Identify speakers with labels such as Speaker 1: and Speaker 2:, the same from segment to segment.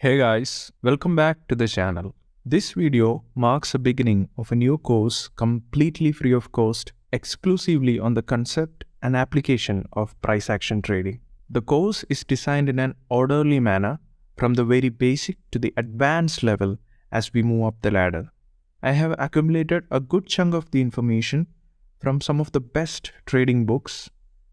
Speaker 1: Hey guys, welcome back to the channel. This video marks the beginning of a new course completely free of cost, exclusively on the concept and application of price action trading. The course is designed in an orderly manner from the very basic to the advanced level as we move up the ladder. I have accumulated a good chunk of the information from some of the best trading books,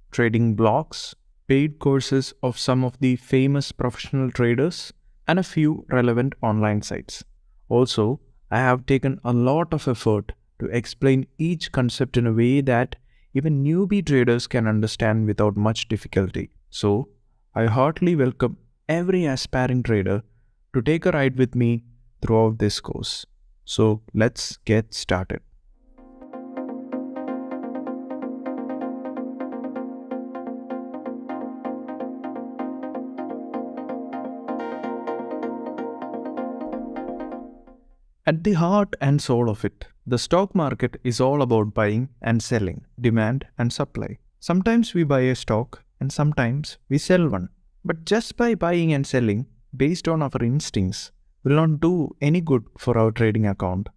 Speaker 1: trading blogs, paid courses of some of the famous professional traders, and a few relevant online sites. Also, I have taken a lot of effort to explain each concept in a way that even newbie traders can understand without much difficulty. So, I heartily welcome every aspiring trader to take a ride with me throughout this course. So, let's get started. At the heart and soul of it, the stock market is all about buying and selling, demand and supply. Sometimes we buy a stock and sometimes we sell one. But just by buying and selling based on our instincts will not do any good for our trading account.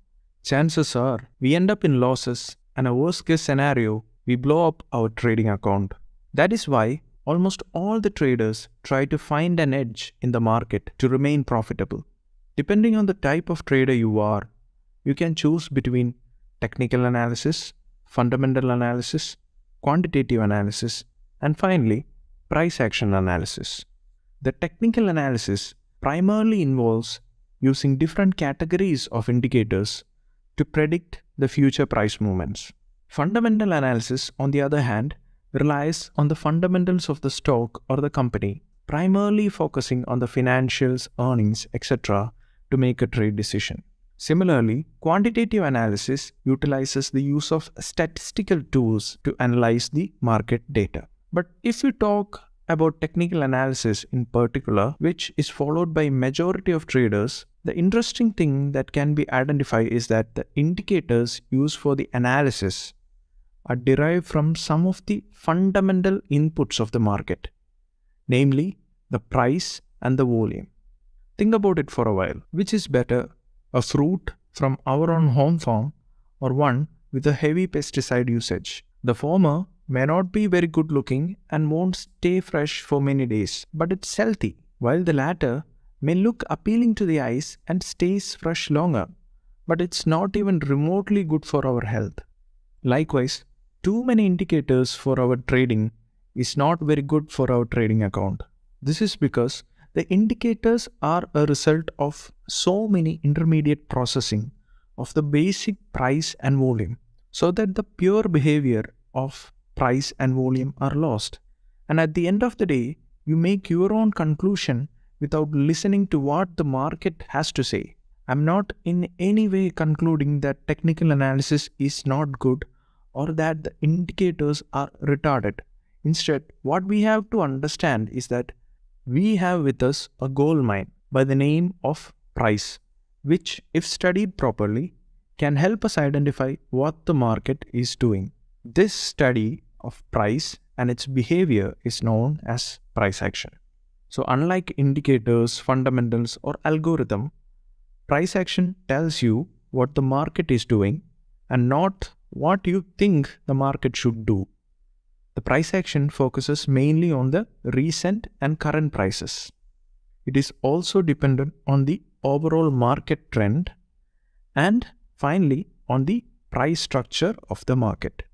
Speaker 1: Chances are we end up in losses, and a worst case scenario, we blow up our trading account. That is why almost all the traders try to find an edge in the market to remain profitable. Depending on the type of trader you are, you can choose between technical analysis, fundamental analysis, quantitative analysis, and finally, price action analysis. The technical analysis primarily involves using different categories of indicators to predict the future price movements. Fundamental analysis, on the other hand, relies on the fundamentals of the stock or the company, primarily focusing on the financials, earnings, etc., to make a trade decision. Similarly, quantitative analysis utilizes the use of statistical tools to analyze the market data. But if we talk about technical analysis in particular, which is followed by majority of traders, the interesting thing that can be identified is that the indicators used for the analysis are derived from some of the fundamental inputs of the market, namely the price and the volume. Think about it for a while. Which is better, a fruit from our own home farm or one with a heavy pesticide usage? The former may not be very good looking and won't stay fresh for many days, but it's healthy, while the latter may look appealing to the eyes and stays fresh longer, but it's not even remotely good for our health. Likewise, too many indicators for our trading is not very good for our trading account. This is because the indicators are a result of so many intermediate processing of the basic price and volume, so that the pure behavior of price and volume are lost. And at the end of the day, you make your own conclusion without listening to what the market has to say. I'm not in any way concluding that technical analysis is not good or that the indicators are retarded. Instead, what we have to understand is that we have with us a gold mine by the name of price, which, if studied properly, can help us identify what the market is doing. This study of price and its behavior is known as price action. So, unlike indicators, fundamentals, or algorithm, price action tells you what the market is doing and not what you think the market should do. The price action focuses mainly on the recent and current prices. It is also dependent on the overall market trend and finally on the price structure of the market.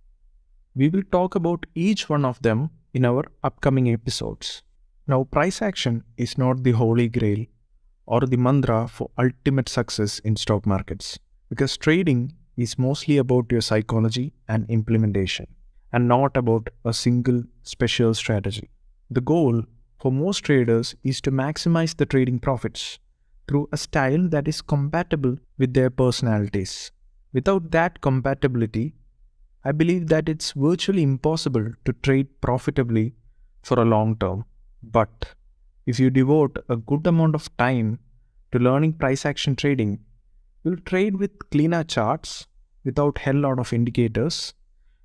Speaker 1: We will talk about each one of them in our upcoming episodes. Now, price action is not the holy grail or the mantra for ultimate success in stock markets, because trading is mostly about your psychology and implementation, and not about a single special strategy. The goal for most traders is to maximize the trading profits through a style that is compatible with their personalities. Without that compatibility, I believe that it's virtually impossible to trade profitably for a long term. But if you devote a good amount of time to learning price action trading, you'll trade with cleaner charts without hell lot of indicators.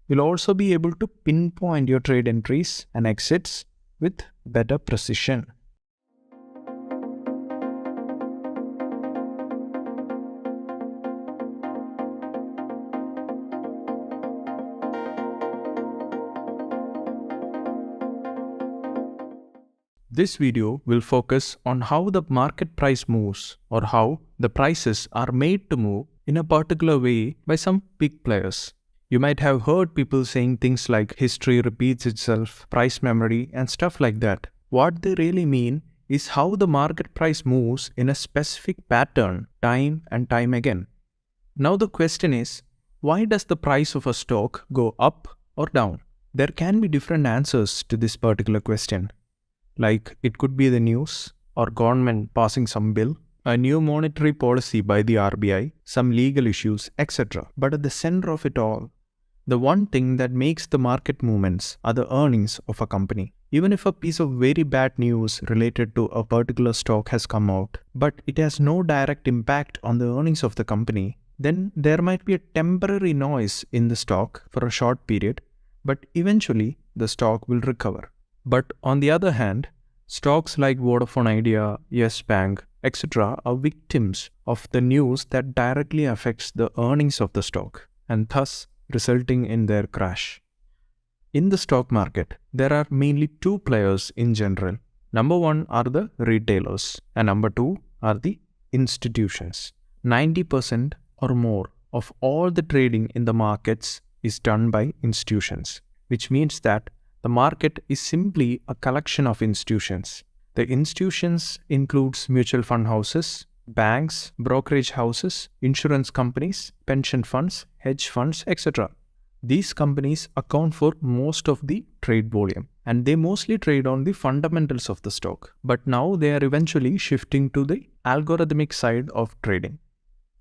Speaker 1: You'll also be able to pinpoint your trade entries and exits with better precision. This video will focus on how the market price moves or how the prices are made to move in a particular way by some big players. You might have heard people saying things like history repeats itself, price memory, and stuff like that. What they really mean is how the market price moves in a specific pattern time and time again. Now the question is, why does the price of a stock go up or down? There can be different answers to this particular question. Like it could be the news or government passing some bill, a new monetary policy by the RBI, some legal issues, etc. But at the center of it all, the one thing that makes the market movements are the earnings of a company. Even if a piece of very bad news related to a particular stock has come out, but it has no direct impact on the earnings of the company, then there might be a temporary noise in the stock for a short period, but eventually the stock will recover. But on the other hand, stocks like Vodafone Idea, Yes Bank, etc. are victims of the news that directly affects the earnings of the stock and thus resulting in their crash. In the stock market, there are mainly two players in general. Number one are the retailers and number two are the institutions. 90% or more of all the trading in the markets is done by institutions, which means that the market is simply a collection of institutions. The institutions includes mutual fund houses, banks, brokerage houses, insurance companies, pension funds, hedge funds, etc. These companies account for most of the trade volume and they mostly trade on the fundamentals of the stock. But now they are eventually shifting to the algorithmic side of trading.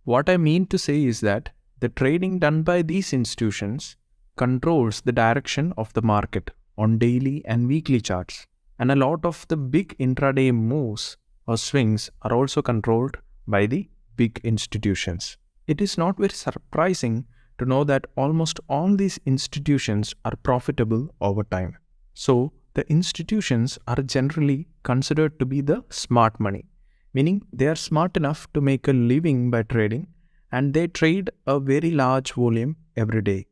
Speaker 1: What I mean to say is that the trading done by these institutions controls the direction of the market on daily and weekly charts. And a lot of the big intraday moves or swings are also controlled by the big institutions. It is not very surprising to know that almost all these institutions are profitable over time. So the institutions are generally considered to be the smart money, meaning they are smart enough to make a living by trading and they trade a very large volume every day.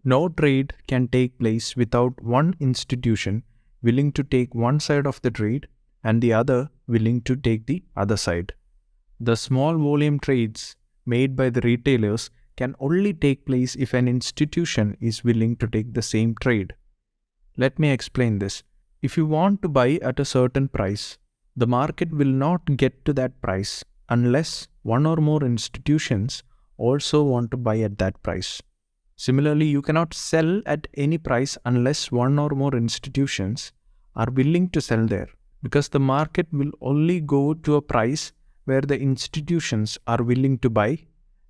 Speaker 1: No trade can take place without one institution willing to take one side of the trade and the other willing to take the other side. The small volume trades made by the retailers can only take place if an institution is willing to take the same trade. Let me explain this. If you want to buy at a certain price, the market will not get to that price unless one or more institutions also want to buy at that price. Similarly, you cannot sell at any price unless one or more institutions are willing to sell there, because the market will only go to a price where the institutions are willing to buy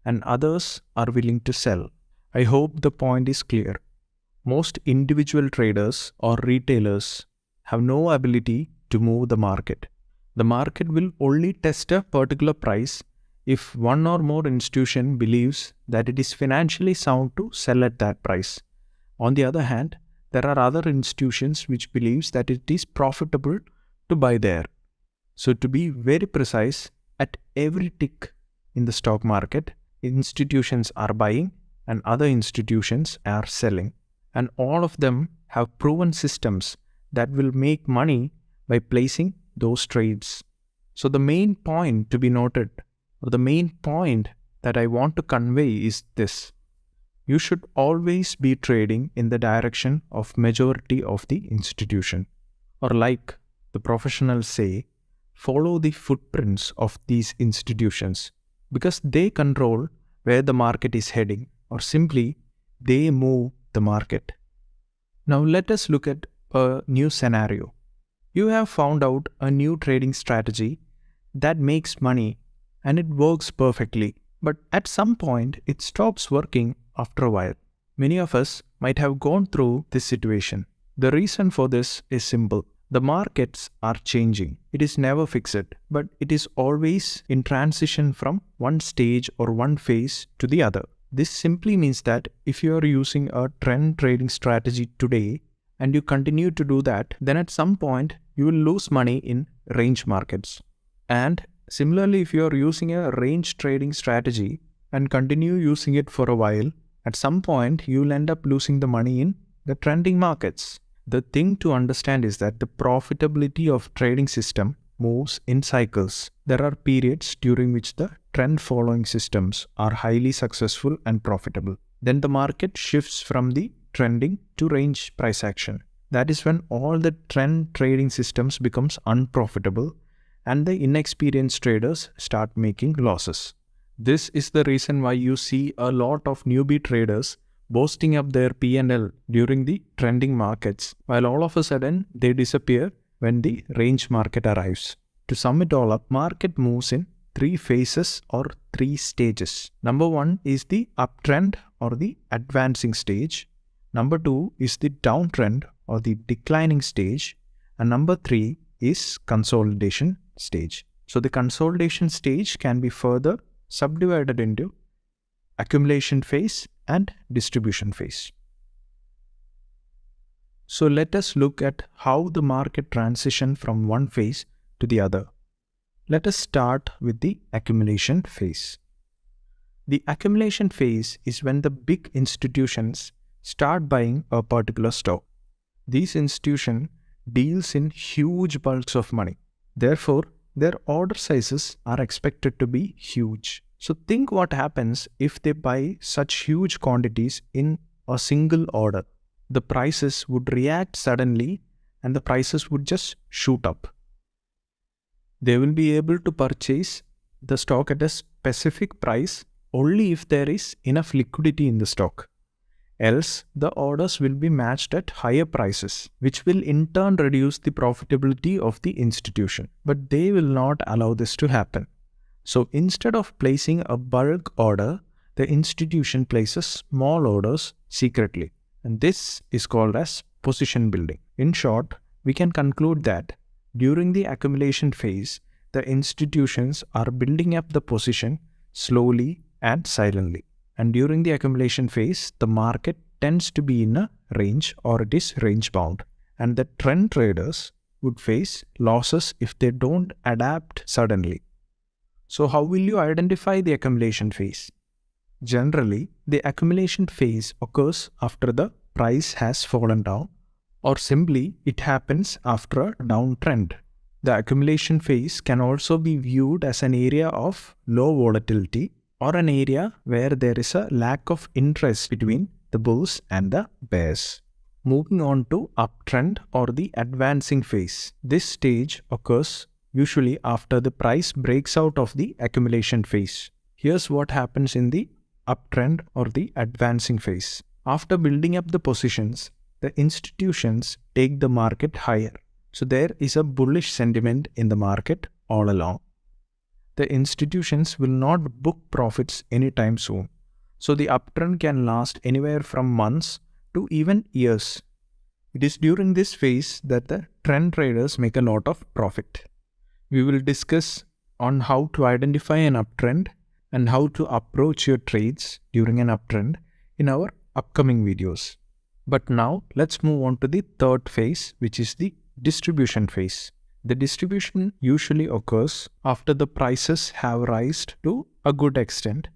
Speaker 1: and others are willing to sell. I hope the point is clear. Most individual traders or retailers have no ability to move the market. The market will only test a particular price if one or more institution believes that it is financially sound to sell at that price. On the other hand, there are other institutions which believes that it is profitable to buy there. So to be very precise, at every tick in the stock market, institutions are buying and other institutions are selling. And all of them have proven systems that will make money by placing those trades. So the main point to be noted, or the main point that I want to convey is this. You should always be trading in the direction of majority of the institution. Or like the professionals say, follow the footprints of these institutions because they control where the market is heading, or simply they move the market. Now let us look at a new scenario. You have found out a new trading strategy that makes money and it works perfectly, but at some point it stops working after a while. Many of us might have gone through this situation. The reason for this is simple. The markets are changing. It is never fixed, but it is always in transition from one stage or one phase to the other. This simply means that if you are using a trend trading strategy today and you continue to do that, then at some point you will lose money in range markets. And similarly, if you are using a range trading strategy and continue using it for a while, at some point you will end up losing the money in the trending markets. The thing to understand is that the profitability of trading system moves in cycles. There are periods during which the trend following systems are highly successful and profitable. Then the market shifts from the trending to range price action. That is when all the trend trading systems becomes unprofitable and the inexperienced traders start making losses. This is the reason why you see a lot of newbie traders boasting up their P&L during the trending markets, while all of a sudden they disappear when the range market arrives. To sum it all up, market moves in 3 phases or 3 stages. Number 1 is the uptrend or the advancing stage. Number 2 is the downtrend or the declining stage. And number 3 is consolidation stage. So the consolidation stage can be further subdivided into accumulation phase and distribution phase. So let us look at how the market transitions from one phase to the other. Let us start with the accumulation phase. The accumulation phase is when the big institutions start buying a particular stock. These institutions deals in huge bulks of money. Therefore, their order sizes are expected to be huge. So think what happens if they buy such huge quantities in a single order. The prices would react suddenly and the prices would just shoot up. They will be able to purchase the stock at a specific price only if there is enough liquidity in the stock. Else, the orders will be matched at higher prices, which will in turn reduce the profitability of the institution. But they will not allow this to happen. So instead of placing a bulk order, the institution places small orders secretly. And this is called as position building. In short, we can conclude that during the accumulation phase, the institutions are building up the position slowly and silently. And during the accumulation phase, the market tends to be in a range or it is range bound. And the trend traders would face losses if they don't adapt suddenly. So how will you identify the accumulation phase? Generally, the accumulation phase occurs after the price has fallen down, or simply it happens after a downtrend. The accumulation phase can also be viewed as an area of low volatility or an area where there is a lack of interest between the bulls and the bears. Moving on to uptrend or the advancing phase. This stage occurs usually after the price breaks out of the accumulation phase. Here's what happens in the uptrend or the advancing phase. After building up the positions, the institutions take the market higher. So there is a bullish sentiment in the market all along. The institutions will not book profits anytime soon. So the uptrend can last anywhere from months to even years. It is during this phase that the trend traders make a lot of profit. We will discuss on how to identify an uptrend and how to approach your trades during an uptrend in our upcoming videos. But now let's move on to the third phase, which is the distribution phase. The distribution usually occurs after the prices have risen to a good extent,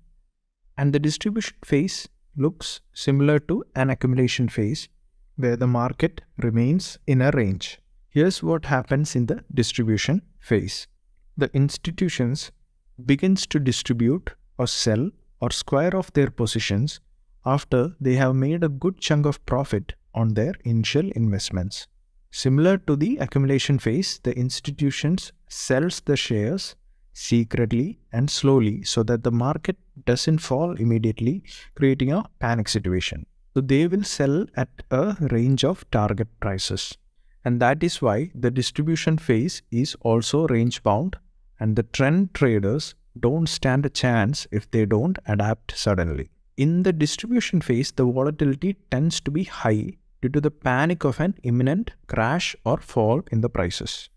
Speaker 1: and the distribution phase looks similar to an accumulation phase where the market remains in a range. Here's what happens in the distribution phase. The institutions begins to distribute or sell or square off their positions after they have made a good chunk of profit on their initial investments. Similar to the accumulation phase, the institutions sells the shares secretly and slowly so that the market doesn't fall immediately, creating a panic situation. So they will sell at a range of target prices. And that is why the distribution phase is also range bound, and the trend traders don't stand a chance if they don't adapt suddenly. In the distribution phase, the volatility tends to be high due to the panic of an imminent crash or fall in the prices.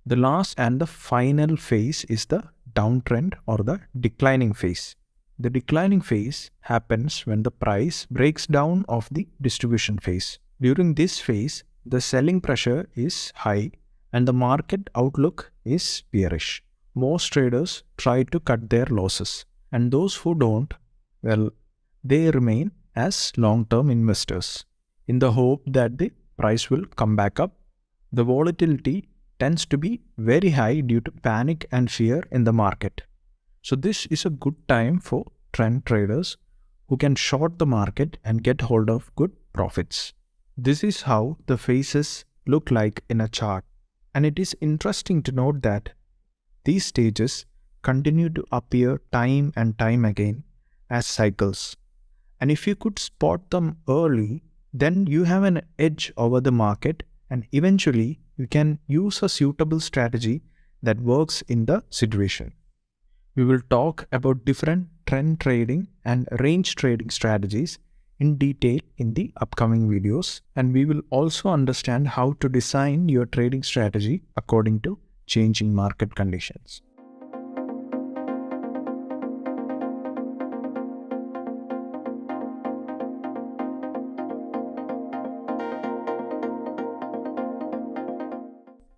Speaker 1: The last and the final phase is the downtrend or the declining phase. The declining phase happens when the price breaks down of the distribution phase. During this phase, the selling pressure is high and the market outlook is bearish. Most traders try to cut their losses, and those who don't, well, they remain as long-term investors in the hope that the price will come back up. The volatility tends to be very high due to panic and fear in the market. So this is a good time for trend traders who can short the market and get hold of good profits. This is how the phases look like in a chart. And it is interesting to note that these stages continue to appear time and time again as cycles. And if you could spot them early, then you have an edge over the market, and eventually you can use a suitable strategy that works in the situation. We will talk about different trend trading and range trading strategies in detail in the upcoming videos, and we will also understand how to design your trading strategy according to changing market conditions.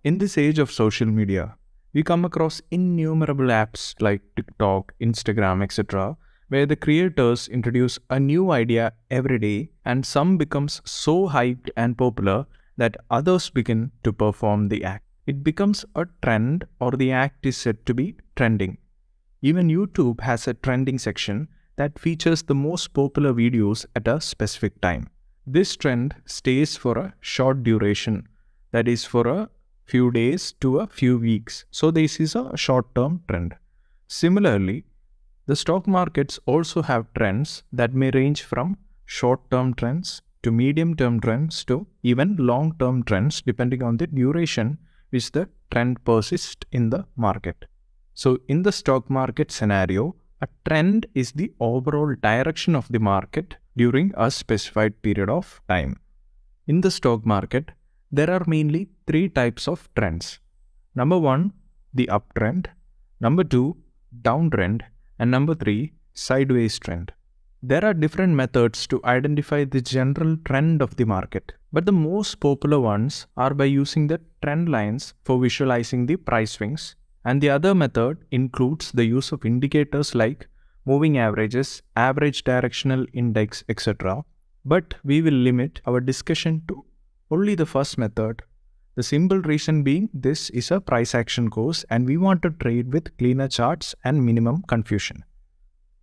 Speaker 1: In this age of social media, we come across innumerable apps like TikTok, Instagram, etc., where the creators introduce a new idea every day, and some becomes so hyped and popular that others begin to perform the act. It becomes a trend, or the act is said to be trending. Even YouTube has a trending section that features the most popular videos at a specific time. This trend stays for a short duration, that is for a few days to a few weeks. So this is a short-term trend. Similarly, the stock markets also have trends that may range from short-term trends to medium-term trends to even long-term trends, depending on the duration which the trend persists in the market. So in the stock market scenario, a trend is the overall direction of the market during a specified period of time. In the stock market, there are mainly three types of trends. Number 1, the uptrend. Number 2, downtrend. And number 3, sideways trend. There are different methods to identify the general trend of the market, but the most popular ones are by using the trend lines for visualizing the price swings, and the other method includes the use of indicators like moving averages, average directional index, etc. But we will limit our discussion to only the first method. The simple reason being this is a price action course and we want to trade with cleaner charts and minimum confusion.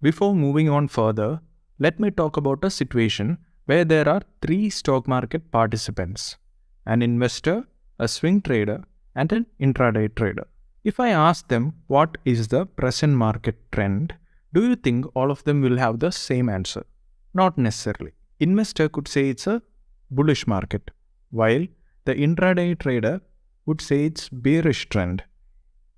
Speaker 1: Before moving on further, let me talk about a situation where there are 3 stock market participants: an investor, a swing trader, and an intraday trader. If I ask them what is the present market trend, do you think all of them will have the same answer? Not necessarily. Investor could say it's a bullish market, while the intraday trader would say it's bearish trend.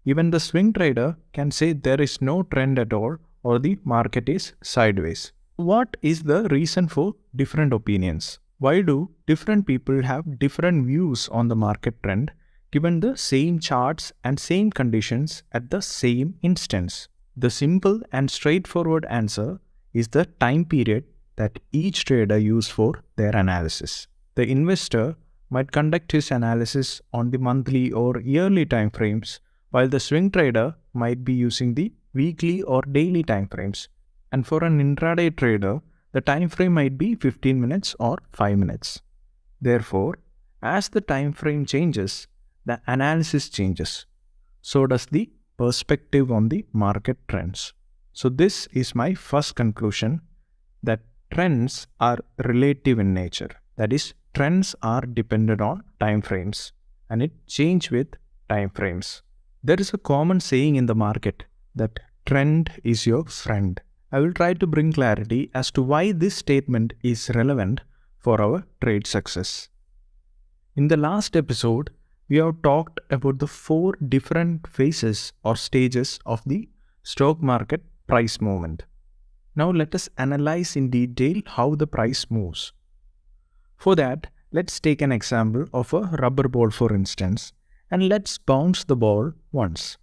Speaker 1: Even the swing trader can say there is no trend at all or the market is sideways. What is the reason for different opinions? Why do different people have different views on the market trend given the same charts and same conditions at the same instance? The simple and straightforward answer is the time period that each trader used for their analysis. The investor might conduct his analysis on the monthly or yearly time frames, while the swing trader might be using the weekly or daily time frames. And for an intraday trader, the time frame might be 15 minutes or 5 minutes. Therefore, as the time frame changes, the analysis changes. So does the perspective on the market trends. So this is my first conclusion, that trends are relative in nature. That is, trends are dependent on time frames and it changes with time frames. There is a common saying in the market that trend is your friend. I will try to bring clarity as to why this statement is relevant for our trade success. In the last episode, we have talked about the 4 different phases or stages of the stock market price movement. Now let us analyze in detail how the price moves. For that, let's take an example of a rubber ball, for instance, and let's bounce the ball once.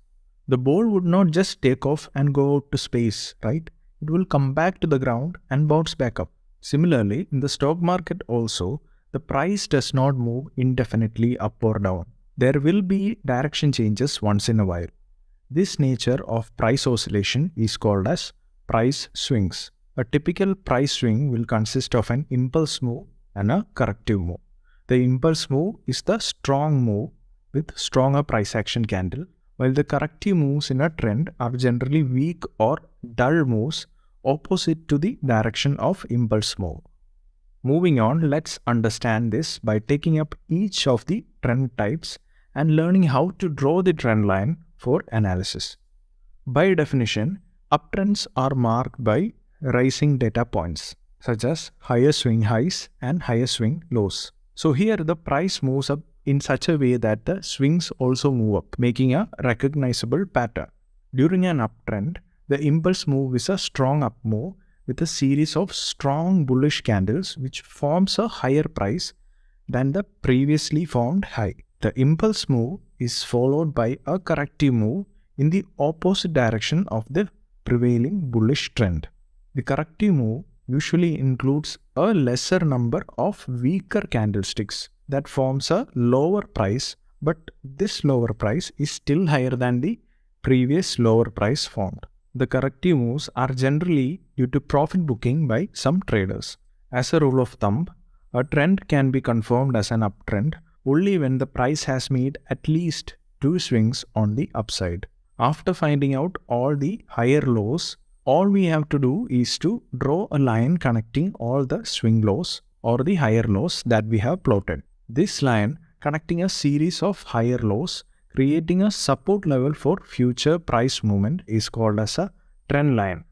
Speaker 1: The ball would not just take off and go out to space, right? It will come back to the ground and bounce back up. Similarly, in the stock market also, the price does not move indefinitely up or down. There will be direction changes once in a while. This nature of price oscillation is called as price swings. A typical price swing will consist of an impulse move and a corrective move. The impulse move is the strong move with stronger price action candle, while the corrective moves in a trend are generally weak or dull moves opposite to the direction of impulse move. Moving on, let's understand this by taking up each of the trend types and learning how to draw the trend line for analysis. By definition, uptrends are marked by rising data points, such as higher swing highs and higher swing lows. So here the price moves up in such a way that the swings also move up, making a recognizable pattern. During an uptrend, the impulse move is a strong up move with a series of strong bullish candles which forms a higher price than the previously formed high. The impulse move is followed by a corrective move in the opposite direction of the prevailing bullish trend. The corrective move usually includes a lesser number of weaker candlesticks that forms a lower price, but this lower price is still higher than the previous lower price formed. The corrective moves are generally due to profit booking by some traders. As a rule of thumb, a trend can be confirmed as an uptrend only when the price has made at least 2 swings on the upside. After finding out all the higher lows, all we have to do is to draw a line connecting all the swing lows or the higher lows that we have plotted. This line connecting a series of higher lows, creating a support level for future price movement, is called as a trend line.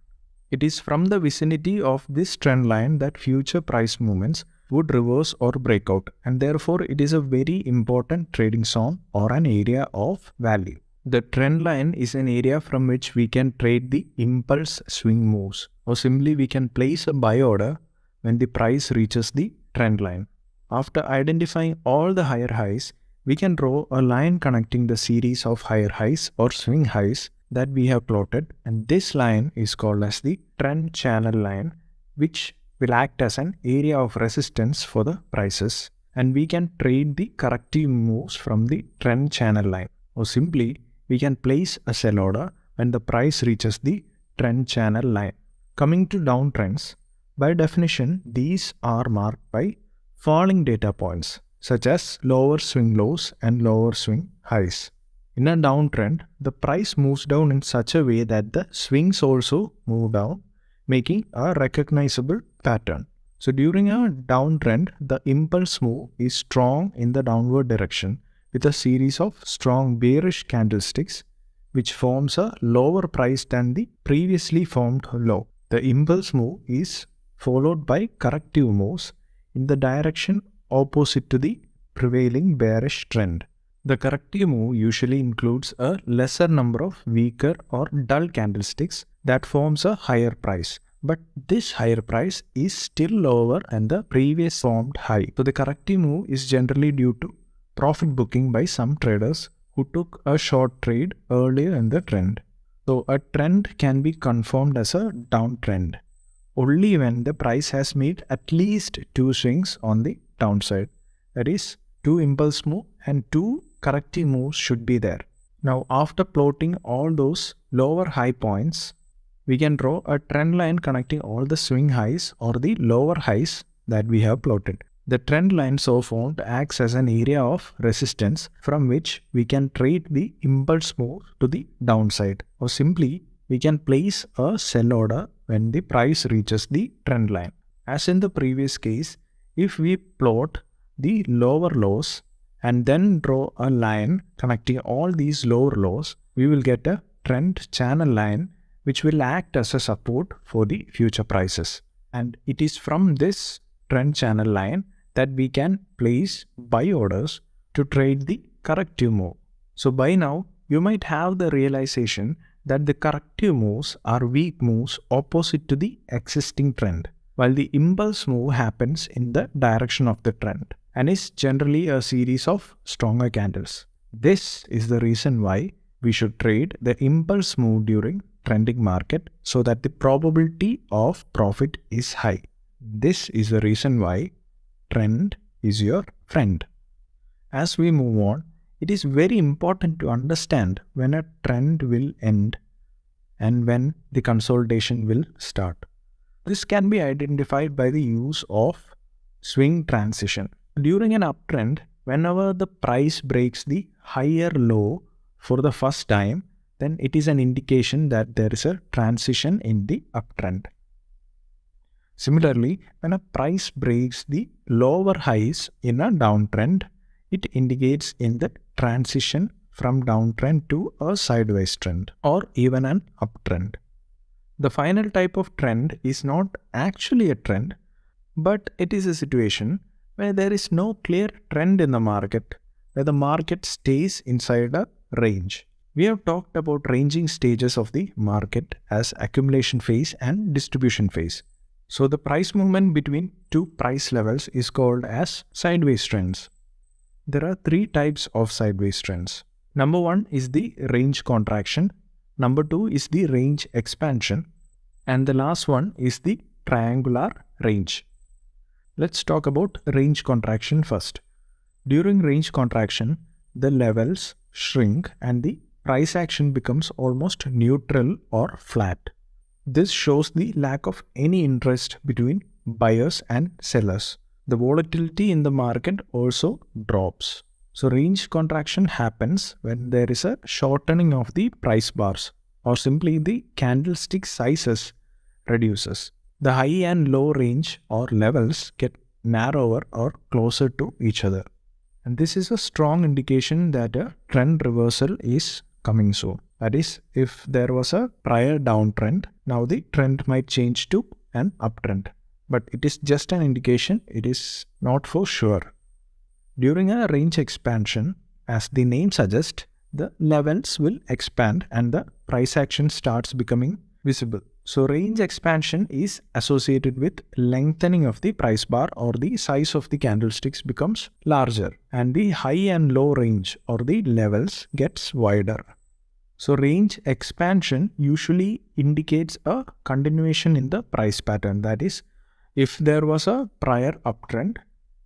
Speaker 1: It is from the vicinity of this trend line that future price movements would reverse or break out, and therefore it is a very important trading zone or an area of value. The trend line is an area from which we can trade the impulse swing moves, or simply we can place a buy order when the price reaches the trend line. After identifying all the higher highs, we can draw a line connecting the series of higher highs or swing highs that we have plotted, and this line is called as the trend channel line, which will act as an area of resistance for the prices, and we can trade the corrective moves from the trend channel line, or simply we can place a sell order when the price reaches the trend channel line. Coming to downtrends, by definition, these are marked by falling data points such as lower swing lows and lower swing highs. In a downtrend, the price moves down in such a way that the swings also move down, making a recognizable pattern. So during a downtrend, the impulse move is strong in the downward direction with a series of strong bearish candlesticks which forms a lower price than the previously formed low. The impulse move is followed by corrective moves in the direction opposite to the prevailing bearish trend. The corrective move usually includes a lesser number of weaker or dull candlesticks that forms a higher price, but this higher price is still lower than the previous formed high. So the corrective move is generally due to profit booking by some traders who took a short trade earlier in the trend. So a trend can be confirmed as a downtrend only when the price has made at least 2 swings on the downside. That is, 2 impulse moves and 2 corrective moves should be there. Now after plotting all those lower high points, we can draw a trend line connecting all the swing highs or the lower highs that we have plotted. The trend line so formed acts as an area of resistance from which we can trade the impulse move to the downside, or simply we can place a sell order when the price reaches the trend line. As in the previous case, if we plot the lower lows and then draw a line connecting all these lower lows, we will get a trend channel line which will act as a support for the future prices. And it is from this trend channel line that we can place buy orders to trade the corrective move. So by now, you might have the realization that the corrective moves are weak moves opposite to the existing trend, while the impulse move happens in the direction of the trend and is generally a series of stronger candles. This is the reason why we should trade the impulse move during trending market so that the probability of profit is high. This is the reason why trend is your friend. As we move on, it is very important to understand when a trend will end and when the consolidation will start. This can be identified by the use of swing transition. During an uptrend, whenever the price breaks the higher low for the first time, then it is an indication that there is a transition in the uptrend. Similarly, when a price breaks the lower highs in a downtrend, it indicates in the transition from downtrend to a sideways trend or even an uptrend. The final type of trend is not actually a trend, but it is a situation where there is no clear trend in the market, where the market stays inside a range. We have talked about ranging stages of the market as accumulation phase and distribution phase. So the price movement between two price levels is called as sideways trends. There are three types of sideways trends. Number one is the range contraction. Number two is the range expansion. And the last one is the triangular range. Let's talk about range contraction first. During range contraction, the levels shrink and the price action becomes almost neutral or flat. This shows the lack of any interest between buyers and sellers. The volatility in the market also drops. So range contraction happens when there is a shortening of the price bars or simply the candlestick sizes reduces. The high and low range or levels get narrower or closer to each other. And this is a strong indication that a trend reversal is coming soon. That is, if there was a prior downtrend, now the trend might change to an uptrend. But it is just an indication, it is not for sure. During a range expansion, as the name suggests, the levels will expand and the price action starts becoming visible. So range expansion is associated with lengthening of the price bar or the size of the candlesticks becomes larger and the high and low range or the levels gets wider. So range expansion usually indicates a continuation in the price pattern. That is, if there was a prior uptrend,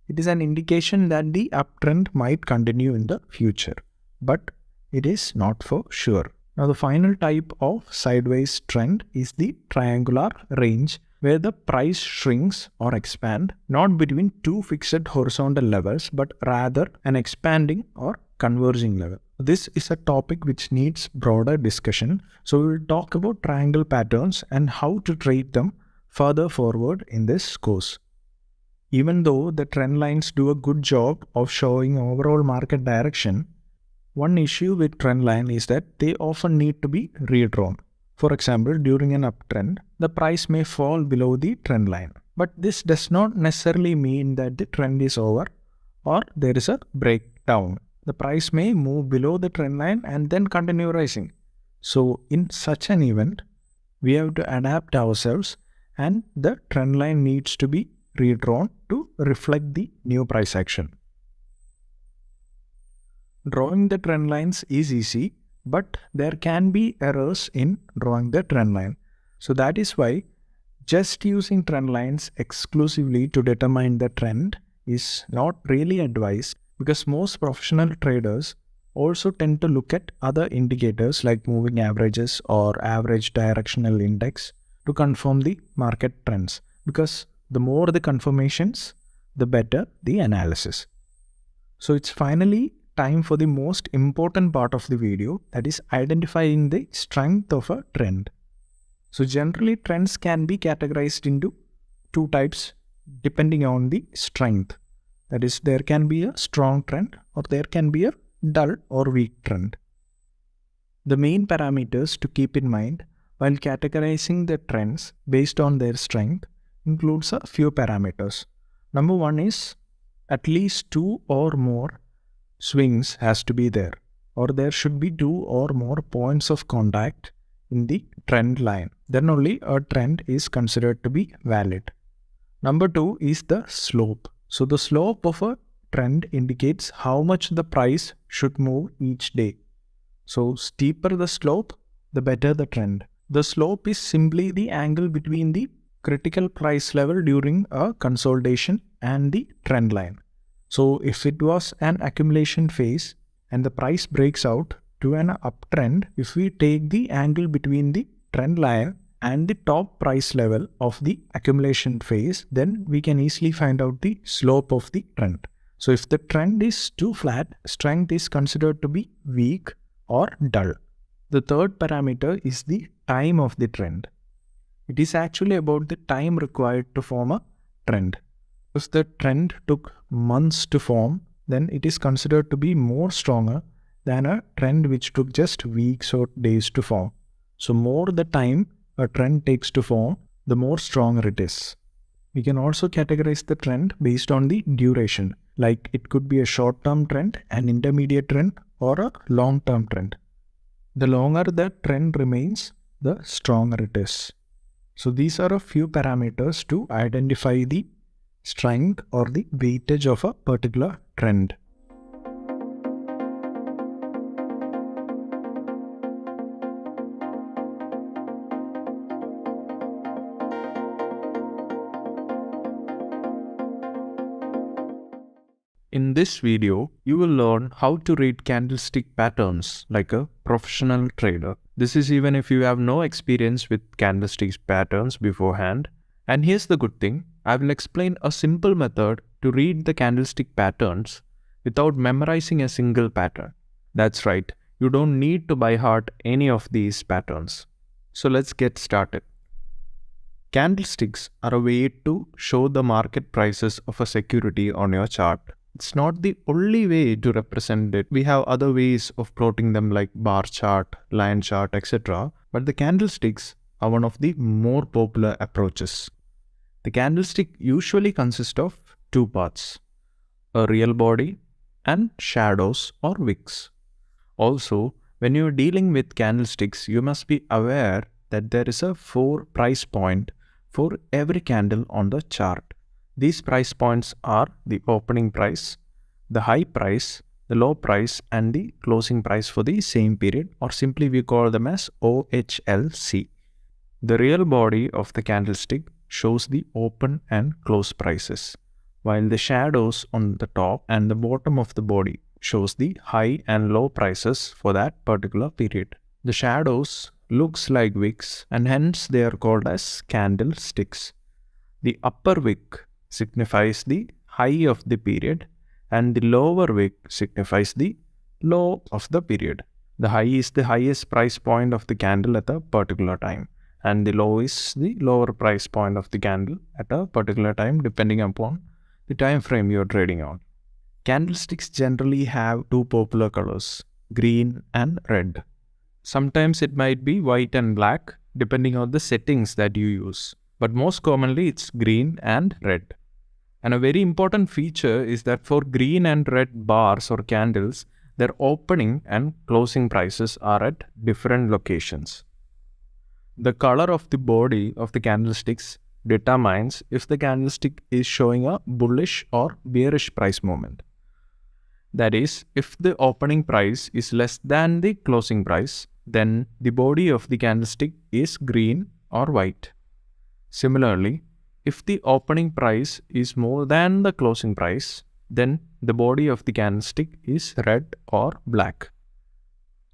Speaker 1: it is an indication that the uptrend might continue in the future, but it is not for sure. Now the final type of sideways trend is the triangular range, where the price shrinks or expand not between two fixed horizontal levels but rather an expanding or converging level. This is a topic which needs broader discussion, so we will talk about triangle patterns and how to treat them further forward in this course. Even though the trend lines do a good job of showing overall market direction, one issue with trend line is that they often need to be redrawn. For example, during an uptrend, the price may fall below the trend line. But this does not necessarily mean that the trend is over or there is a breakdown. The price may move below the trend line and then continue rising. So in such an event, we have to adapt ourselves and the trend line needs to be redrawn to reflect the new price action. Drawing the trend lines is easy, but there can be errors in drawing the trend line. So that is why just using trend lines exclusively to determine the trend is not really advised, because most professional traders also tend to look at other indicators like moving averages or average directional index to confirm the market trends, because the more the confirmations, the better the analysis. So it's finally time for the most important part of the video, that is identifying the strength of a trend. So generally trends can be categorized into two types depending on the strength. That is, there can be a strong trend or there can be a dull or weak trend. The main parameters to keep in mind while categorizing the trends based on their strength includes a few parameters. Number one is at least two or more swings has to be there, or there should be two or more points of contact in the trend line. Then only a trend is considered to be valid. Number two is the slope. So the slope of a trend indicates how much the price should move each day. So steeper the slope, the better the trend. The slope is simply the angle between the critical price level during a consolidation and the trend line. So if it was an accumulation phase and the price breaks out to an uptrend, if we take the angle between the trend line and the top price level of the accumulation phase, then we can easily find out the slope of the trend. So if the trend is too flat, strength is considered to be weak or dull. The third parameter is the time of the trend. It is actually about the time required to form a trend. If the trend took months to form, then it is considered to be more stronger than a trend which took just weeks or days to form. So more the time a trend takes to form, the more stronger it is. We can also categorize the trend based on the duration, like it could be a short-term trend, an intermediate trend, or a long-term trend. The longer the trend remains, the stronger it is. So these are a few parameters to identify the strength or the weightage of a particular trend. In this video, you will learn how to read candlestick patterns like a professional trader. This is even if you have no experience with candlestick patterns beforehand. And here's the good thing, I will explain a simple method to read the candlestick patterns without memorizing a single pattern. That's right, you don't need to by heart any of these patterns. So let's get started. Candlesticks are a way to show the market prices of a security on your chart. It's not the only way to represent it. We have other ways of plotting them like bar chart, line chart, etc. But the candlesticks are one of the more popular approaches. The candlestick usually consists of two parts, a real body and shadows or wicks. Also, when you're dealing with candlesticks, you must be aware that there is a 4 price point for every candle on the chart. These price points are the opening price, the high price, the low price, and the closing price for the same period, or simply we call them as OHLC. The real body of the candlestick shows the open and close prices, while the shadows on the top and the bottom of the body shows the high and low prices for that particular period. The shadows looks like wicks and hence they are called as candlesticks. The upper wick signifies the high of the period and the lower wick signifies the low of the period. The high is the highest price point of the candle at a particular time and the low is the lower price point of the candle at a particular time depending upon the time frame you are trading on. Candlesticks generally have two popular colors, green and red. Sometimes it might be white and black depending on the settings that you use. But most commonly it's green and red. And a very important feature is that for green and red bars or candles, their opening and closing prices are at different locations. The color of the body of the candlesticks determines if the candlestick is showing a bullish or bearish price movement. That is, if the opening price is less than the closing price, then the body of the candlestick is green or white. Similarly, if the opening price is more than the closing price, then the body of the candlestick is red or black.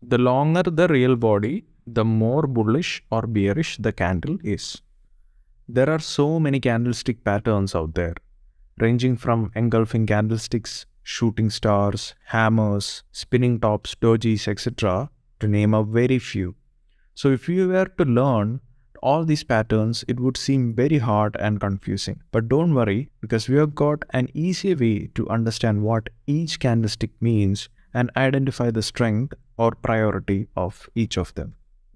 Speaker 1: The longer the real body, the more bullish or bearish the candle is. There are so many candlestick patterns out there, ranging from engulfing candlesticks, shooting stars, hammers, spinning tops, dojis, etc. to name a very few. So if you were to learn all these patterns, it would seem very hard and confusing. But don't worry, because we have got an easy way to understand what each candlestick means and identify the strength or priority of each of them.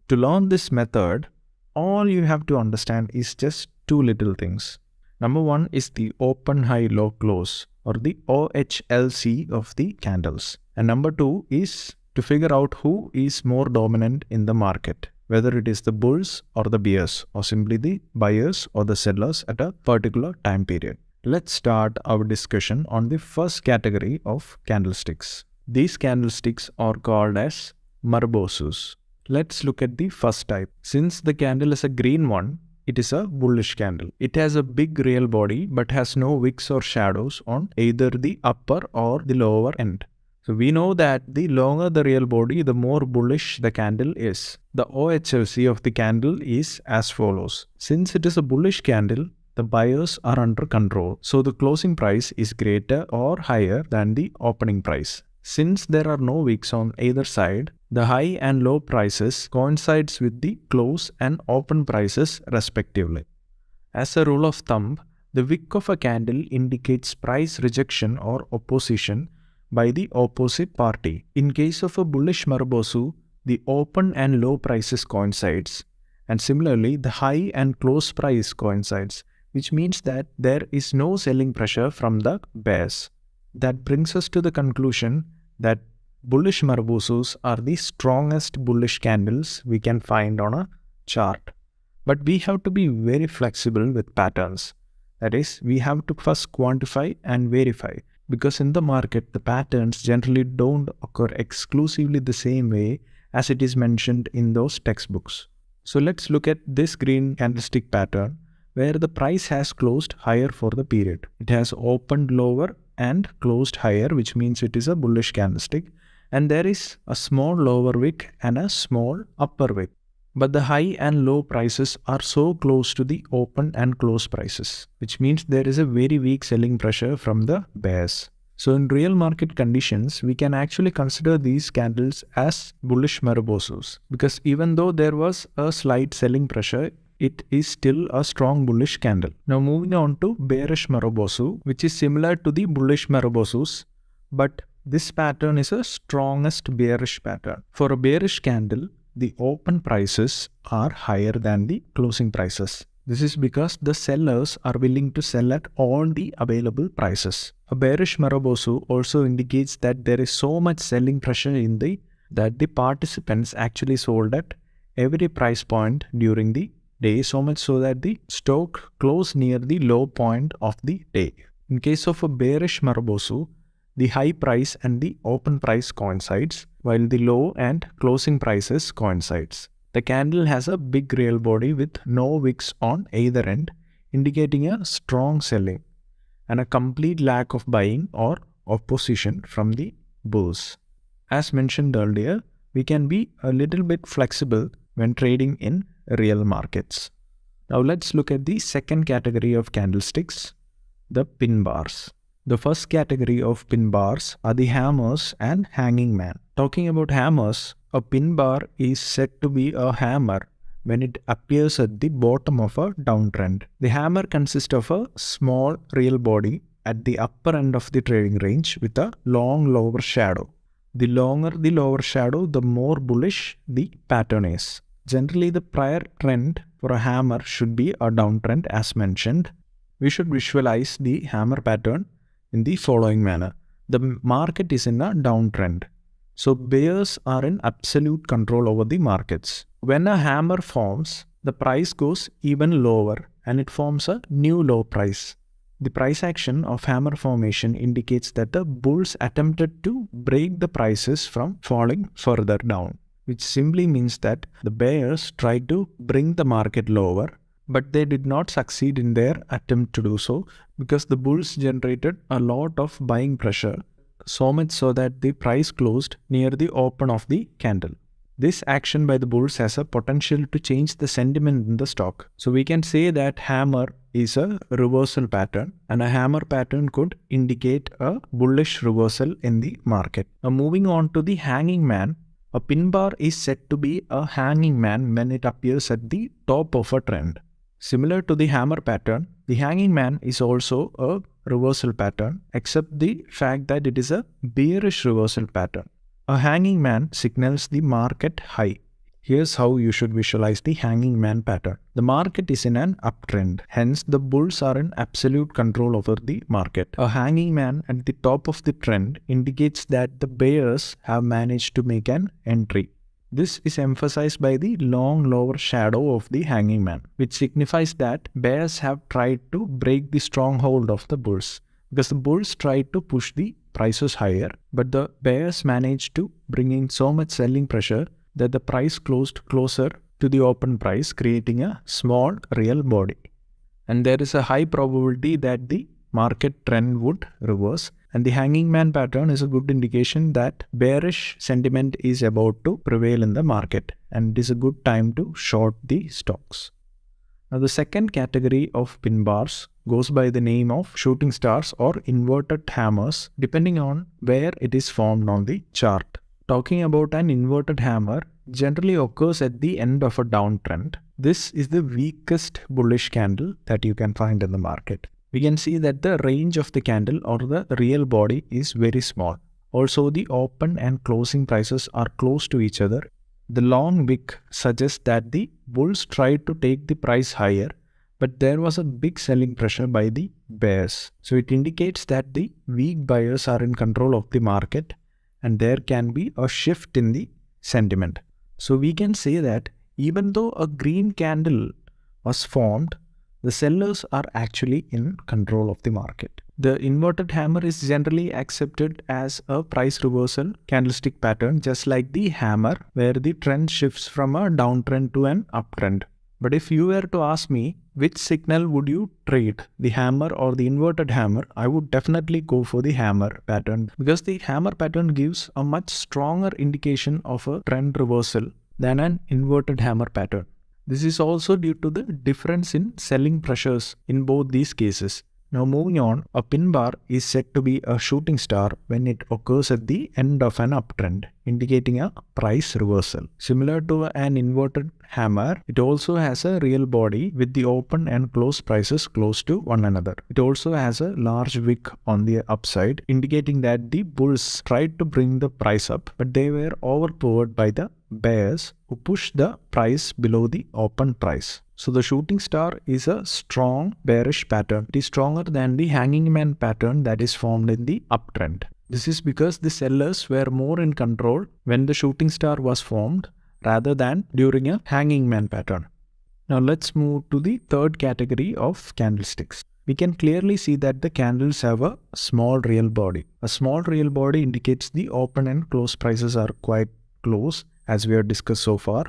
Speaker 1: To learn this method, all you have to understand is just two little things. Number one is the open, high, low, close, or the OHLC of the candles. And number two is to figure out who is more dominant in the market, whether it is the bulls or the bears, or simply the buyers or the sellers at a particular time period. Let's start our discussion on the first category of candlesticks. These candlesticks are called as Marbosus. Let's look at the first type. Since the candle is a green one, it is a bullish candle. It has a big real body but has no wicks or shadows on either the upper or the lower end. So we know that the longer the real body, the more bullish the candle is. The OHLC of the candle is as follows. Since it is a bullish candle, the buyers are under control, so the closing price is greater or higher than the opening price. Since there are no wicks on either side, the high and low prices coincides with the close and open prices respectively. As a rule of thumb, the wick of a candle indicates price rejection or opposition by the opposite party. In case of a bullish Marubozu, the open and low prices coincides, and similarly the high and close price coincides, which means that there is no selling pressure from the bears. That brings us to the conclusion that bullish Marubozus are the strongest bullish candles we can find on a chart. But we have to be very flexible with patterns. That is, we have to first quantify and verify, because in the market the patterns generally don't occur exclusively the same way as it is mentioned in those textbooks. So let's look at this green candlestick pattern where the price has closed higher for the period. It has opened lower and closed higher, which means it is a bullish candlestick, and there is a small lower wick and a small upper wick. But the high and low prices are so close to the open and close prices, which means there is a very weak selling pressure from the bears. So in real market conditions, we can actually consider these candles as bullish Marubozus, because even though there was a slight selling pressure, it is still a strong bullish candle. Now moving on to bearish Marubozu, which is similar to the bullish Marubozus, but this pattern is a strongest bearish pattern. For a bearish candle, the open prices are higher than the closing prices. This is because the sellers are willing to sell at all the available prices. A bearish Marubozu also indicates that there is so much selling pressure that the participants actually sold at every price point during the day, so much so that the stock closed near the low point of the day. In case of a bearish Marubozu, the high price and the open price coincides, while the low and closing prices coincides. The candle has a big real body with no wicks on either end, indicating a strong selling and a complete lack of buying or opposition from the bulls. As mentioned earlier, we can be a little bit flexible when trading in real markets. Now let's look at the second category of candlesticks, the pin bars. The first category of pin bars are the hammers and hanging man. Talking about hammers, a pin bar is said to be a hammer when it appears at the bottom of a downtrend. The hammer consists of a small real body at the upper end of the trading range with a long lower shadow. The longer the lower shadow, the more bullish the pattern is. Generally, the prior trend for a hammer should be a downtrend as mentioned. We should visualize the hammer pattern in the following manner. The market is in a downtrend, so bears are in absolute control over the markets. When a hammer forms, the price goes even lower and it forms a new low price. The price action of hammer formation indicates that the bulls attempted to break the prices from falling further down, which simply means that the bears tried to bring the market lower, but they did not succeed in their attempt to do so because the bulls generated a lot of buying pressure, so much so that the price closed near the open of the candle. This action by the bulls has a potential to change the sentiment in the stock. So we can say that hammer is a reversal pattern, and a hammer pattern could indicate a bullish reversal in the market. Now moving on to the hanging man. A pin bar is said to be a hanging man when it appears at the top of a trend. Similar to the hammer pattern, the hanging man is also a reversal pattern, except the fact that it is a bearish reversal pattern. A hanging man signals the market high. Here's how you should visualize the hanging man pattern. The market is in an uptrend, hence the bulls are in absolute control over the market. A hanging man at the top of the trend indicates that the bears have managed to make an entry. This is emphasized by the long lower shadow of the hanging man, which signifies that bears have tried to break the stronghold of the bulls, because the bulls tried to push the prices higher, but the bears managed to bring in so much selling pressure that the price closed closer to the open price, creating a small real body. And there is a high probability that the market trend would reverse, and the hanging man pattern is a good indication that bearish sentiment is about to prevail in the market, and it is a good time to short the stocks. Now the second category of pin bars goes by the name of shooting stars or inverted hammers depending on where it is formed on the chart. Talking about an inverted hammer generally occurs at the end of a downtrend. This is the weakest bullish candle that you can find in the market. We can see that the range of the candle or the real body is very small. Also, the open and closing prices are close to each other. The long wick suggests that the bulls tried to take the price higher, but there was a big selling pressure by the bears. So it indicates that the weak buyers are in control of the market and there can be a shift in the sentiment. So we can say that even though a green candle was formed, the sellers are actually in control of the market. The inverted hammer is generally accepted as a price reversal candlestick pattern, just like the hammer, where the trend shifts from a downtrend to an uptrend. But if you were to ask me which signal would you trade, the hammer or the inverted hammer, I would definitely go for the hammer pattern, because the hammer pattern gives a much stronger indication of a trend reversal than an inverted hammer pattern. This is also due to the difference in selling pressures in both these cases. Now moving on, a pin bar is said to be a shooting star when it occurs at the end of an uptrend, indicating a price reversal. Similar to an inverted hammer, it also has a real body with the open and close prices close to one another. It also has a large wick on the upside, indicating that the bulls tried to bring the price up, but they were overpowered by the bears who pushed the price below the open price. So the shooting star is a strong bearish pattern. It is stronger than the hanging man pattern that is formed in the uptrend. This is because the sellers were more in control when the shooting star was formed rather than during a hanging man pattern. Now let's move to the third category of candlesticks. We can clearly see that the candles have a small real body. A small real body indicates the open and close prices are quite close, as we have discussed so far.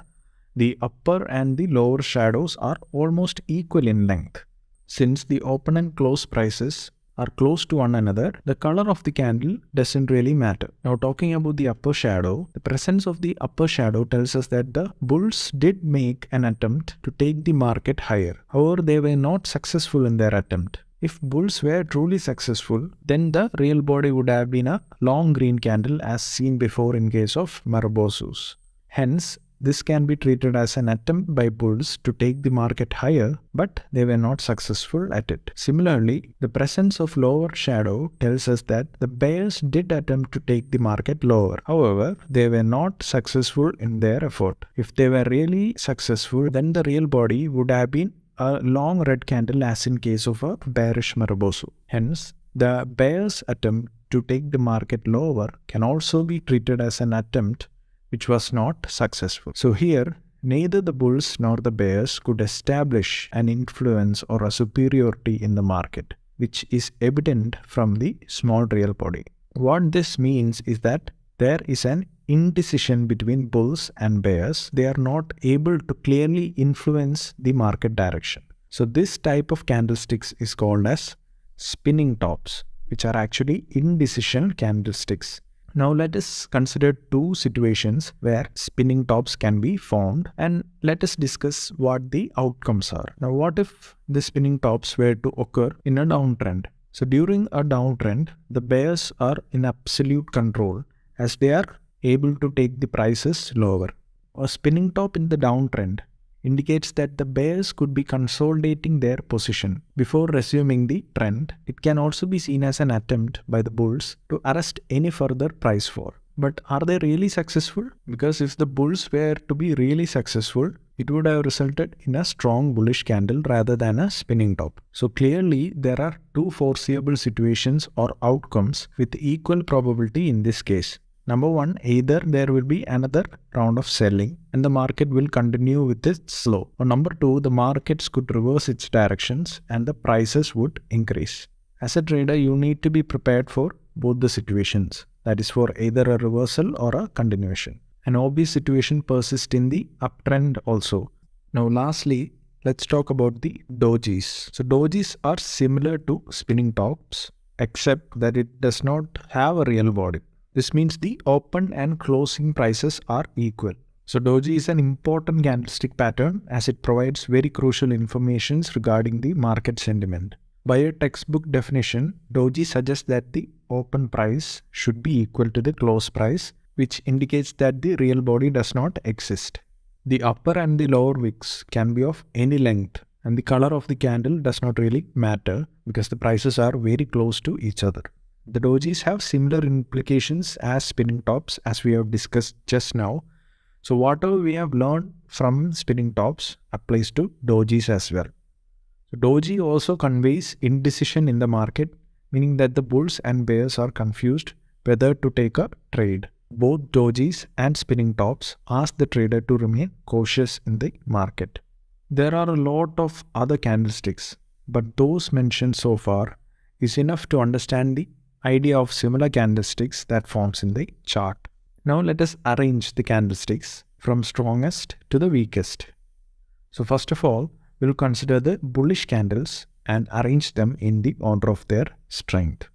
Speaker 1: The upper and the lower shadows are almost equal in length. Since the open and close prices are close to one another, the color of the candle doesn't really matter. Now talking about the upper shadow, the presence of the upper shadow tells us that the bulls did make an attempt to take the market higher. However, they were not successful in their attempt. If bulls were truly successful, then the real body would have been a long green candle as seen before in case of Marubosus. Hence, this can be treated as an attempt by bulls to take the market higher, but they were not successful at it. Similarly, the presence of lower shadow tells us that the bears did attempt to take the market lower. However, they were not successful in their effort. If they were really successful, then the real body would have been a long red candle as in case of a bearish Marubosu. Hence, the bears' attempt to take the market lower can also be treated as an attempt which was not successful. So here, neither the bulls nor the bears could establish an influence or a superiority in the market, which is evident from the small real body. What this means is that there is an indecision between bulls and bears. They are not able to clearly influence the market direction. So this type of candlesticks is called as spinning tops, which are actually indecision candlesticks. Now let us consider two situations where spinning tops can be formed, and let us discuss what the outcomes are. Now what if the spinning tops were to occur in a downtrend? So during a downtrend, the bears are in absolute control as they are able to take the prices lower. A spinning top in the downtrend indicates that the bears could be consolidating their position before resuming the trend. It can also be seen as an attempt by the bulls to arrest any further price fall. But are they really successful? Because if the bulls were to be really successful, it would have resulted in a strong bullish candle rather than a spinning top. So clearly there are two foreseeable situations or outcomes with equal probability in this case. Number one, either there will be another round of selling and the market will continue with its slow. Or number two, the markets could reverse its directions and the prices would increase. As a trader, you need to be prepared for both the situations. That is for either a reversal or a continuation. An obvious situation persists in the uptrend also. Now lastly, let's talk about the dojis. So dojis are similar to spinning tops, except that it does not have a real body. This means the open and closing prices are equal. So doji is an important candlestick pattern as it provides very crucial information regarding the market sentiment. By a textbook definition, doji suggests that the open price should be equal to the close price, which indicates that the real body does not exist. The upper and the lower wicks can be of any length, and the color of the candle does not really matter because the prices are very close to each other. The dojis have similar implications as spinning tops as we have discussed just now. So whatever we have learned from spinning tops applies to dojis as well. So doji also conveys indecision in the market, meaning that the bulls and bears are confused whether to take a trade. Both dojis and spinning tops ask the trader to remain cautious in the market. There are a lot of other candlesticks, but those mentioned so far is enough to understand the idea of similar candlesticks that forms in the chart. Now let us arrange the candlesticks from strongest to the weakest. So first of all, we'll consider the bullish candles and arrange them in the order of their strength.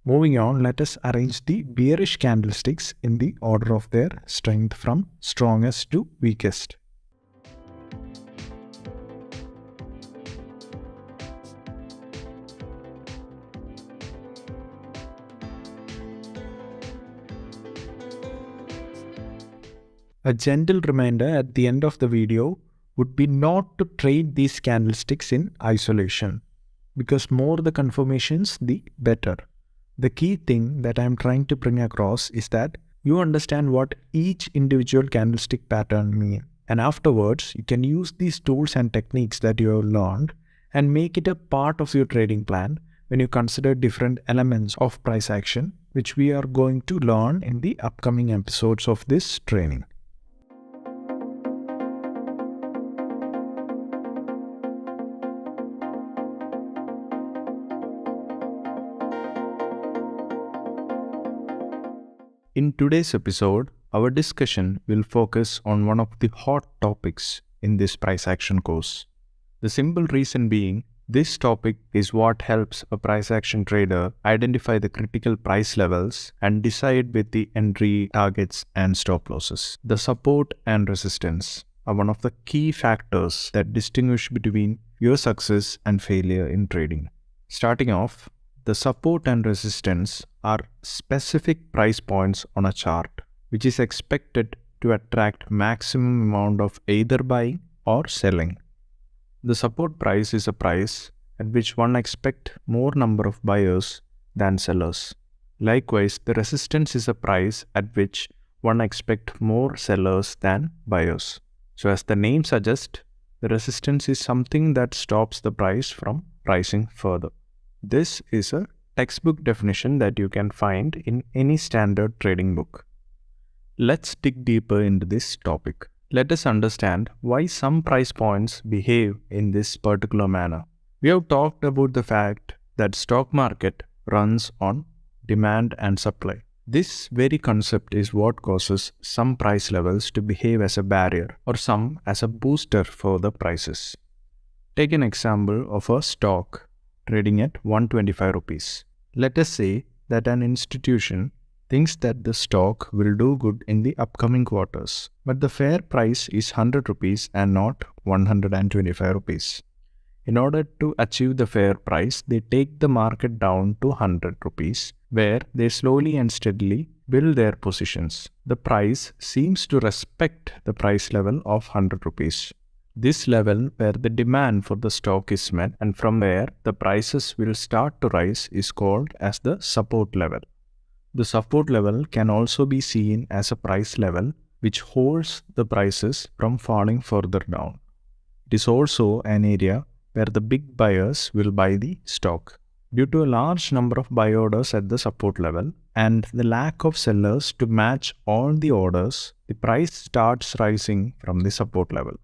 Speaker 1: Moving on, let us arrange the bearish candlesticks in the order of their strength from strongest to weakest. A gentle reminder at the end of the video would be not to trade these candlesticks in isolation, because more the confirmations, the better. The key thing that I am trying to bring across is that you understand what each individual candlestick pattern means, and afterwards you can use these tools and techniques that you have learned and make it a part of your trading plan when you consider different elements of price action, which we are going to learn in the upcoming episodes of this training. In today's episode, our discussion will focus on one of the hot topics in this price action course. The simple reason being, this topic is what helps a price action trader identify the critical price levels and decide with the entry targets and stop losses. The support and resistance are one of the key factors that distinguish between your success and failure in trading. Starting off, the support and resistance are specific price points on a chart, which is expected to attract maximum amount of either buying or selling. The support price is a price at which one expects more number of buyers than sellers. Likewise, the resistance is a price at which one expects more sellers than buyers. So as the name suggests, the resistance is something that stops the price from rising further. This is a textbook definition that you can find in any standard trading book. Let's dig deeper into this topic. Let us understand why some price points behave in this particular manner. We have talked about the fact that stock market runs on demand and supply. This very concept is what causes some price levels to behave as a barrier or some as a booster for the prices. Take an example of a stock trading at 125 rupees. Let us say that an institution thinks that the stock will do good in the upcoming quarters, but the fair price is 100 rupees and not 125 rupees. In order to achieve the fair price, they take the market down to 100 rupees, where they slowly and steadily build their positions. The price seems to respect the price level of 100 rupees. This level where the demand for the stock is met and from where the prices will start to rise is called as the support level. The support level can also be seen as a price level which holds the prices from falling further down. It is also an area where the big buyers will buy the stock. Due to a large number of buy orders at the support level and the lack of sellers to match all the orders, the price starts rising from the support level.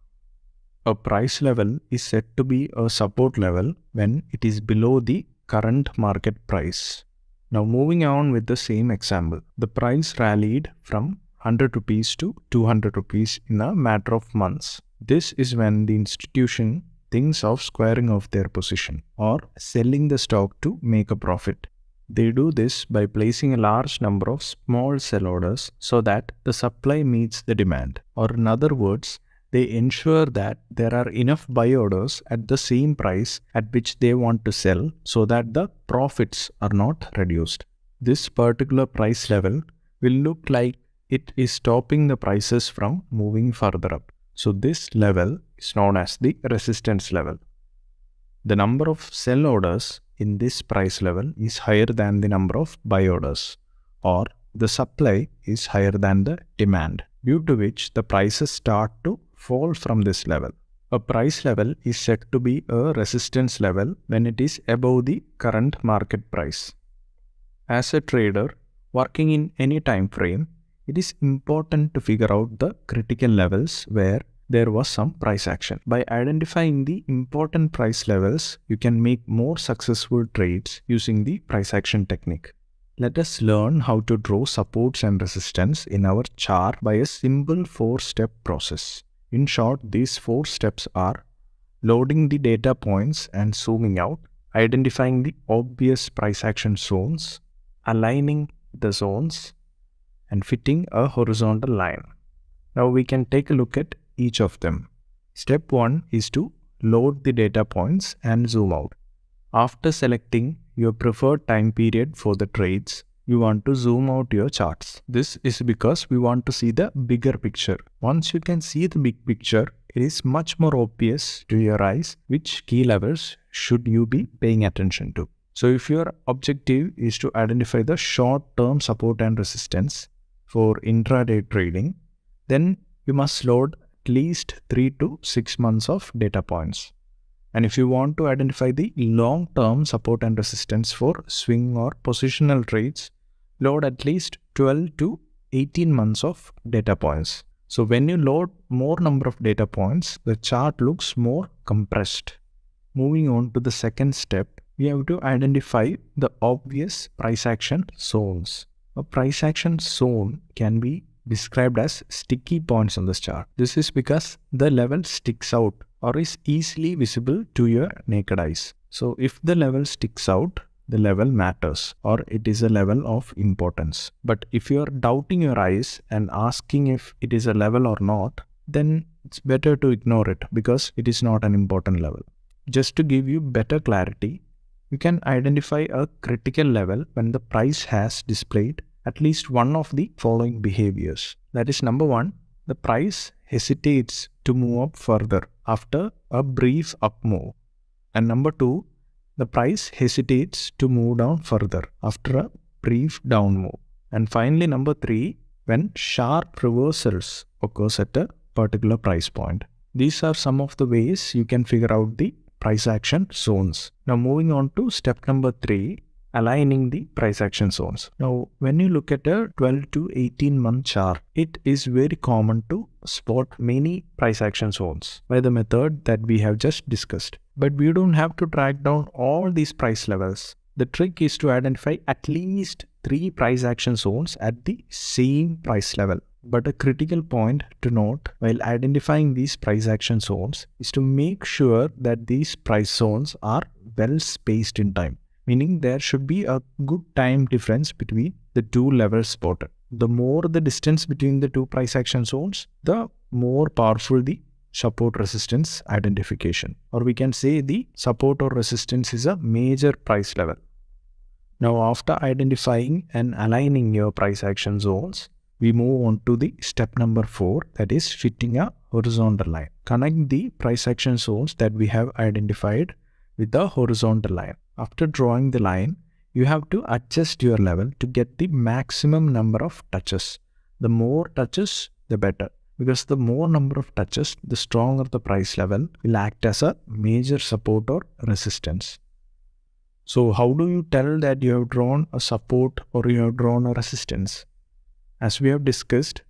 Speaker 1: A price level is said to be a support level when it is below the current market price. Now moving on with the same example, the price rallied from 100 rupees to 200 rupees in a matter of months. This is when the institution thinks of squaring off their position or selling the stock to make a profit. They do this by placing a large number of small sell orders so that the supply meets the demand. Or in other words, they ensure that there are enough buy orders at the same price at which they want to sell so that the profits are not reduced. This particular price level will look like it is stopping the prices from moving further up. So this level is known as the resistance level. The number of sell orders in this price level is higher than the number of buy orders, or the supply is higher than the demand, due to which the prices start to fall from this level. A price level is said to be a resistance level when it is above the current market price. As a trader working in any time frame, it is important to figure out the critical levels where there was some price action. By identifying the important price levels, you can make more successful trades using the price action technique. Let us learn how to draw supports and resistance in our chart by a simple 4-step process. In short, these 4 steps are loading the data points and zooming out, identifying the obvious price action zones, aligning the zones, and fitting a horizontal line. Now we can take a look at each of them. Step 1 is to load the data points and zoom out. After selecting your preferred time period for the trades, you want to zoom out your charts. This is because we want to see the bigger picture. Once you can see the big picture, it is much more obvious to your eyes which key levels should you be paying attention to. So if your objective is to identify the short-term support and resistance for intraday trading, then you must load at least 3 to 6 months of data points. And if you want to identify the long-term support and resistance for swing or positional trades, load at least 12 to 18 months of data points. So when you load more number of data points, the chart looks more compressed. Moving on to the second step, we have to identify the obvious price action zones. A price action zone can be described as sticky points on this chart. This is because the level sticks out or is easily visible to your naked eyes. So if the level sticks out, the level matters or it is a level of importance. But if you are doubting your eyes and asking if it is a level or not, then it's better to ignore it because it is not an important level. Just to give you better clarity, you can identify a critical level when the price has displayed at least one of the following behaviors. That is, number 1, the price hesitates to move up further after a brief up move. And number 2, the price hesitates to move down further after a brief down move. And finally, number 3, when sharp reversals occurs at a particular price point. These are some of the ways you can figure out the price action zones. Now moving on to step number 3, aligning the price action zones. Now when you look at a 12 to 18 month chart, it is very common to spot many price action zones by the method that we have just discussed. But we don't have to track down all these price levels. The trick is to identify at least 3 price action zones at the same price level. But a critical point to note while identifying these price action zones is to make sure that these price zones are well spaced in time, meaning there should be a good time difference between the 2 levels spotted. The more the distance between the 2 price action zones, the more powerful the support resistance identification, or we can say the support or resistance is a major price level. Now after identifying and aligning your price action zones, we move on to the step number 4, that is fitting a horizontal line. Connect the price action zones that we have identified with the horizontal line. After drawing the line, you have to adjust your level to get the maximum number of touches. The more touches, the better, because the more number of touches, the stronger the price level will act as a major support or resistance. So how do you tell that you have drawn a support or you have drawn a resistance? As we have discussed,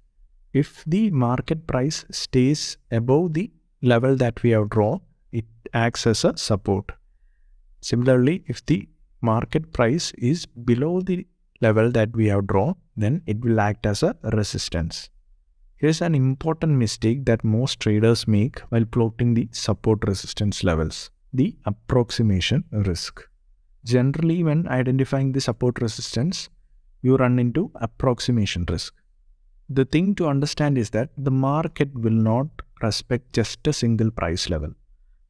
Speaker 1: if the market price stays above the level that we have drawn, it acts as a support. Similarly, if the market price is below the level that we have drawn, then it will act as a resistance. Here's an important mistake that most traders make while plotting the support resistance levels: the approximation risk. Generally, when identifying the support resistance, you run into approximation risk. The thing to understand is that the market will not respect just a single price level,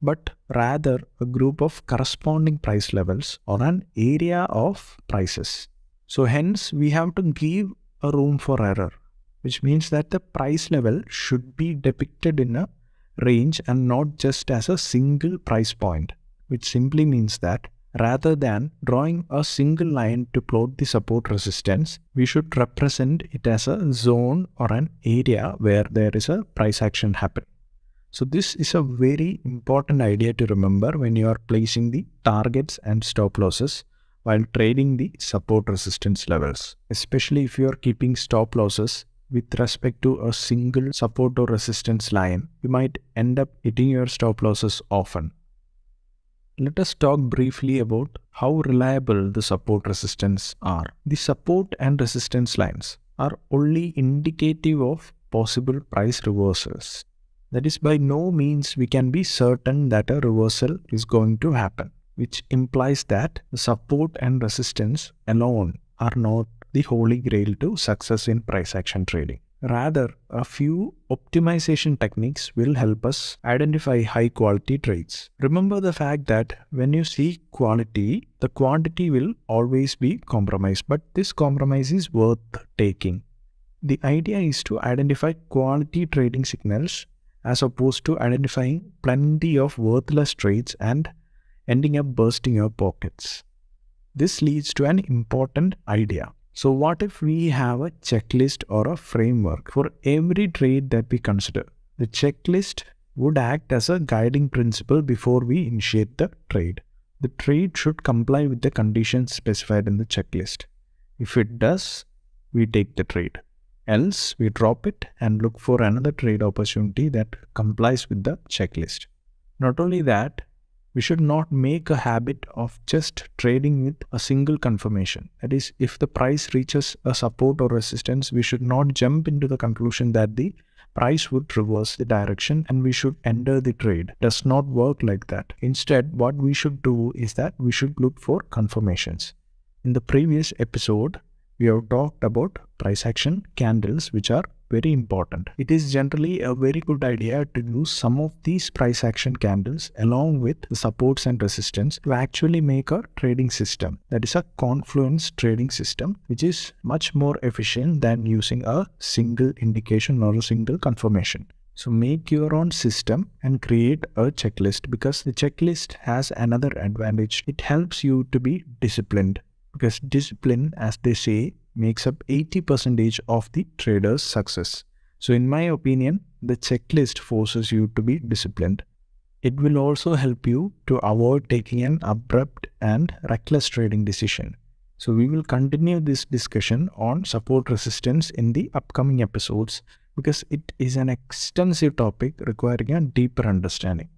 Speaker 1: but rather a group of corresponding price levels or an area of prices. So hence, we have to give a room for error, which means that the price level should be depicted in a range and not just as a single price point, which simply means that rather than drawing a single line to plot the support resistance, we should represent it as a zone or an area where there is a price action happening. So this is a very important idea to remember when you are placing the targets and stop losses while trading the support resistance levels, especially if you are keeping stop losses with respect to a single support or resistance line. You might end up hitting your stop losses often. Let us talk briefly about how reliable the support resistance are. The support and resistance lines are only indicative of possible price reversals. That is, by no means we can be certain that a reversal is going to happen, which implies that the support and resistance alone are not the holy grail to success in price action trading. Rather, a few optimization techniques will help us identify high quality trades. Remember the fact that when you see quality, the quantity will always be compromised, but this compromise is worth taking. The idea is to identify quality trading signals as opposed to identifying plenty of worthless trades and ending up bursting your pockets. This leads to an important idea. So what if we have a checklist or a framework for every trade that we consider? The checklist would act as a guiding principle before we initiate the trade. The trade should comply with the conditions specified in the checklist. If it does, we take the trade. Else, we drop it and look for another trade opportunity that complies with the checklist. Not only that, we should not make a habit of just trading with a single confirmation. That is, if the price reaches a support or resistance, we should not jump into the conclusion that the price would reverse the direction and we should enter the trade. It does not work like that. Instead, what we should do is that we should look for confirmations. In the previous episode, we have talked about price action candles, which are very important. It is generally a very good idea to use some of these price action candles along with the supports and resistance to actually make a trading system. That is a confluence trading system, which is much more efficient than using a single indication or a single confirmation. So make your own system and create a checklist, because the checklist has another advantage. It helps you to be disciplined, because discipline, as they say, makes up 80% of the trader's success. So in my opinion, the checklist forces you to be disciplined. It will also help you to avoid taking an abrupt and reckless trading decision. So we will continue this discussion on support resistance in the upcoming episodes, because it is an extensive topic requiring a deeper understanding.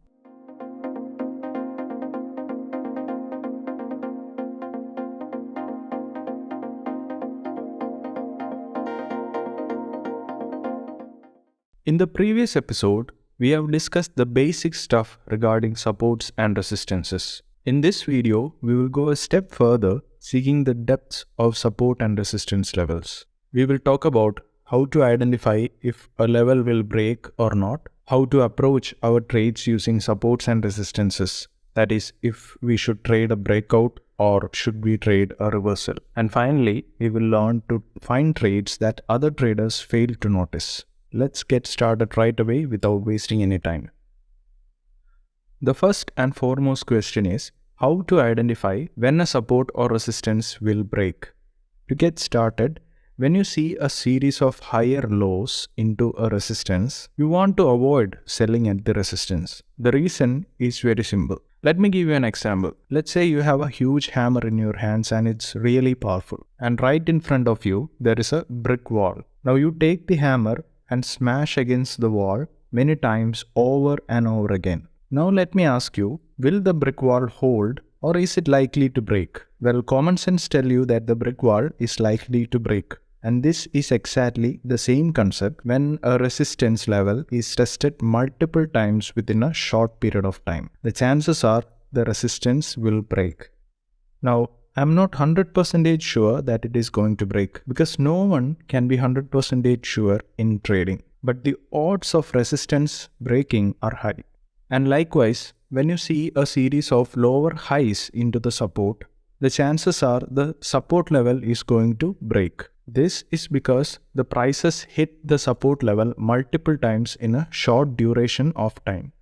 Speaker 1: In the previous episode, we have discussed the basic stuff regarding supports and resistances. In this video, we will go a step further, seeking the depths of support and resistance levels. We will talk about how to identify if a level will break or not, how to approach our trades using supports and resistances, that is, if we should trade a breakout or should we trade a reversal. And finally, we will learn to find trades that other traders fail to notice. Let's get started right away without wasting any time. The first and foremost question is how to identify when a support or resistance will break. To get started, when you see a series of higher lows into a resistance, you want to avoid selling at the resistance. The reason is very simple. Let me give you an example. Let's say you have a huge hammer in your hands and it's really powerful. And right in front of you, there is a brick wall. Now you take the hammer and smash against the wall many times over and over again. Now let me ask you, will the brick wall hold or is it likely to break? Well, common sense tell you that the brick wall is likely to break. And this is exactly the same concept when a resistance level is tested multiple times within a short period of time. The chances are the resistance will break. Now, I'm not 100% sure that it is going to break because no one can be 100% sure in trading. But the odds of resistance breaking are high. And likewise, when you see a series of lower highs into the support, the chances are the support level is going to break. This is because the prices hit the support level multiple times in a short duration of time.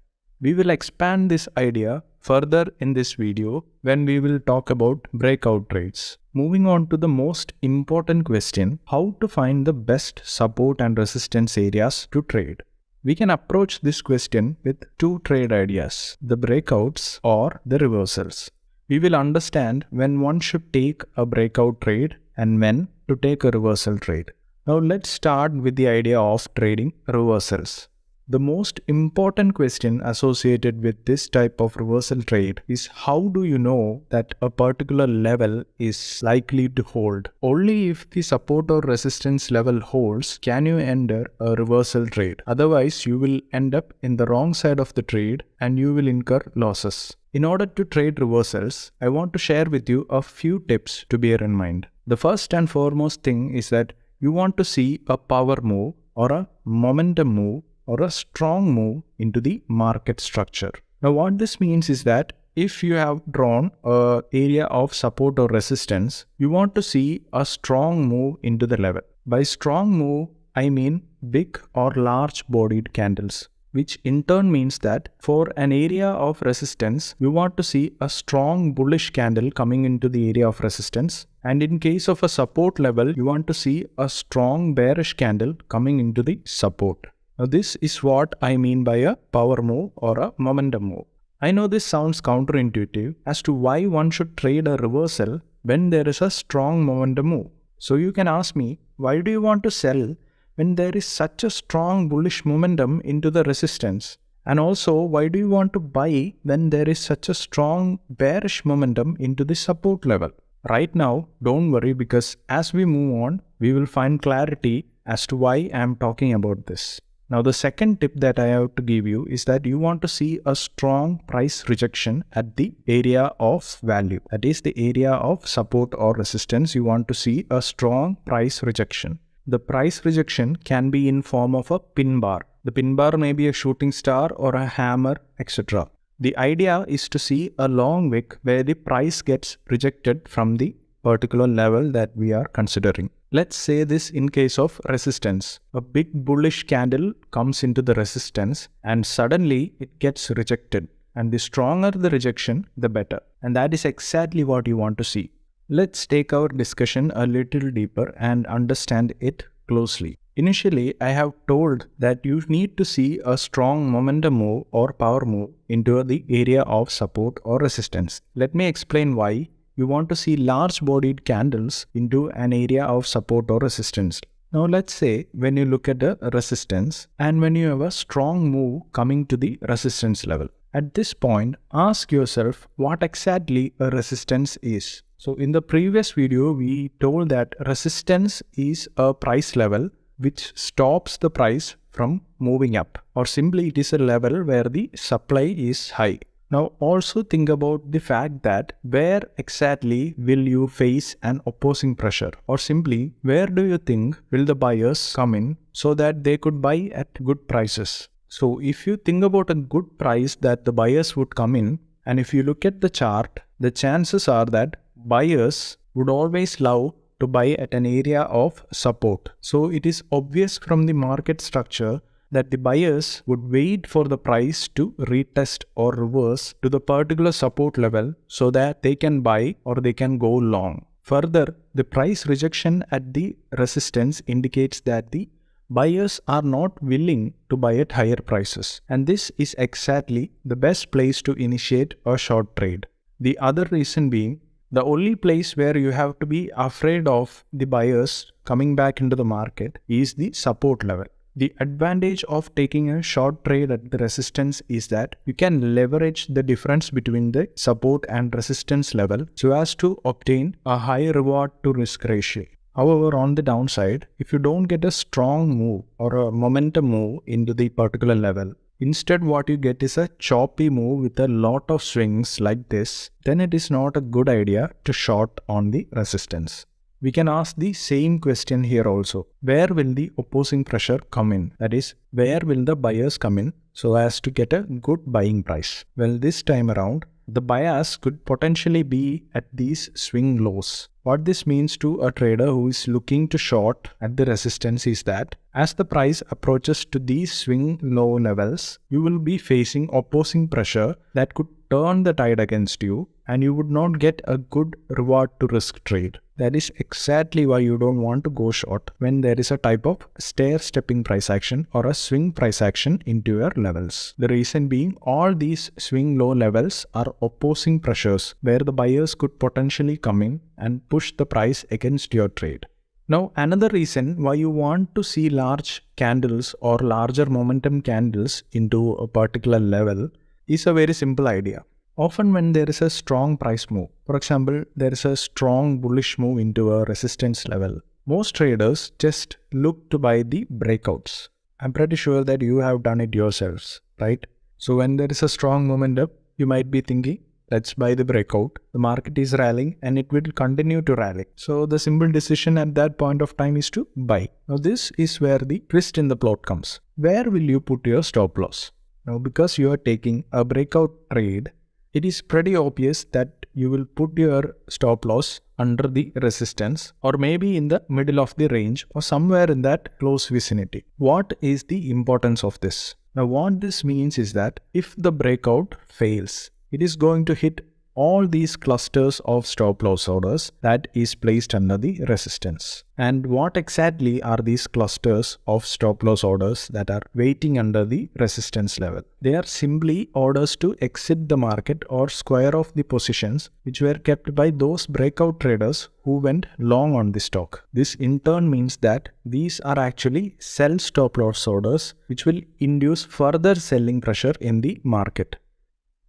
Speaker 1: We will expand this idea further in this video when we will talk about breakout trades. Moving on to the most important question, how to find the best support and resistance areas to trade. We can approach this question with two trade ideas, the breakouts or the reversals. We will understand when one should take a breakout trade and when to take a reversal trade. Now let's start with the idea of trading reversals. The most important question associated with this type of reversal trade is how do you know that a particular level is likely to hold? Only if the support or resistance level holds can you enter a reversal trade. Otherwise, you will end up in the wrong side of the trade and you will incur losses. In order to trade reversals, I want to share with you a few tips to bear in mind. The first and foremost thing is that you want to see a power move or a momentum move or a strong move into the market structure. Now what this means is that if you have drawn an area of support or resistance, you want to see a strong move into the level. By strong move, I mean big or large bodied candles, which in turn means that for an area of resistance, you want to see a strong bullish candle coming into the area of resistance. And in case of a support level, you want to see a strong bearish candle coming into the support. Now this is what I mean by a power move or a momentum move. I know this sounds counterintuitive as to why one should trade a reversal when there is a strong momentum move. So you can ask me, why do you want to sell when there is such a strong bullish momentum into the resistance? And also, why do you want to buy when there is such a strong bearish momentum into the support level? Right now, don't worry because as we move on, we will find clarity as to why I am talking about this. Now the second tip that I have to give you is that you want to see a strong price rejection at the area of value. That is the area of support or resistance. You want to see a strong price rejection. The price rejection can be in form of a pin bar. The pin bar may be a shooting star or a hammer, etc. The idea is to see a long wick where the price gets rejected from the particular level that we are considering. Let's say this in case of resistance. A big bullish candle comes into the resistance and suddenly it gets rejected. And the stronger the rejection, the better. And that is exactly what you want to see. Let's take our discussion a little deeper and understand it closely. Initially, I have told that you need to see a strong momentum move or power move into the area of support or resistance. Let me explain why. You want to see large bodied candles into an area of support or resistance. Now let's say when you look at a resistance and when you have a strong move coming to the resistance level. At this point, ask yourself what exactly a resistance is. So in the previous video, we told that resistance is a price level which stops the price from moving up, or simply it is a level where the supply is high. Now also think about the fact that where exactly will you face an opposing pressure, or simply where do you think will the buyers come in so that they could buy at good prices. So if you think about a good price that the buyers would come in, and if you look at the chart, the chances are that buyers would always love to buy at an area of support. So it is obvious from the market structure that the buyers would wait for the price to retest or reverse to the particular support level so that they can buy or they can go long. Further, the price rejection at the resistance indicates that the buyers are not willing to buy at higher prices. And this is exactly the best place to initiate a short trade. The other reason being, the only place where you have to be afraid of the buyers coming back into the market is the support level. The advantage of taking a short trade at the resistance is that you can leverage the difference between the support and resistance level so as to obtain a high reward to risk ratio. However, on the downside, if you don't get a strong move or a momentum move into the particular level, instead what you get is a choppy move with a lot of swings like this, then it is not a good idea to short on the resistance. We can ask the same question here also. Where will the opposing pressure come in? That is, where will the buyers come in so as to get a good buying price? Well, this time around, the bias could potentially be at these swing lows. What this means to a trader who is looking to short at the resistance is that as the price approaches to these swing low levels, you will be facing opposing pressure that could turn the tide against you and you would not get a good reward to risk trade. That is exactly why you don't want to go short when there is a type of stair-stepping price action or a swing price action into your levels. The reason being, all these swing low levels are opposing pressures where the buyers could potentially come in and push the price against your trade. Now, another reason why you want to see large candles or larger momentum candles into a particular level is a very simple idea. Often when there is a strong price move, for example, there is a strong bullish move into a resistance level, most traders just look to buy the breakouts. I'm pretty sure that you have done it yourselves, right? So when there is a strong momentum, you might be thinking, let's buy the breakout. The market is rallying and it will continue to rally. So the simple decision at that point of time is to buy. Now this is where the twist in the plot comes. Where will you put your stop loss? Now because you are taking a breakout trade, it is pretty obvious that you will put your stop loss under the resistance or maybe in the middle of the range or somewhere in that close vicinity. What is the importance of this? Now what this means is that if the breakout fails, it is going to hit all these clusters of stop loss orders that is placed under the resistance. And what exactly are these clusters of stop loss orders that are waiting under the resistance level? They are simply orders to exit the market or square off the positions which were kept by those breakout traders who went long on the stock. This in turn means that these are actually sell stop loss orders which will induce further selling pressure in the market.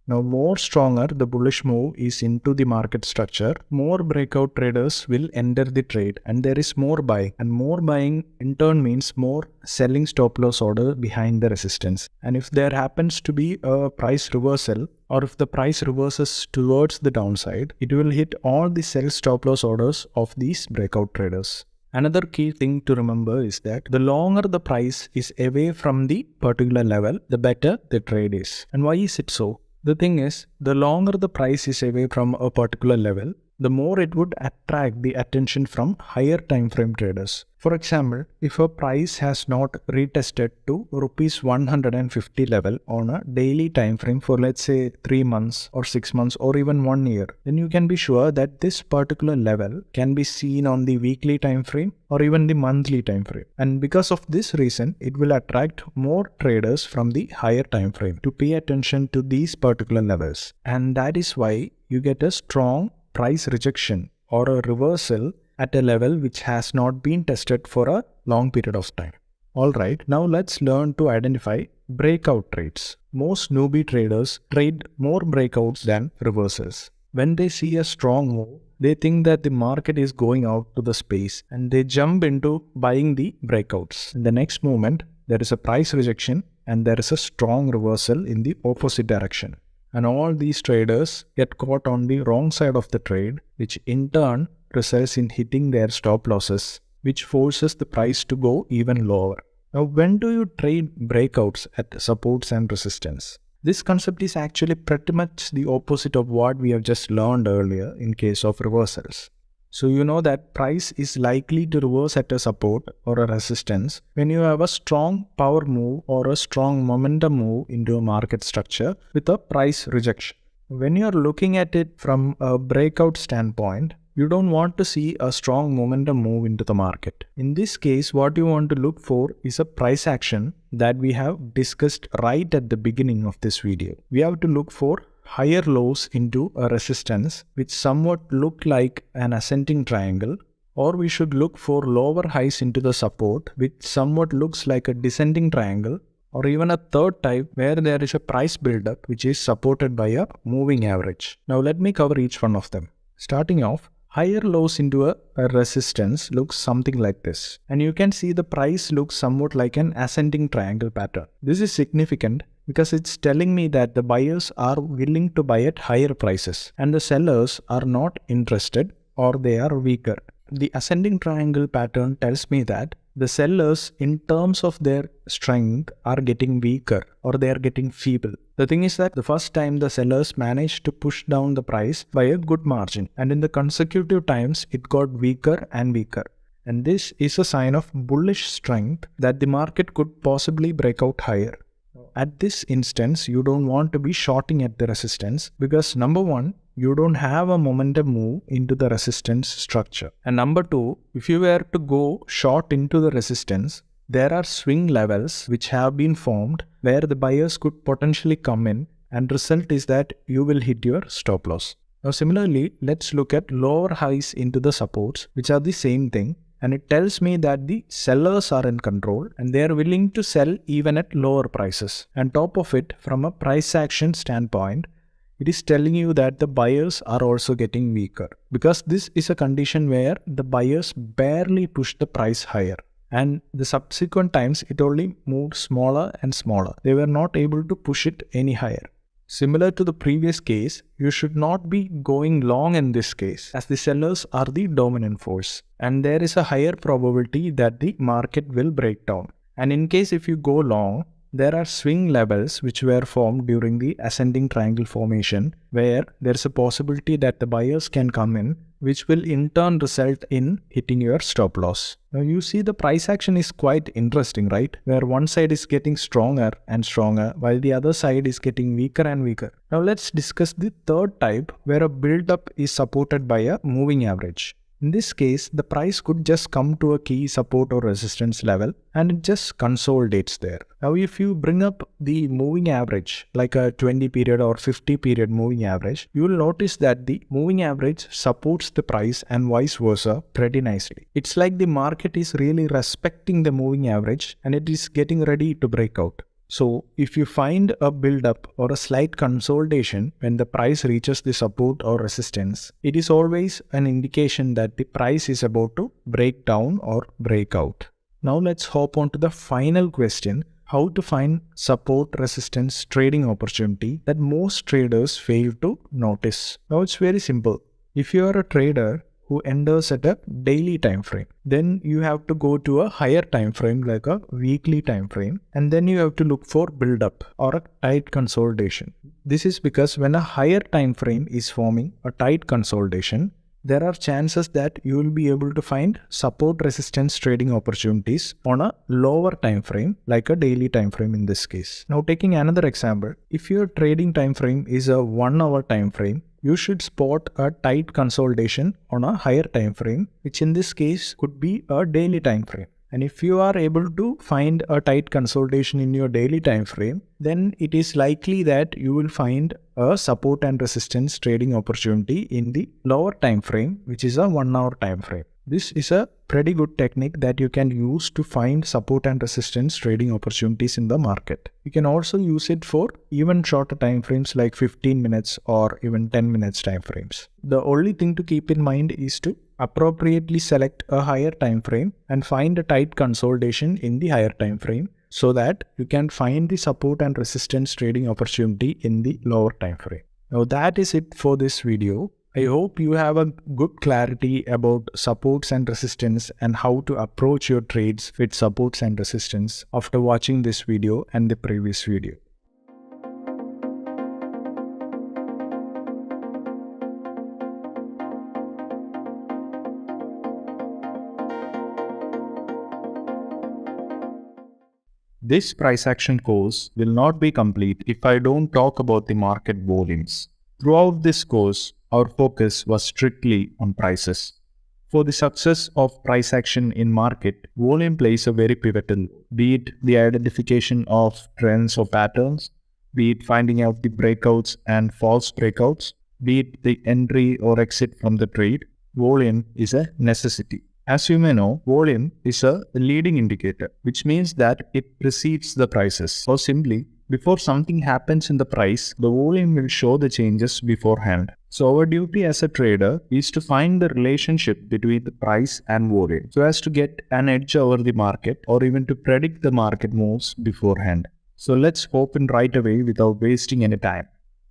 Speaker 1: Now, more stronger the bullish move is into the market structure, more breakout traders will enter the trade and there is more buying, and more buying in turn means more selling stop loss order behind the resistance. And if there happens to be a price reversal or if the price reverses towards the downside, it will hit all the sell stop loss orders of these breakout traders. Another key thing to remember is that the longer the price is away from the particular level, the better the trade is. And why is it so? The thing is, the longer the price is away from a particular level, the more it would attract the attention from higher time frame traders. For example, if a price has not retested to rupees 150 level on a daily time frame for let's say 3 months or 6 months or even 1 year, then you can be sure that this particular level can be seen on the weekly time frame or even the monthly time frame. And because of this reason, it will attract more traders from the higher time frame to pay attention to these particular levels. And that is why you get a strong price rejection or a reversal at a level which has not been tested for a long period of time. Alright, now let's learn to identify breakout trades. Most newbie traders trade more breakouts than reversals. When they see a strong move, they think that the market is going out to the space and they jump into buying the breakouts. In the next moment, there is a price rejection and there is a strong reversal in the opposite direction. And all these traders get caught on the wrong side of the trade, which in turn results in hitting their stop losses, which forces the price to go even lower. Now, when do you trade breakouts at supports and resistance? This concept is actually pretty much the opposite of what we have just learned earlier in case of reversals. So you know that price is likely to reverse at a support or a resistance when you have a strong power move or a strong momentum move into a market structure with a price rejection. When you are looking at it from a breakout standpoint, you don't want to see a strong momentum move into the market. In this case, what you want to look for is a price action that we have discussed right at the beginning of this video. We have to look for higher lows into a resistance which somewhat look like an ascending triangle, or we should look for lower highs into the support, which somewhat looks like a descending triangle, or even a third type where there is a price buildup which is supported by a moving average. Now let me cover each one of them. Starting off, higher lows into a resistance looks something like this. And you can see the price looks somewhat like an ascending triangle pattern. This is significant because it's telling me that the buyers are willing to buy at higher prices and the sellers are not interested or they are weaker. The ascending triangle pattern tells me that the sellers, in terms of their strength, are getting weaker or they are getting feeble. The thing is that the first time the sellers managed to push down the price by a good margin, and in the consecutive times it got weaker and weaker. And this is a sign of bullish strength that the market could possibly break out higher. At this instance, you don't want to be shorting at the resistance because number one, you don't have a momentum move into the resistance structure. And number two, if you were to go short into the resistance, there are swing levels which have been formed where the buyers could potentially come in, and result is that you will hit your stop loss. Now similarly, let's look at lower highs into the supports, which are the same thing. And it tells me that the sellers are in control and they are willing to sell even at lower prices. And top of it, from a price action standpoint, it is telling you that the buyers are also getting weaker, because this is a condition where the buyers barely push the price higher. And the subsequent times it only moved smaller and smaller. They were not able to push it any higher. Similar to the previous case, you should not be going long in this case, as the sellers are the dominant force and there is a higher probability that the market will break down. And in case if you go long, there are swing levels which were formed during the ascending triangle formation where there is a possibility that the buyers can come in, which will in turn result in hitting your stop loss. Now you see the price action is quite interesting, right? Where one side is getting stronger and stronger while the other side is getting weaker and weaker. Now let's discuss the third type where a build-up is supported by a moving average. In this case, the price could just come to a key support or resistance level and it just consolidates there. Now if you bring up the moving average, like a 20 period or 50 period moving average, you will notice that the moving average supports the price and vice versa pretty nicely. It's like the market is really respecting the moving average and it is getting ready to break out. So if you find a build-up or a slight consolidation when the price reaches the support or resistance, it is always an indication that the price is about to break down or break out. Now let's hop on to the final question, how to find support resistance trading opportunity that most traders fail to notice. Now it's very simple. If you are a trader who enters at a daily time frame, then you have to go to a higher time frame like a weekly time frame, and then you have to look for build up or a tight consolidation. This is because when a higher time frame is forming a tight consolidation, there are chances that you will be able to find support resistance trading opportunities on a lower time frame like a daily time frame in this case. Now taking another example, if your trading time frame is a 1 hour time frame, you should spot a tight consolidation on a higher time frame, which in this case could be a daily time frame. And if you are able to find a tight consolidation in your daily time frame, then it is likely that you will find a support and resistance trading opportunity in the lower time frame, which is a 1 hour time frame. This is a pretty good technique that you can use to find support and resistance trading opportunities in the market. You can also use it for even shorter time frames like 15 minutes or even 10 minutes time frames. The only thing to keep in mind is to appropriately select a higher time frame and find a tight consolidation in the higher time frame so that you can find the support and resistance trading opportunity in the lower time frame. Now that is it for this video. I hope you have a good clarity about supports and resistance and how to approach your trades with supports and resistance after watching this video and the previous video. This price action course will not be complete if I don't talk about the market volumes. Throughout this course, our focus was strictly on prices. For the success of price action in market, volume plays a very pivotal role, be it the identification of trends or patterns, be it finding out the breakouts and false breakouts, be it the entry or exit from the trade, volume is a necessity. As you may know, volume is a leading indicator, which means that it precedes the prices. Or simply, before something happens in the price, the volume will show the changes beforehand. So our duty as a trader is to find the relationship between the price and volume so as to get an edge over the market or even to predict the market moves beforehand. So let's hop in right away without wasting any time.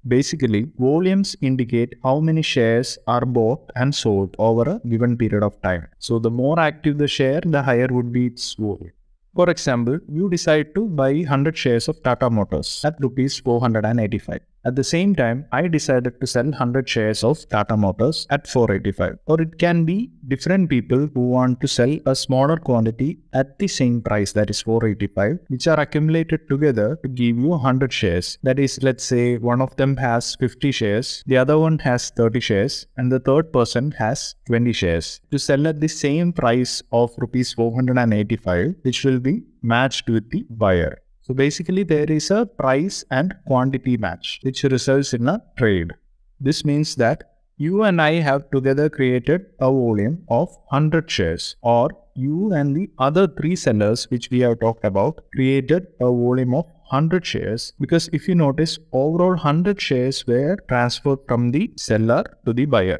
Speaker 1: Basically, volumes indicate how many shares are bought and sold over a given period of time. So the more active the share, the higher would be its volume. For example, you decide to buy 100 shares of Tata Motors at rupees 485. At the same time, I decided to sell 100 shares of Tata Motors at 485. Or it can be different people who want to sell a smaller quantity at the same price, that is 485, which are accumulated together to give you 100 shares. That is, let's say one of them has 50 shares, the other one has 30 shares, and the third person has 20 shares. To sell at the same price of rupees 485, which will be matched with the buyer. So basically there is a price and quantity match which results in a trade. This means that you and I have together created a volume of 100 shares, or you and the other 3 sellers which we have talked about created a volume of 100 shares, because if you notice, overall 100 shares were transferred from the seller to the buyer.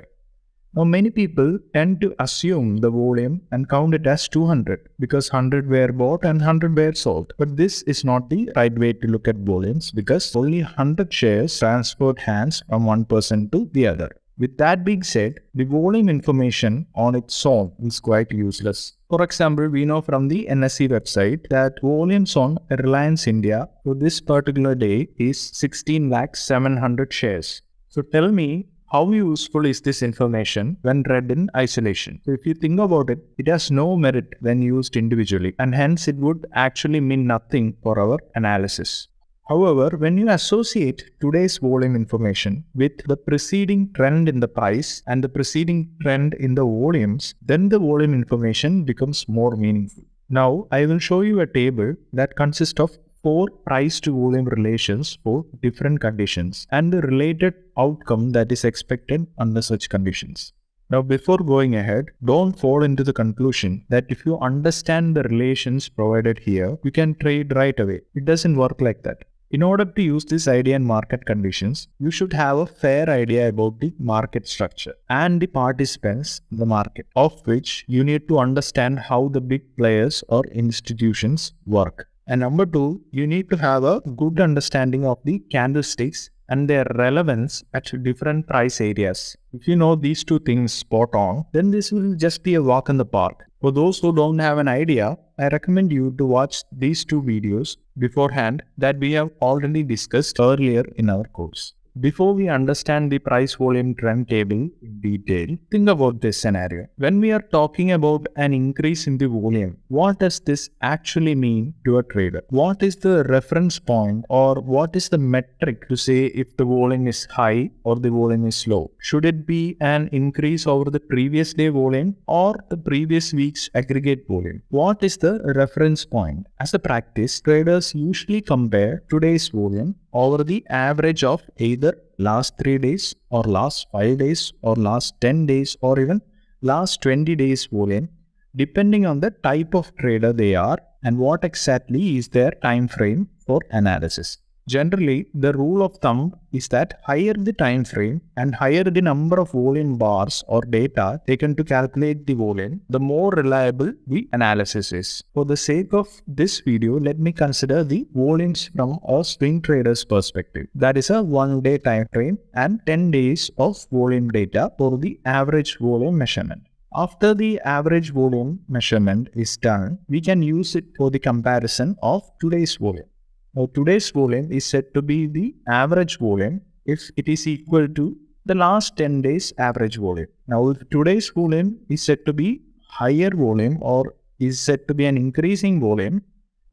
Speaker 1: Now many people tend to assume the volume and count it as 200 because 100 were bought and 100 were sold. But this is not the right way to look at volumes, because only 100 shares transferred hands from one person to the other. With that being said, the volume information on its own is quite useless. For example, we know from the NSE website that volumes on Reliance India for this particular day is 16,700,000 shares. So tell me, how useful is this information when read in isolation? So if you think about it, it has no merit when used individually, and hence it would actually mean nothing for our analysis. However, when you associate today's volume information with the preceding trend in the price and the preceding trend in the volumes, then the volume information becomes more meaningful. Now, I will show you a table that consists of 4 price to volume relations for different conditions and the related outcome that is expected under such conditions. Now, before going ahead, don't fall into the conclusion that if you understand the relations provided here, you can trade right away. It doesn't work like that. In order to use this idea in market conditions, you should have a fair idea about the market structure and the participants in the market, of which you need to understand how the big players or institutions work. And number 2, you need to have a good understanding of the candlesticks and their relevance at different price areas. If you know these 2 things spot on, then this will just be a walk in the park. For those who don't have an idea, I recommend you to watch these 2 videos beforehand that we have already discussed earlier in our course. Before we understand the price volume trend table in detail, think about this scenario. When we are talking about an increase in the volume, what does this actually mean to a trader? What is the reference point, or what is the metric to say if the volume is high or the volume is low? Should it be an increase over the previous day volume or the previous week's aggregate volume? What is the reference point? As a practice, traders usually compare today's volume over the average of either last 3 days or last 5 days or last 10 days or even last 20 days volume, depending on the type of trader they are and what exactly is their time frame for analysis. Generally, the rule of thumb is that higher the time frame and higher the number of volume bars or data taken to calculate the volume, the more reliable the analysis is. For the sake of this video, let me consider the volumes from a swing trader's perspective. That is a 1-day time frame and 10 days of volume data for the average volume measurement. After the average volume measurement is done, we can use it for the comparison of today's volume. Now, today's volume is said to be the average volume if it is equal to the last 10 days average volume. Now, if today's volume is said to be higher volume or is said to be an increasing volume,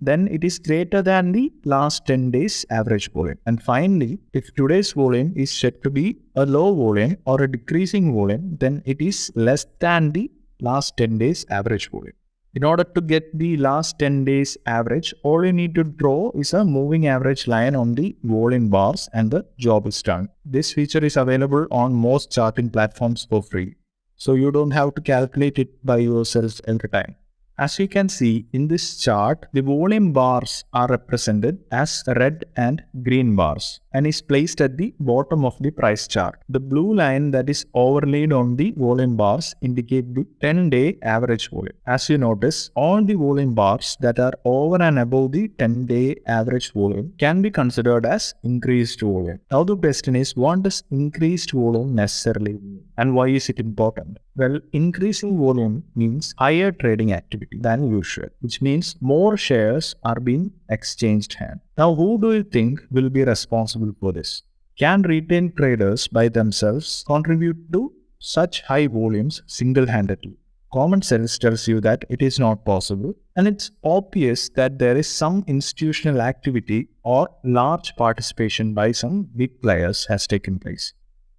Speaker 1: then it is greater than the last 10 days average volume. And finally, if today's volume is said to be a low volume or a decreasing volume, then it is less than the last 10 days average volume. In order to get the last 10 days average, all you need to draw is a moving average line on the volume bars and the job is done. This feature is available on most charting platforms for free. so you don't have to calculate it by yourself every time. As you can see in this chart, the volume bars are represented as red and green bars and is placed at the bottom of the price chart. The blue line that is overlaid on the volume bars indicate the 10-day average volume. As you notice, all the volume bars that are over and above the 10-day average volume can be considered as increased volume. Now the question is, what does increased volume necessarily mean and why is it important? Well, increasing volume means higher trading activity than usual, which means more shares are being exchanged hands. Now, who do you think will be responsible for this? Can retail traders by themselves contribute to such high volumes single-handedly? Common sense tells you that it is not possible, and it's obvious that there is some institutional activity or large participation by some big players has taken place.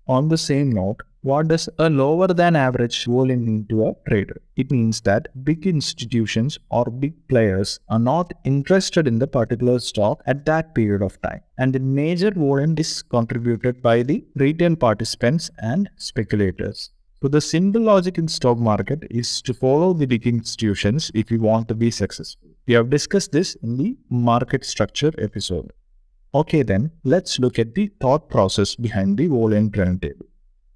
Speaker 1: On the same note, what does a lower than average volume mean to a trader? It means that big institutions or big players are not interested in the particular stock at that period of time, and the major volume is contributed by the retail participants and speculators. So the simple logic in stock market is to follow the big institutions if you want to be successful. We have discussed this in the market structure episode. Okay then, let's look at the thought process behind the volume trend table.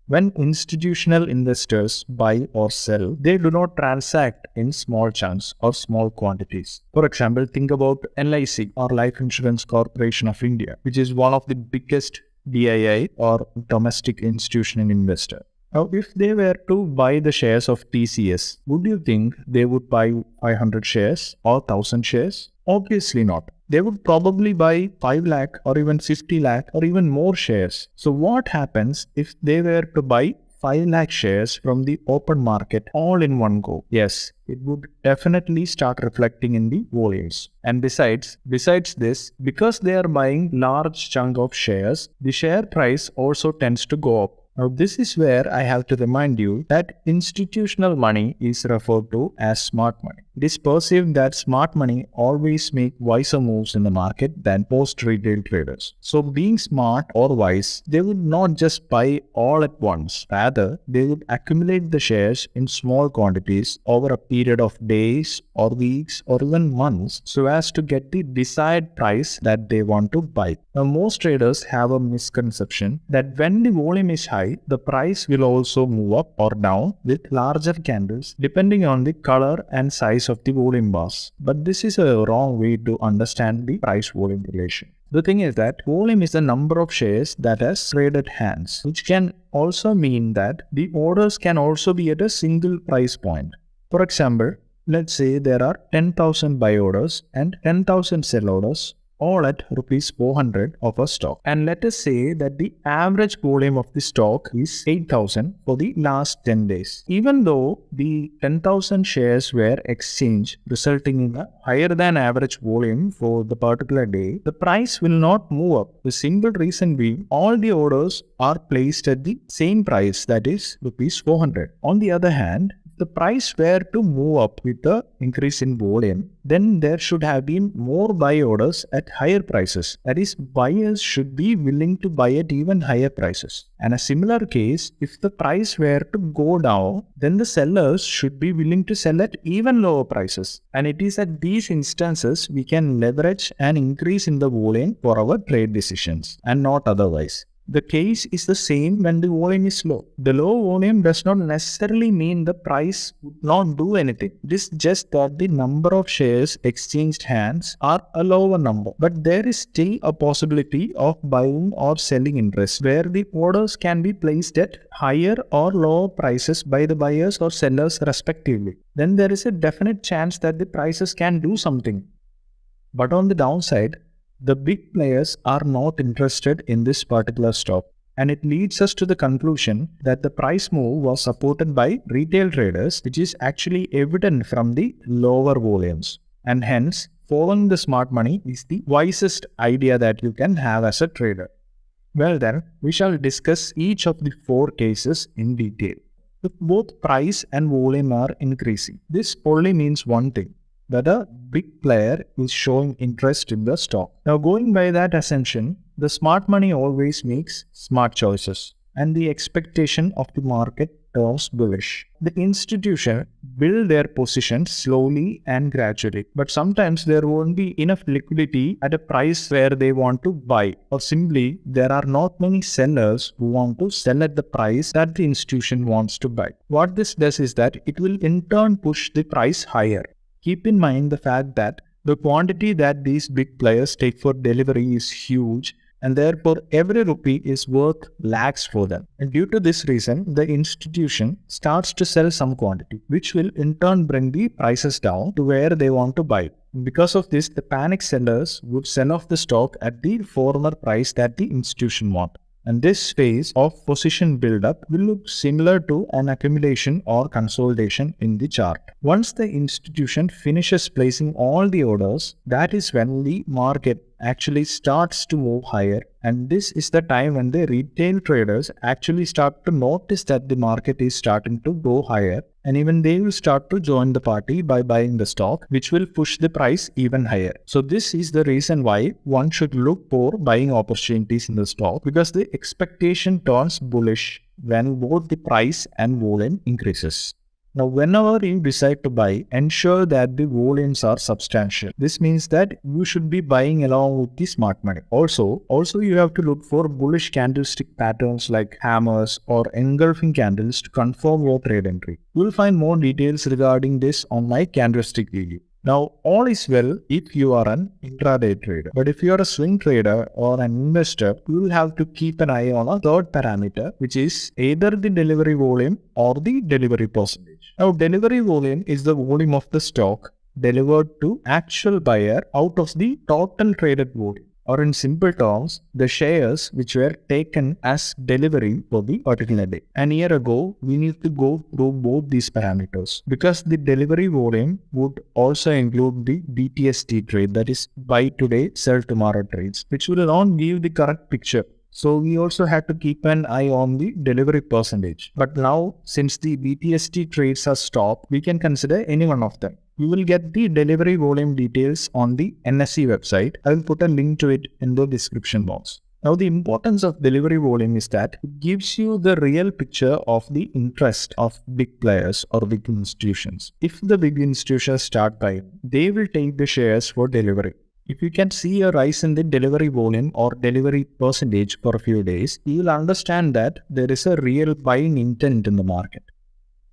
Speaker 1: When institutional investors buy or sell, they do not transact in small chunks or small quantities. For example, think about LIC or Life Insurance Corporation of India, which is one of the biggest DII or domestic institutional investor. Now, if they were to buy the shares of TCS, would you think they would buy 500 shares or 1000 shares? Obviously not. They would probably buy 5 lakh or even 50 lakh or even more shares. So what happens if they were to buy 5 lakh shares from the open market all in one go? Yes, it would definitely start reflecting in the volumes. And besides this, because they are buying large chunk of shares, the share price also tends to go up. Now, this is where I have to remind you that institutional money is referred to as smart money. It is perceived that smart money always make wiser moves in the market than most retail traders. So being smart or wise, they would not just buy all at once. Rather, they would accumulate the shares in small quantities over a period of days or weeks or even months so as to get the desired price that they want to buy. Now, most traders have a misconception that when the volume is high, the price will also move up or down with larger candles depending on the color and size of the volume bars. But this is a wrong way to understand the price volume relation. The thing is that volume is the number of shares that has traded hands, which can also mean that the orders can also be at a single price point. For example, let's say there are 10,000 buy orders and 10,000 sell orders, all at rupees 400 of a stock. And let us say that the average volume of the stock is 8,000 for the last 10 days. Even though the 10,000 shares were exchanged, resulting in a higher than average volume for the particular day, the price will not move up. The single reason being, all the orders are placed at the same price, that is rupees 400. On the other hand, the price were to move up with the increase in volume, then there should have been more buy orders at higher prices. That is, buyers should be willing to buy at even higher prices. And a similar case, if the price were to go down, then the sellers should be willing to sell at even lower prices. And it is at these instances we can leverage an increase in the volume for our trade decisions and not otherwise. The case is the same when the volume is low. The low volume does not necessarily mean the price would not do anything. It is just that the number of shares exchanged hands are a lower number. But there is still a possibility of buying or selling interest where the orders can be placed at higher or lower prices by the buyers or sellers respectively. Then there is a definite chance that the prices can do something. But on the downside, the big players are not interested in this particular stock, and it leads us to the conclusion that the price move was supported by retail traders, which is actually evident from the lower volumes. And hence, following the smart money is the wisest idea that you can have as a trader. Well then, we shall discuss each of the 4 cases in detail. If both price and volume are increasing, this only means one thing, that a big player is showing interest in the stock. Now, going by that assumption, the smart money always makes smart choices, and the expectation of the market turns bullish. The institution build their position slowly and gradually, but sometimes there won't be enough liquidity at a price where they want to buy, or simply there are not many sellers who want to sell at the price that the institution wants to buy. What this does is that it will in turn push the price higher. Keep in mind the fact that the quantity that these big players take for delivery is huge, and therefore every rupee is worth lakhs for them. And due to this reason, the institution starts to sell some quantity, which will in turn bring the prices down to where they want to buy. Because of this, the panic sellers would sell off the stock at the former price that the institution wants. And this phase of position buildup will look similar to an accumulation or consolidation in the chart. Once the institution finishes placing all the orders, that is when the market actually starts to move higher, and this is the time when the retail traders actually start to notice that the market is starting to go higher, and even they will start to join the party by buying the stock, which will push the price even higher. So this is the reason why one should look for buying opportunities in the stock, because the expectation turns bullish when both the price and volume increases. Now, whenever you decide to buy, ensure that the volumes are substantial. This means that you should be buying along with the smart money. Also you have to look for bullish candlestick patterns like hammers or engulfing candles to confirm your trade entry. You will find more details regarding this on my candlestick video. Now, all is well if you are an intraday trader. But if you are a swing trader or an investor, you will have to keep an eye on a third parameter, which is either the delivery volume or the delivery percentage. Now, delivery volume is the volume of the stock delivered to actual buyer out of the total traded volume. Or in simple terms, the shares which were taken as delivery for the particular day. And here ago, we need to go through both these parameters, because the delivery volume would also include the BTST trade, that is buy today, sell tomorrow trades, which will not give the correct picture. So we also have to keep an eye on the delivery percentage. But now, since the BTST trades are stopped, we can consider any one of them. You will get the delivery volume details on the NSE website. I will put a link to it in the description box. Now, the importance of delivery volume is that it gives you the real picture of the interest of big players or big institutions. If the big institutions start buying, they will take the shares for delivery. If you can see a rise in the delivery volume or delivery percentage for a few days, you will understand that there is a real buying intent in the market.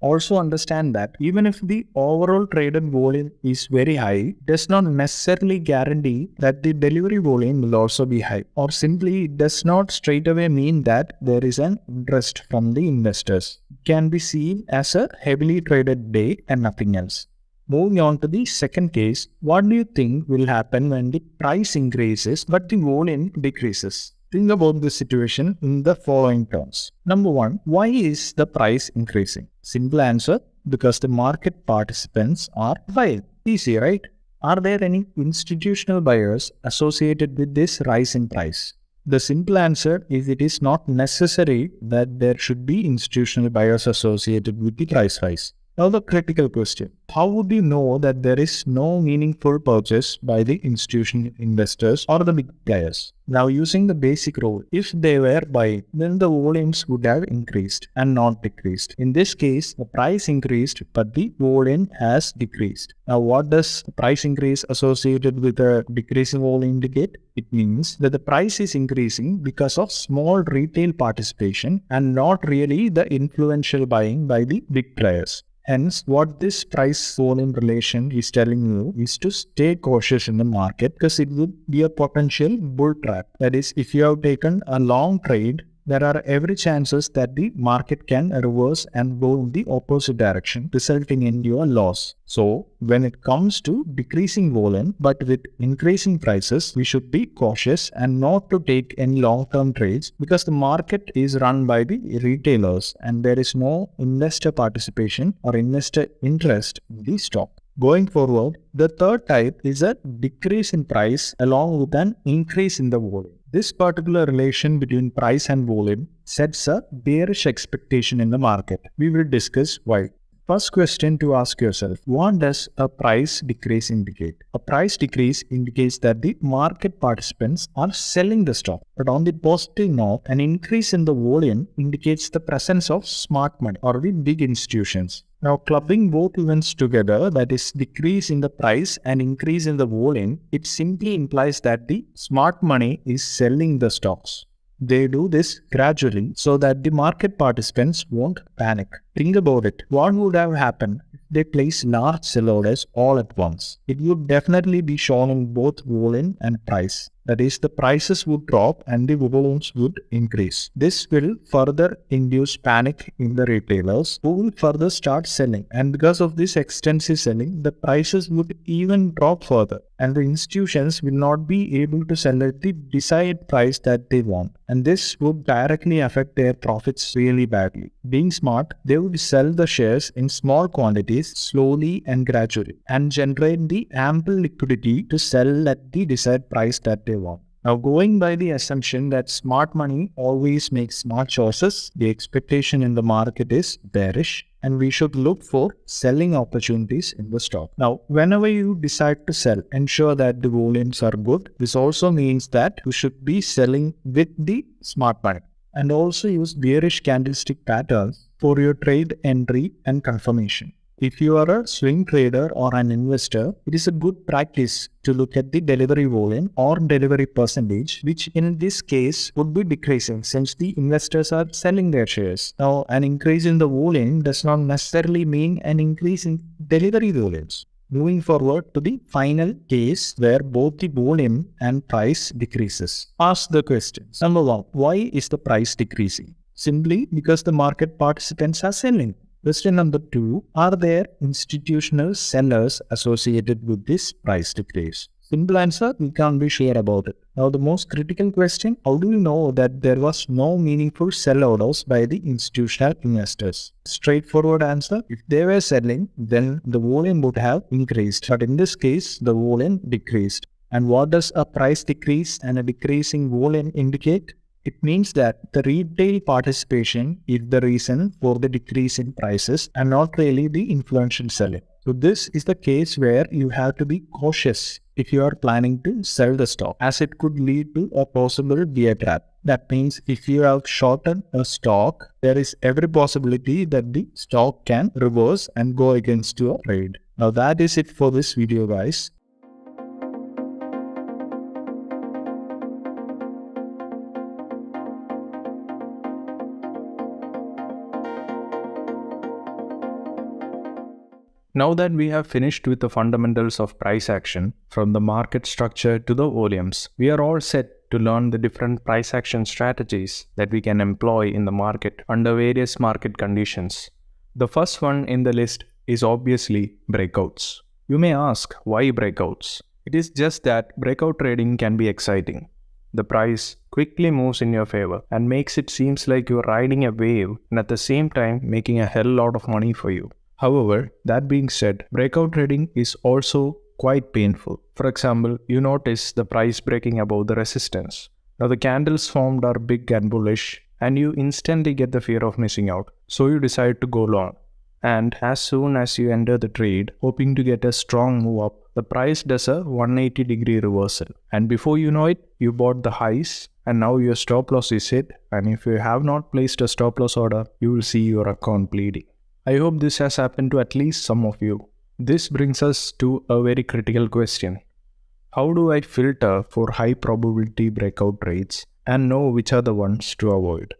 Speaker 1: Also understand that even if the overall traded volume is very high, it does not necessarily guarantee that the delivery volume will also be high, or simply it does not straight away mean that there is an interest from the investors. It can be seen as a heavily traded day and nothing else. Moving on to the second case, what do you think will happen when the price increases but the volume decreases? Think about the situation in the following terms. Number one, why is the price increasing? Simple answer, because the market participants are buying. Easy, right? Are there any institutional buyers associated with this rise in price? The simple answer is it is not necessary that there should be institutional buyers associated with the price rise. Now the critical question, how would you know that there is no meaningful purchase by the institutional investors or the big players? Now using the basic rule, if they were buying, then the volumes would have increased and not decreased. In this case, the price increased but the volume has decreased. Now what does the price increase associated with a decreasing volume indicate? It means that the price is increasing because of small retail participation and not really the influential buying by the big players. Hence, what this price-volume relation is telling you is to stay cautious in the market, because it would be a potential bull trap. That is, if you have taken a long trade, there are every chances that the market can reverse and go in the opposite direction, resulting in your loss. So, when it comes to decreasing volume but with increasing prices, we should be cautious and not to take any long-term trades, because the market is run by the retailers and there is no investor participation or investor interest in the stock. Going forward, the third type is a decrease in price along with an increase in the volume. This particular relation between price and volume sets a bearish expectation in the market. We will discuss why. First question to ask yourself, what does a price decrease indicate? A price decrease indicates that the market participants are selling the stock. But on the positive note, an increase in the volume indicates the presence of smart money or the big institutions. Now, clubbing both events together, that is decrease in the price and increase in the volume, it simply implies that the smart money is selling the stocks. They do this gradually so that the market participants won't panic. Think about it. What would have happened if they place large sell orders all at once? It would definitely be shown in both volume and price. That is, the prices would drop and the volumes would increase. This will further induce panic in the retailers who will further start selling. And because of this extensive selling, the prices would even drop further. And the institutions will not be able to sell at the desired price that they want. And this would directly affect their profits really badly. Being smart, they would sell the shares in small quantities slowly and gradually and generate the ample liquidity to sell at the desired price that they want. Now, going by the assumption that smart money always makes smart choices, the expectation in the market is bearish and we should look for selling opportunities in the stock. Now, whenever you decide to sell, ensure that the volumes are good. This also means that you should be selling with the smart money. And also use bearish candlestick patterns for your trade entry and confirmation. If you are a swing trader or an investor, it is a good practice to look at the delivery volume or delivery percentage, which in this case would be decreasing since the investors are selling their shares. Now, an increase in the volume does not necessarily mean an increase in delivery volumes. Moving forward to the final case where both the volume and price decreases. Ask the questions. Number 1, why is the price decreasing? Simply because the market participants are selling. Question number 2, are there institutional sellers associated with this price decrease? Simple answer, we can't be sure about it. Now the most critical question, how do you know that there was no meaningful sell orders by the institutional investors? Straightforward answer, if they were selling, then the volume would have increased. But in this case, the volume decreased. And what does a price decrease and a decreasing volume indicate? It means that the retail participation is the reason for the decrease in prices and not really the influential selling. So this is the case where you have to be cautious if you are planning to sell the stock, as it could lead to a possible bear trap. That means if you have shortened a stock, there is every possibility that the stock can reverse and go against your trade. Now that is it for this video, guys. Now that we have finished with the fundamentals of price action, from the market structure to the volumes, we are all set to learn the different price action strategies that we can employ in the market under various market conditions. The first one in the list is obviously breakouts. You may ask, why breakouts? It is just that breakout trading can be exciting. The price quickly moves in your favor and makes it seems like you're riding a wave and at the same time making a hell lot of money for you. However, that being said, breakout trading is also quite painful. For example, you notice the price breaking above the resistance. Now the candles formed are big and bullish and you instantly get the fear of missing out. So you decide to go long. And as soon as you enter the trade, hoping to get a strong move up, the price does a 180-degree reversal. And before you know it, you bought the highs and now your stop loss is hit. And if you have not placed a stop loss order, you will see your account bleeding. I hope this has happened to at least some of you. This brings us to a very critical question. How do I filter for high probability breakout trades and know which are the ones to avoid?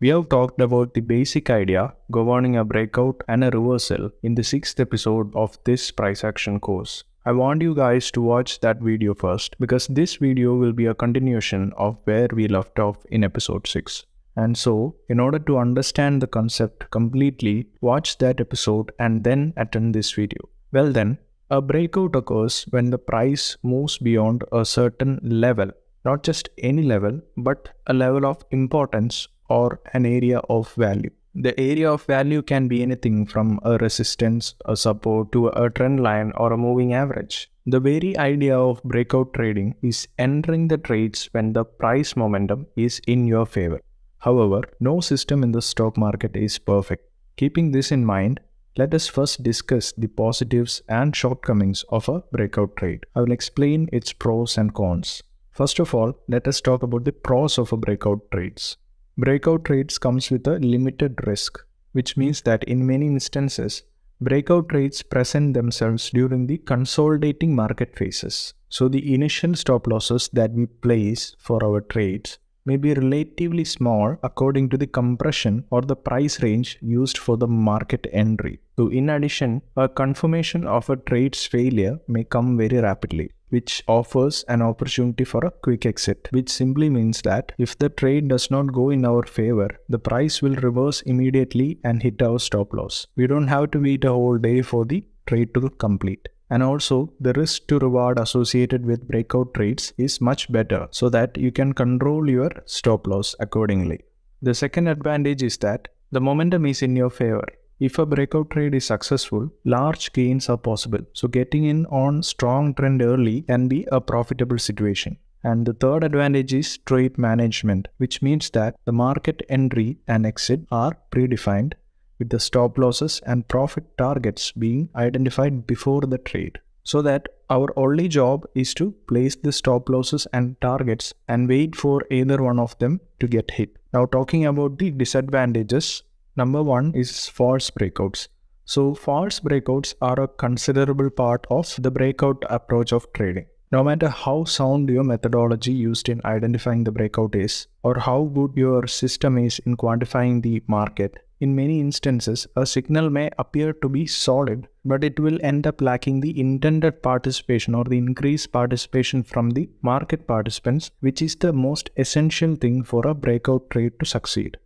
Speaker 1: We have talked about the basic idea governing a breakout and a reversal in the 6th episode of this price action course. I want you guys to watch that video first because this video will be a continuation of where we left off in episode 6. And so, in order to understand the concept completely, watch that episode and then attend this video. Well then, a breakout occurs when the price moves beyond a certain level, not just any level, but a level of importance or an area of value. The area of value can be anything from a resistance, a support, to a trend line or a moving average. The very idea of breakout trading is entering the trades when the price momentum is in your favor. However, no system in the stock market is perfect. Keeping this in mind, Let us first discuss the positives and shortcomings of a breakout trade. I will explain its pros and cons. First of all, let us talk about the pros of a breakout trades. Breakout trades comes with a limited risk, which means that in many instances, breakout trades present themselves during the consolidating market phases. So the initial stop losses that we place for our trades may be relatively small according to the compression or the price range used for the market entry. So in addition, a confirmation of a trade's failure may come very rapidly, which offers an opportunity for a quick exit, which simply means that if the trade does not go in our favor, the price will reverse immediately and hit our stop loss. We don't have to wait a whole day for the trade to complete. And also, the risk to reward associated with breakout trades is much better so that you can control your stop loss accordingly. The second advantage is that the momentum is in your favor. If a breakout trade is successful, large gains are possible. So getting in on strong trend early can be a profitable situation. And the third advantage is trade management, which means that the market entry and exit are predefined, with the stop losses and profit targets being identified before the trade. So that our only job is to place the stop losses and targets and wait for either one of them to get hit. Now talking about the disadvantages, number one is false breakouts. So false breakouts are a considerable part of the breakout approach of trading. No matter how sound your methodology used in identifying the breakout is, or how good your system is in quantifying the market, in many instances, a signal may appear to be solid, but it will end up lacking the intended participation or the increased participation from the market participants, which is the most essential thing for a breakout trade to succeed.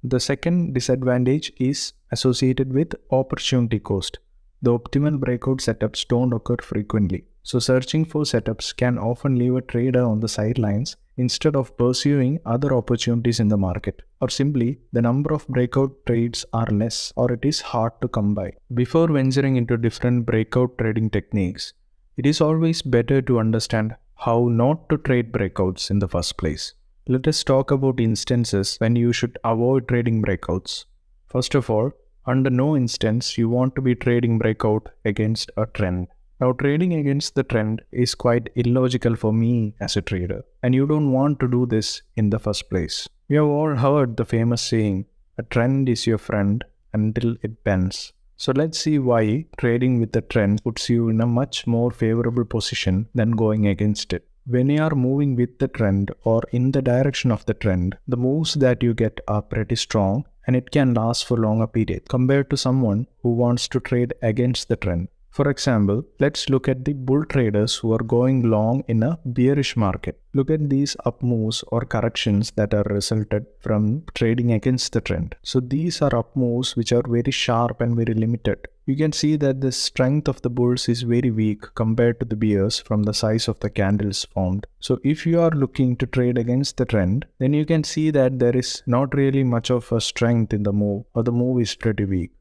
Speaker 1: The second disadvantage is associated with opportunity cost. The optimal breakout setups don't occur frequently, so searching for setups can often leave a trader on the sidelines instead of pursuing other opportunities in the market, or simply the number of breakout trades are less or it is hard to come by. Before venturing into different breakout trading techniques, it is always better to understand how not to trade breakouts in the first place. Let us talk about instances when you should avoid trading breakouts. First of all, under no instance you want to be trading breakout against a trend. Now, trading against the trend is quite illogical for me as a trader, and you don't want to do this in the first place. We have all heard the famous saying, a trend is your friend until it bends. So let's see why trading with the trend puts you in a much more favorable position than going against it. When you are moving with the trend or in the direction of the trend, the moves that you get are pretty strong and it can last for longer periods compared to someone who wants to trade against the trend. For example, let's look at the bull traders who are going long in a bearish market. Look at these up moves or corrections that are resulted from trading against the trend. So these are up moves which are very sharp and very limited. You can see that the strength of the bulls is very weak compared to the bears from the size of the candles formed. So if you are looking to trade against the trend, then you can see that there is not really much of a strength in the move, or the move is pretty weak,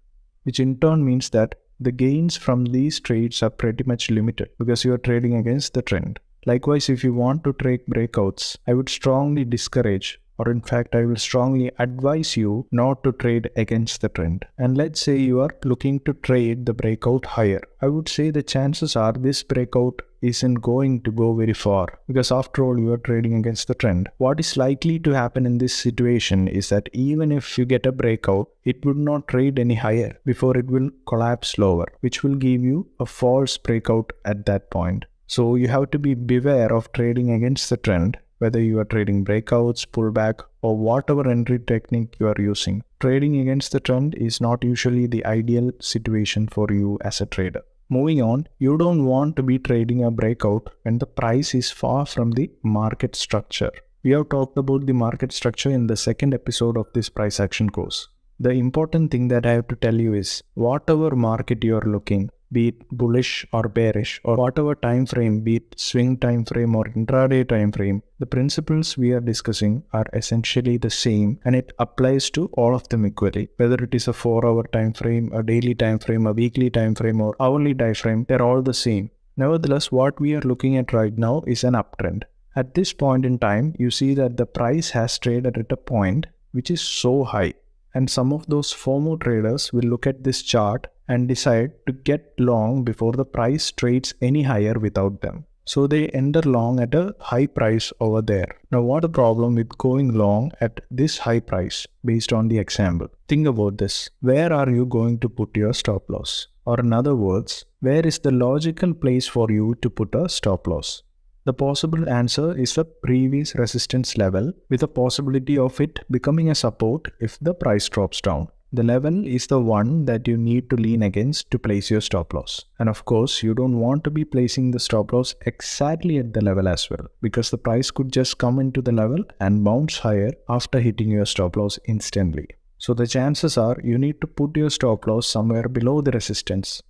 Speaker 1: which in turn means that the gains from these trades are pretty much limited because you are trading against the trend. Likewise, if you want to trade breakouts, I would strongly discourage, or in fact I will strongly advise you not to trade against the trend. And let's say you are looking to trade the breakout higher. I would say the chances are this breakout isn't going to go very far because after all you are trading against the trend. What is likely to happen in this situation is that even if you get a breakout, it would not trade any higher before it will collapse lower, which will give you a false breakout at that point. So you have to be beware of trading against the trend, whether you are trading breakouts, pullback, or whatever entry technique you are using. Trading against the trend is not usually the ideal situation for you as a trader. Moving on, you don't want to be trading a breakout when the price is far from the market structure. We have talked about the market structure in the second episode of this price action course. The important thing that I have to tell you is, whatever market you are looking, be it bullish or bearish, or whatever time frame, be it swing time frame or intraday time frame, the principles we are discussing are essentially the same and it applies to all of them equally. Whether it is a 4-hour time frame, a daily time frame, a weekly time frame, or hourly time frame, they're all the same. Nevertheless, what we are looking at right now is an uptrend. At this point in time, you see that the price has traded at a point which is so high. And some of those FOMO traders will look at this chart and decide to get long before the price trades any higher without them. So they enter long at a high price over there. Now what the problem with going long at this high price based on the example? Think about this. Where are you going to put your stop loss? Or in other words, where is the logical place for you to put a stop loss? The possible answer is the previous resistance level with a possibility of it becoming a support if the price drops down. The level is the one that you need to lean against to place your stop loss. And of course, you don't want to be placing the stop loss exactly at the level as well, because the price could just come into the level and bounce higher after hitting your stop loss instantly. So the chances are you need to put your stop loss somewhere below the resistance,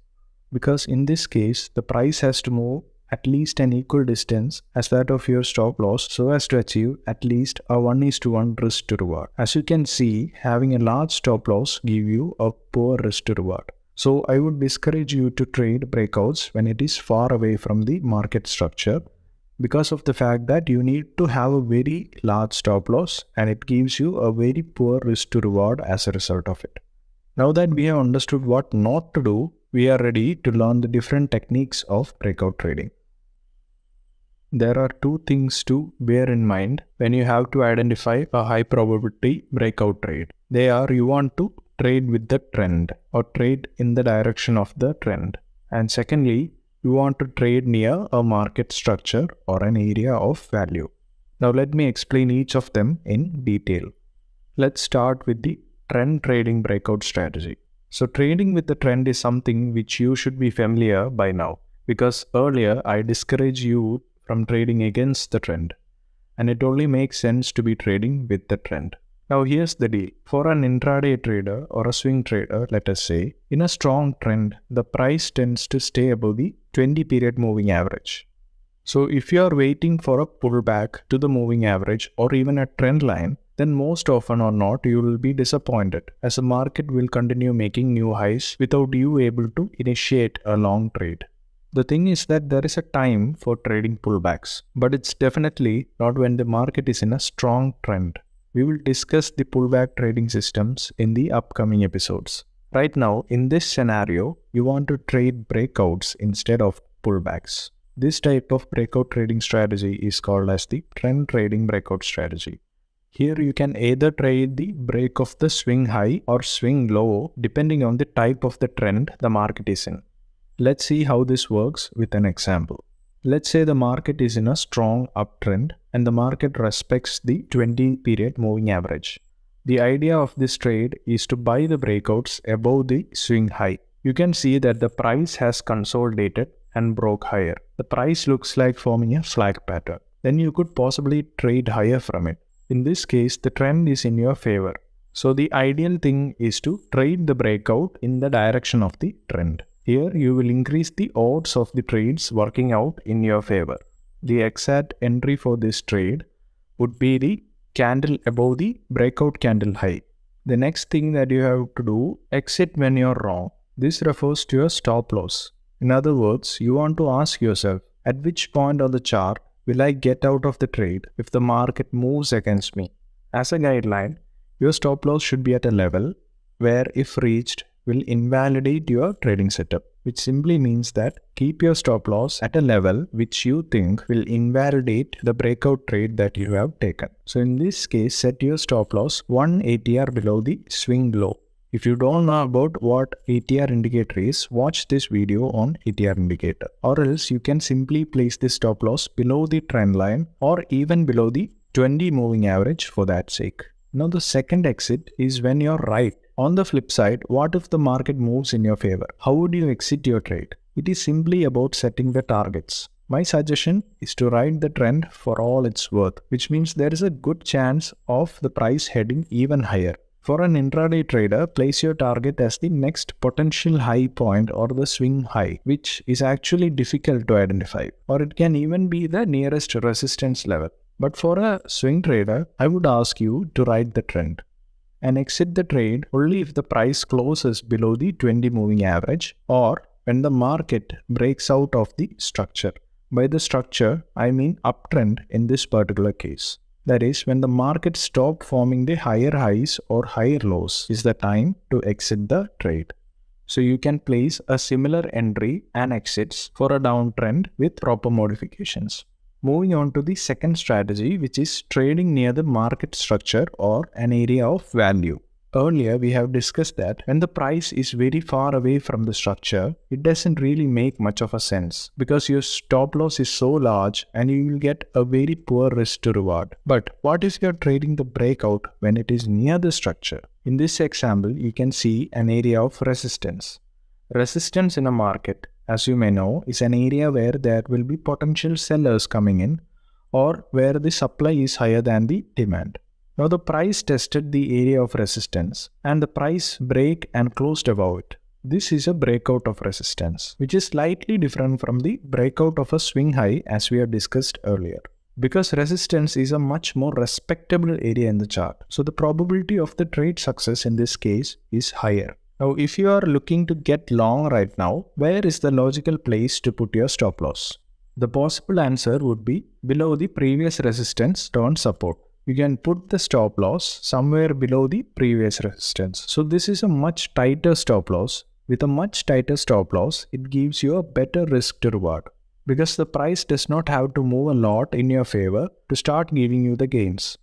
Speaker 1: because in this case, the price has to move at least an equal distance as that of your stop loss so as to achieve at least a 1:1 risk to reward. As you can see, having a large stop loss gives you a poor risk to reward. So I would discourage you to trade breakouts when it is far away from the market structure, because of the fact that you need to have a very large stop loss and it gives you a very poor risk to reward as a result of it. Now that we have understood what not to do, we are ready to learn the different techniques of breakout trading. There are two things to bear in mind when you have to identify a high probability breakout trade. They are, you want to trade with the trend or trade in the direction of the trend. And secondly, you want to trade near a market structure or an area of value. Now let me explain each of them in detail. Let's start with the trend trading breakout strategy. So trading with the trend is something which you should be familiar by now, because earlier I discouraged you from trading against the trend, and it only makes sense to be trading with the trend. Now here's the deal. For an intraday trader or a swing trader, let us say, in a strong trend, the price tends to stay above the 20-period moving average. So if you are waiting for a pullback to the moving average or even a trend line, then most often or not you will be disappointed, as the market will continue making new highs without you able to initiate a long trade. The thing is that there is a time for trading pullbacks, but it's definitely not when the market is in a strong trend. We will discuss the pullback trading systems in the upcoming episodes. Right now, in this scenario, you want to trade breakouts instead of pullbacks. This type of breakout trading strategy is called as the trend trading breakout strategy. Here you can either trade the break of the swing high or swing low depending on the type of the trend the market is in. Let's see how this works with an example. Let's say the market is in a strong uptrend and the market respects the 20-period moving average. The idea of this trade is to buy the breakouts above the swing high. You can see that the price has consolidated and broke higher. The price looks like forming a flag pattern. Then you could possibly trade higher from it. In this case, the trend is in your favor. So the ideal thing is to trade the breakout in the direction of the trend. Here you will increase the odds of the trades working out in your favor. The exact entry for this trade would be the candle above the breakout candle high. The next thing that you have to do, exit when you're wrong. This refers to your stop loss. In other words, you want to ask yourself, at which point on the chart will I get out of the trade if the market moves against me? As a guideline, your stop loss should be at a level where, if reached, will invalidate your trading setup, which simply means that keep your stop loss at a level which you think will invalidate the breakout trade that you have taken. So in this case, set your stop loss 1 ATR below the swing low. If you don't know about what ATR indicator is, watch this video on ATR indicator. Or else you can simply place the stop loss below the trend line or even below the 20 moving average for that sake. Now the second exit is when you're right. On the flip side, what if the market moves in your favor? How would you exit your trade? It is simply about setting the targets. My suggestion is to ride the trend for all it's worth, which means there is a good chance of the price heading even higher. For an intraday trader, place your target as the next potential high point or the swing high, which is actually difficult to identify, or it can even be the nearest resistance level. But for a swing trader, I would ask you to ride the trend and exit the trade only if the price closes below the 20 moving average or when the market breaks out of the structure. By the structure, I mean uptrend in this particular case. That is, when the market stops forming the higher highs or higher lows is the time to exit the trade. So you can place a similar entry and exits for a downtrend with proper modifications. Moving on to the second strategy, which is trading near the market structure or an area of value. Earlier, we have discussed that when the price is very far away from the structure, it doesn't really make much of a sense because your stop loss is so large and you will get a very poor risk to reward. But what if you're trading the breakout when it is near the structure? In this example, you can see an area of resistance. Resistance in a market, as you may know, is an area where there will be potential sellers coming in or where the supply is higher than the demand. Now the price tested the area of resistance and the price break and closed above it. This is a breakout of resistance, which is slightly different from the breakout of a swing high as we have discussed earlier. Because resistance is a much more respectable area in the chart, so the probability of the trade success in this case is higher. Now if you are looking to get long right now, where is the logical place to put your stop loss? The possible answer would be below the previous resistance turn support. You can put the stop loss somewhere below the previous resistance. So this is a much tighter stop loss. With a much tighter stop loss, it gives you a better risk to reward because the price does not have to move a lot in your favor to start giving you the gains.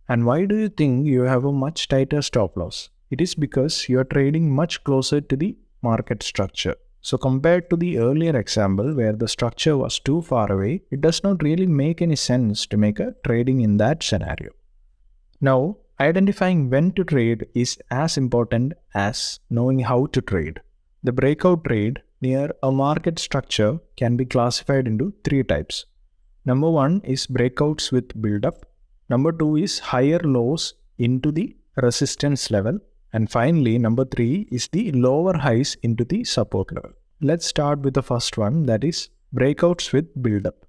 Speaker 1: And why do you think you have a much tighter stop loss? It is because you are trading much closer to the market structure. So compared to the earlier example where the structure was too far away, it does not really make any sense to make a trading in that scenario. Now, identifying when to trade is as important as knowing how to trade. The breakout trade near a market structure can be classified into three types. Number one is breakouts with build-up. Number two is higher lows into the resistance level. And finally, number three is the lower highs into the support level. Let's start with the first one, that is breakouts with build-up.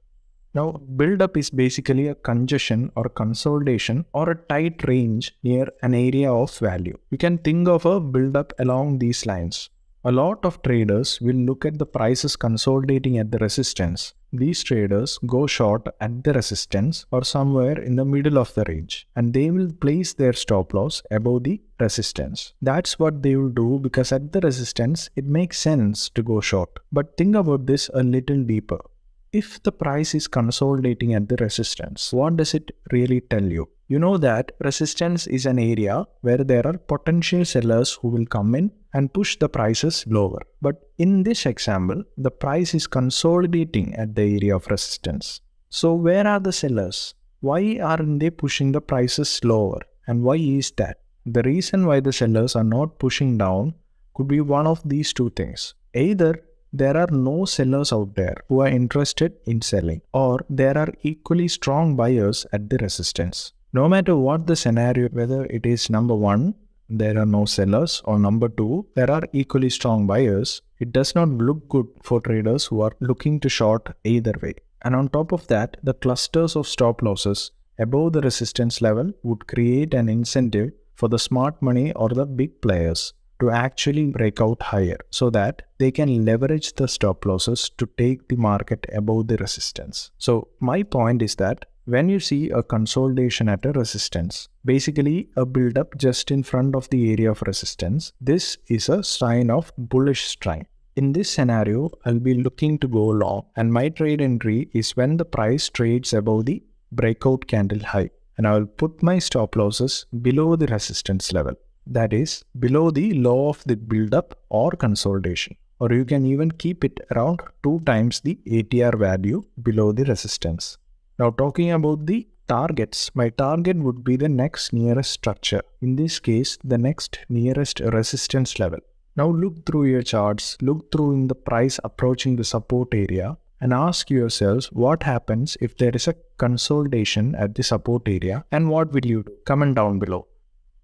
Speaker 1: Now, build-up is basically a congestion or consolidation or a tight range near an area of value. You can think of a build-up along these lines. A lot of traders will look at the prices consolidating at the resistance. These traders go short at the resistance or somewhere in the middle of the range, and they will place their stop loss above the resistance. That's what they will do because at the resistance, it makes sense to go short. But think about this a little deeper. If the price is consolidating at the resistance, what does it really tell you? You know that resistance is an area where there are potential sellers who will come in and push the prices lower. But in this example, the price is consolidating at the area of resistance. So where are the sellers? Why aren't they pushing the prices lower? And why is that? The reason why the sellers are not pushing down could be one of these two things. Either there are no sellers out there who are interested in selling, or there are equally strong buyers at the resistance. No matter what the scenario, whether it is number one, there are no sellers, or number two, there are equally strong buyers, it does not look good for traders who are looking to short either way. And on top of that, the clusters of stop losses above the resistance level would create an incentive for the smart money or the big players to actually break out higher so that they can leverage the stop losses to take the market above the resistance. So my point is that when you see a consolidation at a resistance, basically a build-up just in front of the area of resistance, this is a sign of bullish strength. In this scenario, I'll be looking to go long, and my trade entry is when the price trades above the breakout candle high, and I will put my stop losses below the resistance level. That is, below the low of the build-up or consolidation. Or you can even keep it around 2 times the ATR value below the resistance. Now talking about the targets, my target would be the next nearest structure. In this case, the next nearest resistance level. Now look through your charts, look through in the price approaching the support area, and ask yourselves what happens if there is a consolidation at the support area, and what will you do? Comment down below.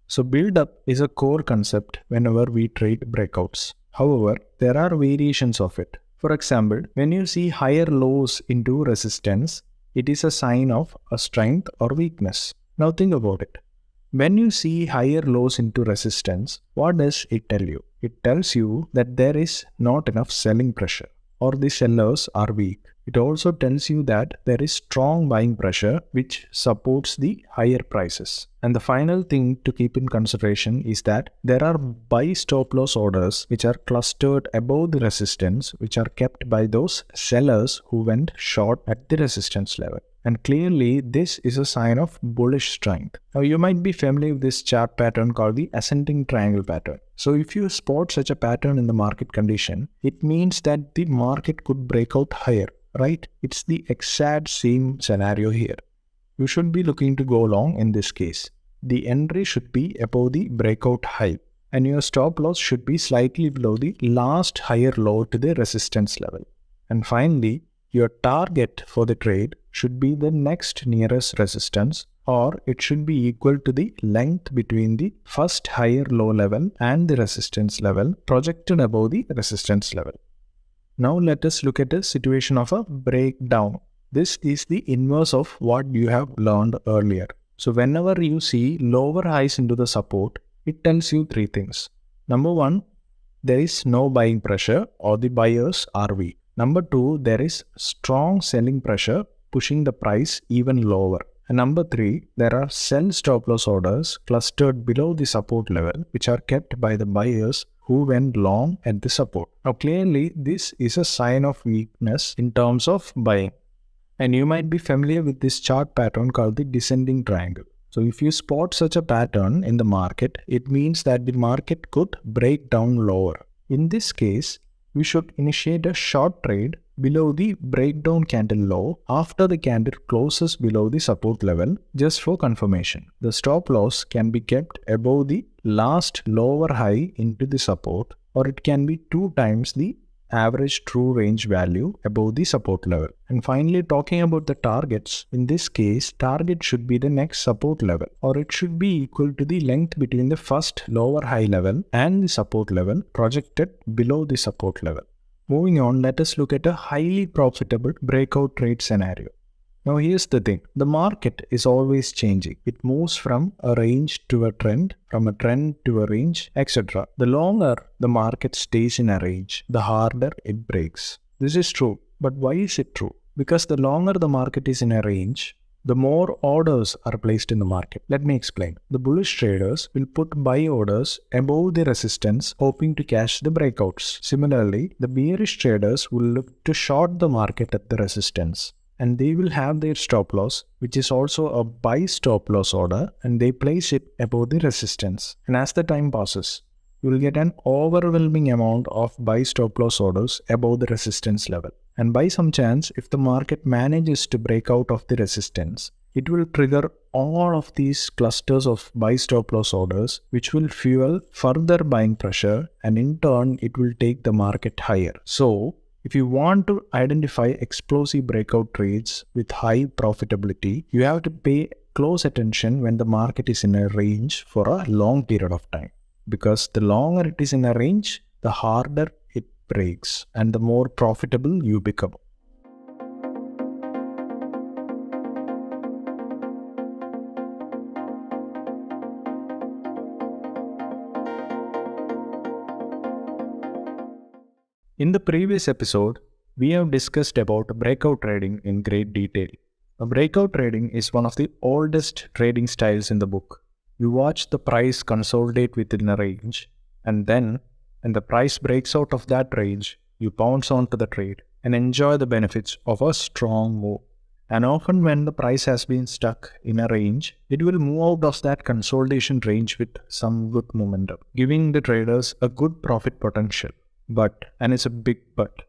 Speaker 1: So build-up is a core concept whenever we trade breakouts. However, there are variations of it. For example, when you see higher lows into resistance, it is a sign of a strength or weakness. Now think about it. When you see higher lows into resistance, what does it tell you? It tells you that there is not enough selling pressure or the sellers are weak. It also tells you that there is strong buying pressure which supports the higher prices. And the final thing to keep in consideration is that there are buy stop loss orders which are clustered above the resistance, which are kept by those sellers who went short at the resistance level. And clearly, this is a sign of bullish strength. Now, you might be familiar with this chart pattern called the ascending triangle pattern. So, if you spot such a pattern in the market condition, it means that the market could break out higher, right? It's the exact same scenario here. You should be looking to go long in this case. The entry should be above the breakout high, and your stop loss should be slightly below the last higher low to the resistance level. And finally, your target for the trade should be the next nearest resistance, or it should be equal to the length between the first higher low level and the resistance level projected above the resistance level. Now let us look at a situation of a breakdown. This is the inverse of what you have learned earlier. So whenever you see lower highs into the support, it tells you three things. Number one, there is no buying pressure or the buyers are weak. Number two, there is strong selling pressure pushing the price even lower. And number three, there are sell stop loss orders clustered below the support level which are kept by the buyers who went long at the support. Now clearly, this is a sign of weakness in terms of buying. And you might be familiar with this chart pattern called the descending triangle. So if you spot such a pattern in the market, it means that the market could break down lower. In this case, we should initiate a short trade below the breakdown candle low after the candle closes below the support level just for confirmation. The stop loss can be kept above the last lower high into the support, or it can be 2 times the average true range value above the support level. And finally, talking about the targets, in this case, target should be the next support level, or it should be equal to the length between the first lower high level and the support level projected below the support level. Moving on, let us look at a highly profitable breakout trade scenario. Now here's the thing, the market is always changing. It moves from a range to a trend, from a trend to a range, etc. The longer the market stays in a range, the harder it breaks. This is true, but why is it true? Because the longer the market is in a range, the more orders are placed in the market. Let me explain. The bullish traders will put buy orders above the resistance, hoping to cash the breakouts. Similarly, the bearish traders will look to short the market at the resistance, and they will have their stop loss, which is also a buy stop loss order, and they place it above the resistance. And as the time passes, you will get an overwhelming amount of buy stop loss orders above the resistance level. And by some chance, if the market manages to break out of the resistance, it will trigger all of these clusters of buy stop loss orders, which will fuel further buying pressure, and in turn, it will take the market higher. So, if you want to identify explosive breakout trades with high profitability, you have to pay close attention when the market is in a range for a long period of time. Because the longer it is in a range, the harder it breaks and the more profitable you become. In the previous episode, we have discussed about breakout trading in great detail. Breakout trading is one of the oldest trading styles in the book. You watch the price consolidate within a range, and then when the price breaks out of that range, you pounce onto the trade and enjoy the benefits of a strong move. And often when the price has been stuck in a range, it will move out of that consolidation range with some good momentum, giving the traders a good profit potential. But, and it's a big but,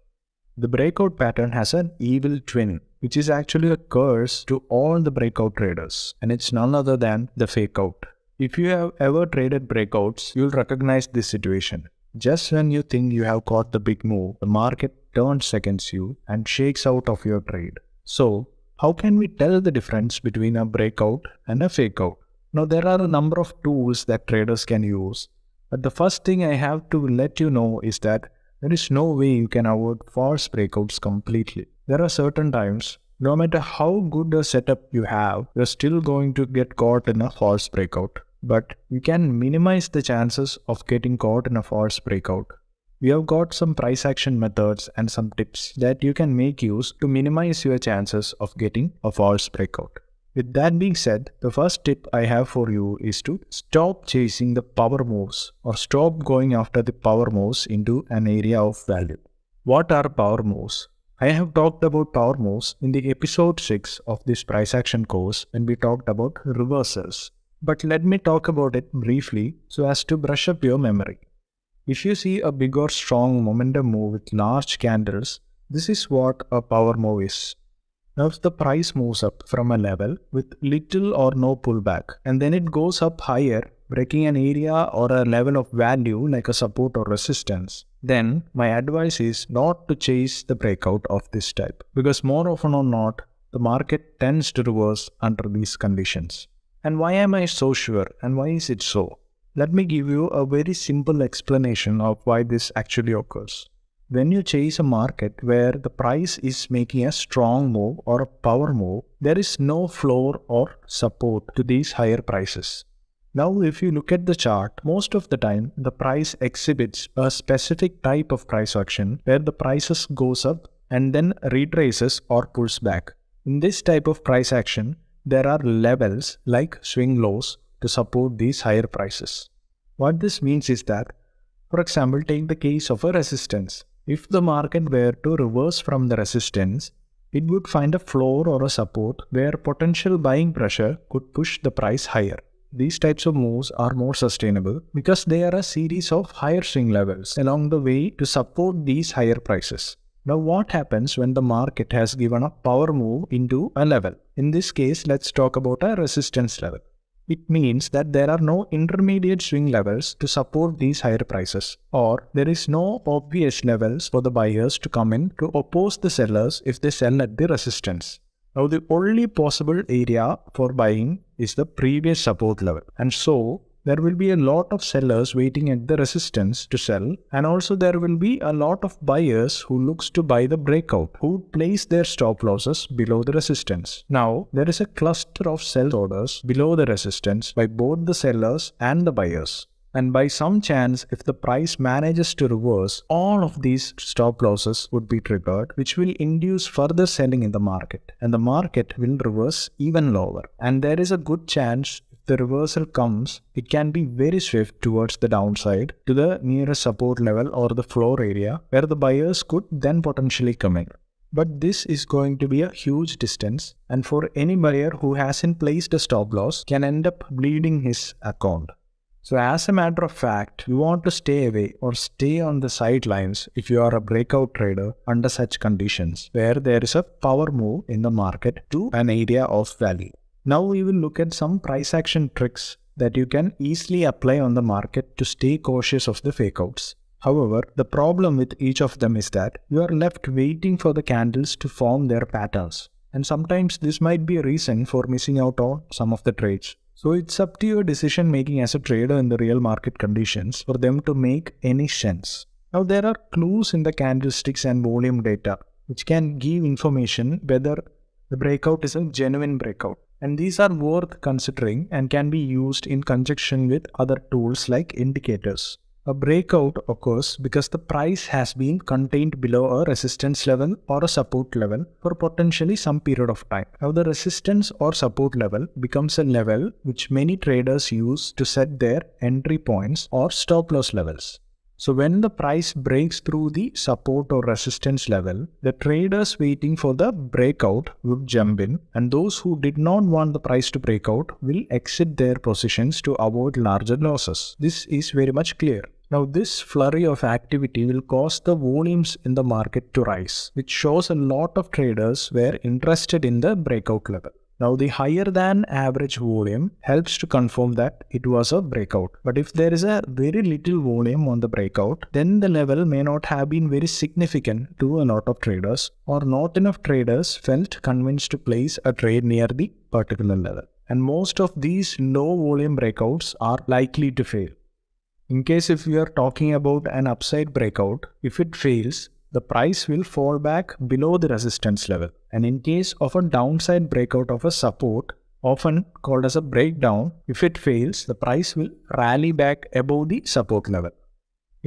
Speaker 1: the breakout pattern has an evil twin, which is actually a curse to all the breakout traders, and it's none other than the fake out. If you have ever traded breakouts, you'll recognize this situation. Just when you think you have caught the big move, the market turns against you and shakes out of your trade. So, how can we tell the difference between a breakout and a fake out? Now, there are a number of tools that traders can use. But the first thing I have to let you know is that there is no way you can avoid false breakouts completely. There are certain times, no matter how good a setup you have, you're still going to get caught in a false breakout. But you can minimize the chances of getting caught in a false breakout We have got some price action methods and some tips that you can make use to minimize your chances of getting a false breakout. With that being said, the first tip I have for you is to stop chasing the power moves or stop going after the power moves into an area of value. What are power moves? I have talked about power moves in the episode 6 of this price action course when we talked about reversals. But let me talk about it briefly so as to brush up your memory. If you see a big or strong momentum move with large candles, this is what a power move is. Now if the price moves up from a level with little or no pullback and then it goes up higher, breaking an area or a level of value like a support or resistance, then my advice is not to chase the breakout of this type, because more often or not, the market tends to reverse under these conditions. And why am I so sure and why is it so? Let me give you a very simple explanation of why this actually occurs. When you chase a market where the price is making a strong move or a power move, there is no floor or support to these higher prices. Now if you look at the chart, most of the time the price exhibits a specific type of price action where the prices goes up and then retraces or pulls back. In this type of price action, there are levels like swing lows to support these higher prices. What this means is that, for example, take the case of a resistance. If the market were to reverse from the resistance, it would find a floor or a support where potential buying pressure could push the price higher. These types of moves are more sustainable because they are a series of higher swing levels along the way to support these higher prices. Now what happens when the market has given a power move into a level? In this case, let's talk about a resistance level. It means that there are no intermediate swing levels to support these higher prices, or there is no obvious levels for the buyers to come in to oppose the sellers if they sell at the resistance. Now the only possible area for buying is the previous support level, and so there will be a lot of sellers waiting at the resistance to sell, and also there will be a lot of buyers who looks to buy the breakout, who place their stop losses below the resistance. Now there is a cluster of sell orders below the resistance by both the sellers and the buyers. And by some chance, if the price manages to reverse, all of these stop losses would be triggered, which will induce further selling in the market, and the market will reverse even lower. And there is a good chance the reversal comes, it can be very swift towards the downside to the nearest support level or the floor area where the buyers could then potentially come in. But this is going to be a huge distance, and for any buyer who hasn't placed a stop loss can end up bleeding his account. So as a matter of fact, you want to stay away or stay on the sidelines if you are a breakout trader under such conditions where there is a power move in the market to an area of value. Now we will look at some price action tricks that you can easily apply on the market to stay cautious of the fakeouts. However, the problem with each of them is that you are left waiting for the candles to form their patterns, and sometimes this might be a reason for missing out on some of the trades. So it's up to your decision making as a trader in the real market conditions for them to make any sense. Now there are clues in the candlesticks and volume data which can give information whether the breakout is a genuine breakout. And these are worth considering and can be used in conjunction with other tools like indicators. A breakout occurs because the price has been contained below a resistance level or a support level for potentially some period of time. Now the resistance or support level becomes a level which many traders use to set their entry points or stop loss levels. So when the price breaks through the support or resistance level, the traders waiting for the breakout would jump in, and those who did not want the price to break out will exit their positions to avoid larger losses. This is very much clear. Now this flurry of activity will cause the volumes in the market to rise, which shows a lot of traders were interested in the breakout level. Now the higher than average volume helps to confirm that it was a breakout. But if there is a very little volume on the breakout, then the level may not have been very significant to a lot of traders, or not enough traders felt convinced to place a trade near the particular level. And most of these low volume breakouts are likely to fail. In case if we are talking about an upside breakout, if it fails, the price will fall back below the resistance level. And in case of a downside breakout of a support, often called as a breakdown, if it fails, the price will rally back above the support level.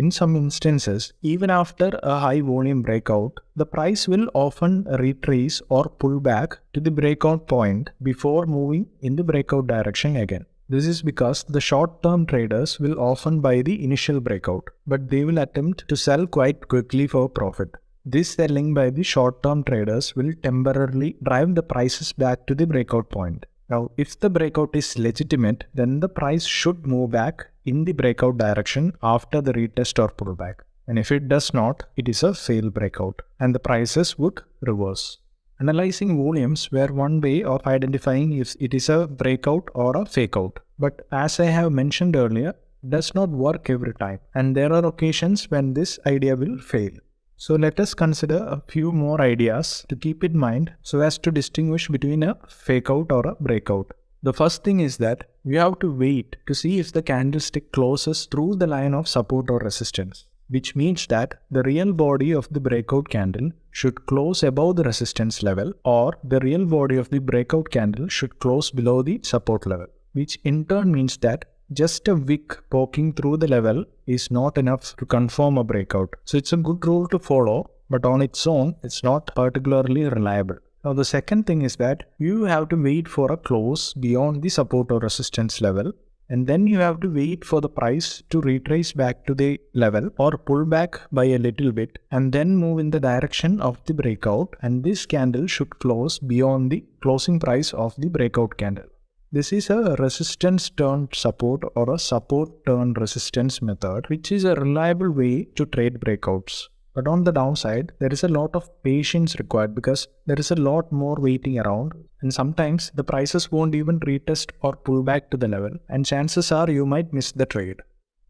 Speaker 1: In some instances, even after a high volume breakout, the price will often retrace or pull back to the breakout point before moving in the breakout direction again. This is because the short-term traders will often buy the initial breakout, but they will attempt to sell quite quickly for profit. This selling by the short-term traders will temporarily drive the prices back to the breakout point. Now, if the breakout is legitimate, then the price should move back in the breakout direction after the retest or pullback. And if it does not, it is a failed breakout and the prices would reverse. Analyzing volumes were one way of identifying if it is a breakout or a fake out. But as I have mentioned earlier, it does not work every time, and there are occasions when this idea will fail. So let us consider a few more ideas to keep in mind so as to distinguish between a fake out or a breakout. The first thing is that we have to wait to see if the candlestick closes through the line of support or resistance, which means that the real body of the breakout candle should close above the resistance level, or the real body of the breakout candle should close below the support level, which in turn means that just a wick poking through the level is not enough to confirm a breakout. So it's a good rule to follow, but on its own, it's not particularly reliable. Now the second thing is that you have to wait for a close beyond the support or resistance level, and then you have to wait for the price to retrace back to the level or pull back by a little bit and then move in the direction of the breakout, and this candle should close beyond the closing price of the breakout candle. This is a resistance turned support or a support turned resistance method, which is a reliable way to trade breakouts. But on the downside, there is a lot of patience required because there is a lot more waiting around, and sometimes the prices won't even retest or pull back to the level, and chances are you might miss the trade.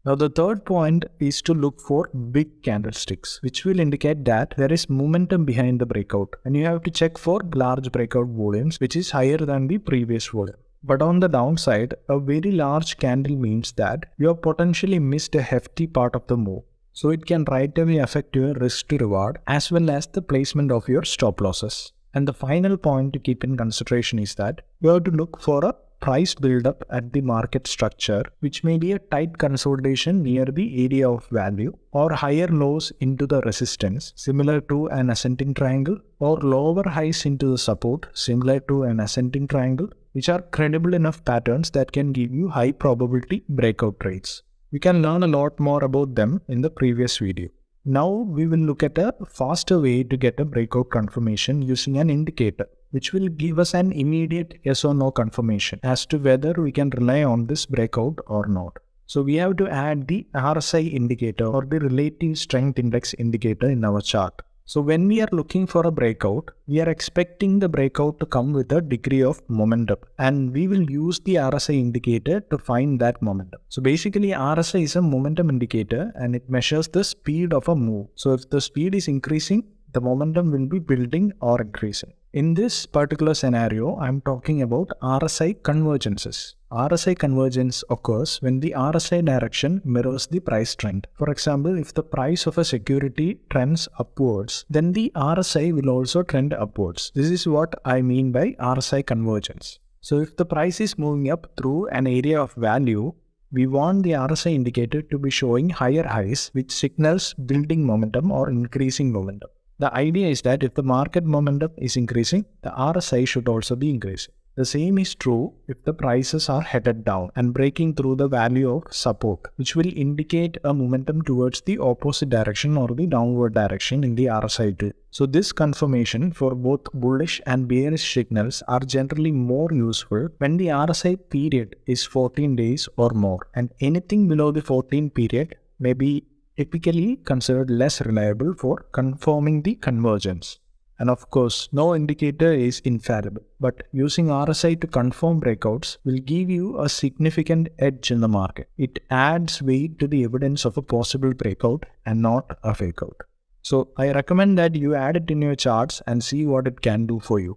Speaker 1: Now the third point is to look for big candlesticks, which will indicate that there is momentum behind the breakout, and you have to check for large breakout volumes, which is higher than the previous volume. But on the downside, a very large candle means that you have potentially missed a hefty part of the move. So it can right away affect your risk to reward as well as the placement of your stop losses. And the final point to keep in consideration is that you have to look for a price build-up at the market structure, which may be a tight consolidation near the area of value or higher lows into the resistance, similar to an ascending triangle, or lower highs into the support, similar to an ascending triangle, which are credible enough patterns that can give you high probability breakout trades. We can learn a lot more about them in the previous video. Now we will look at a faster way to get a breakout confirmation using an indicator, which will give us an immediate yes or no confirmation as to whether we can rely on this breakout or not. So we have to add the RSI indicator or the relative strength index indicator in our chart. So when we are looking for a breakout, we are expecting the breakout to come with a degree of momentum, and we will use the RSI indicator to find that momentum. So basically RSI is a momentum indicator and it measures the speed of a move. So if the speed is increasing, the momentum will be building or increasing. In this particular scenario, I am talking about RSI convergences. RSI convergence occurs when the RSI direction mirrors the price trend. For example, if the price of a security trends upwards, then the RSI will also trend upwards. This is what I mean by RSI convergence. So if the price is moving up through an area of value, we want the RSI indicator to be showing higher highs, which signals building momentum or increasing momentum. The idea is that if the market momentum is increasing, the RSI should also be increasing. The same is true if the prices are headed down and breaking through the value of support, which will indicate a momentum towards the opposite direction or the downward direction in the RSI too. So this confirmation for both bullish and bearish signals are generally more useful when the RSI period is 14 days or more, and anything below the 14 period may be typically considered less reliable for confirming the convergence. And of course, no indicator is infallible, but using RSI to confirm breakouts will give you a significant edge in the market. It adds weight to the evidence of a possible breakout and not a fake out. So I recommend that you add it in your charts and see what it can do for you.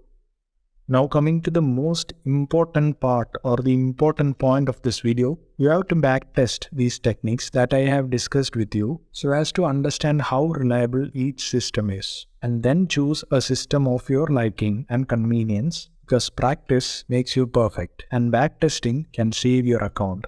Speaker 1: Now coming to the most important part or the important point of this video, you have to backtest these techniques that I have discussed with you so as to understand how reliable each system is, and then choose a system of your liking and convenience, because practice makes you perfect and backtesting can save your account.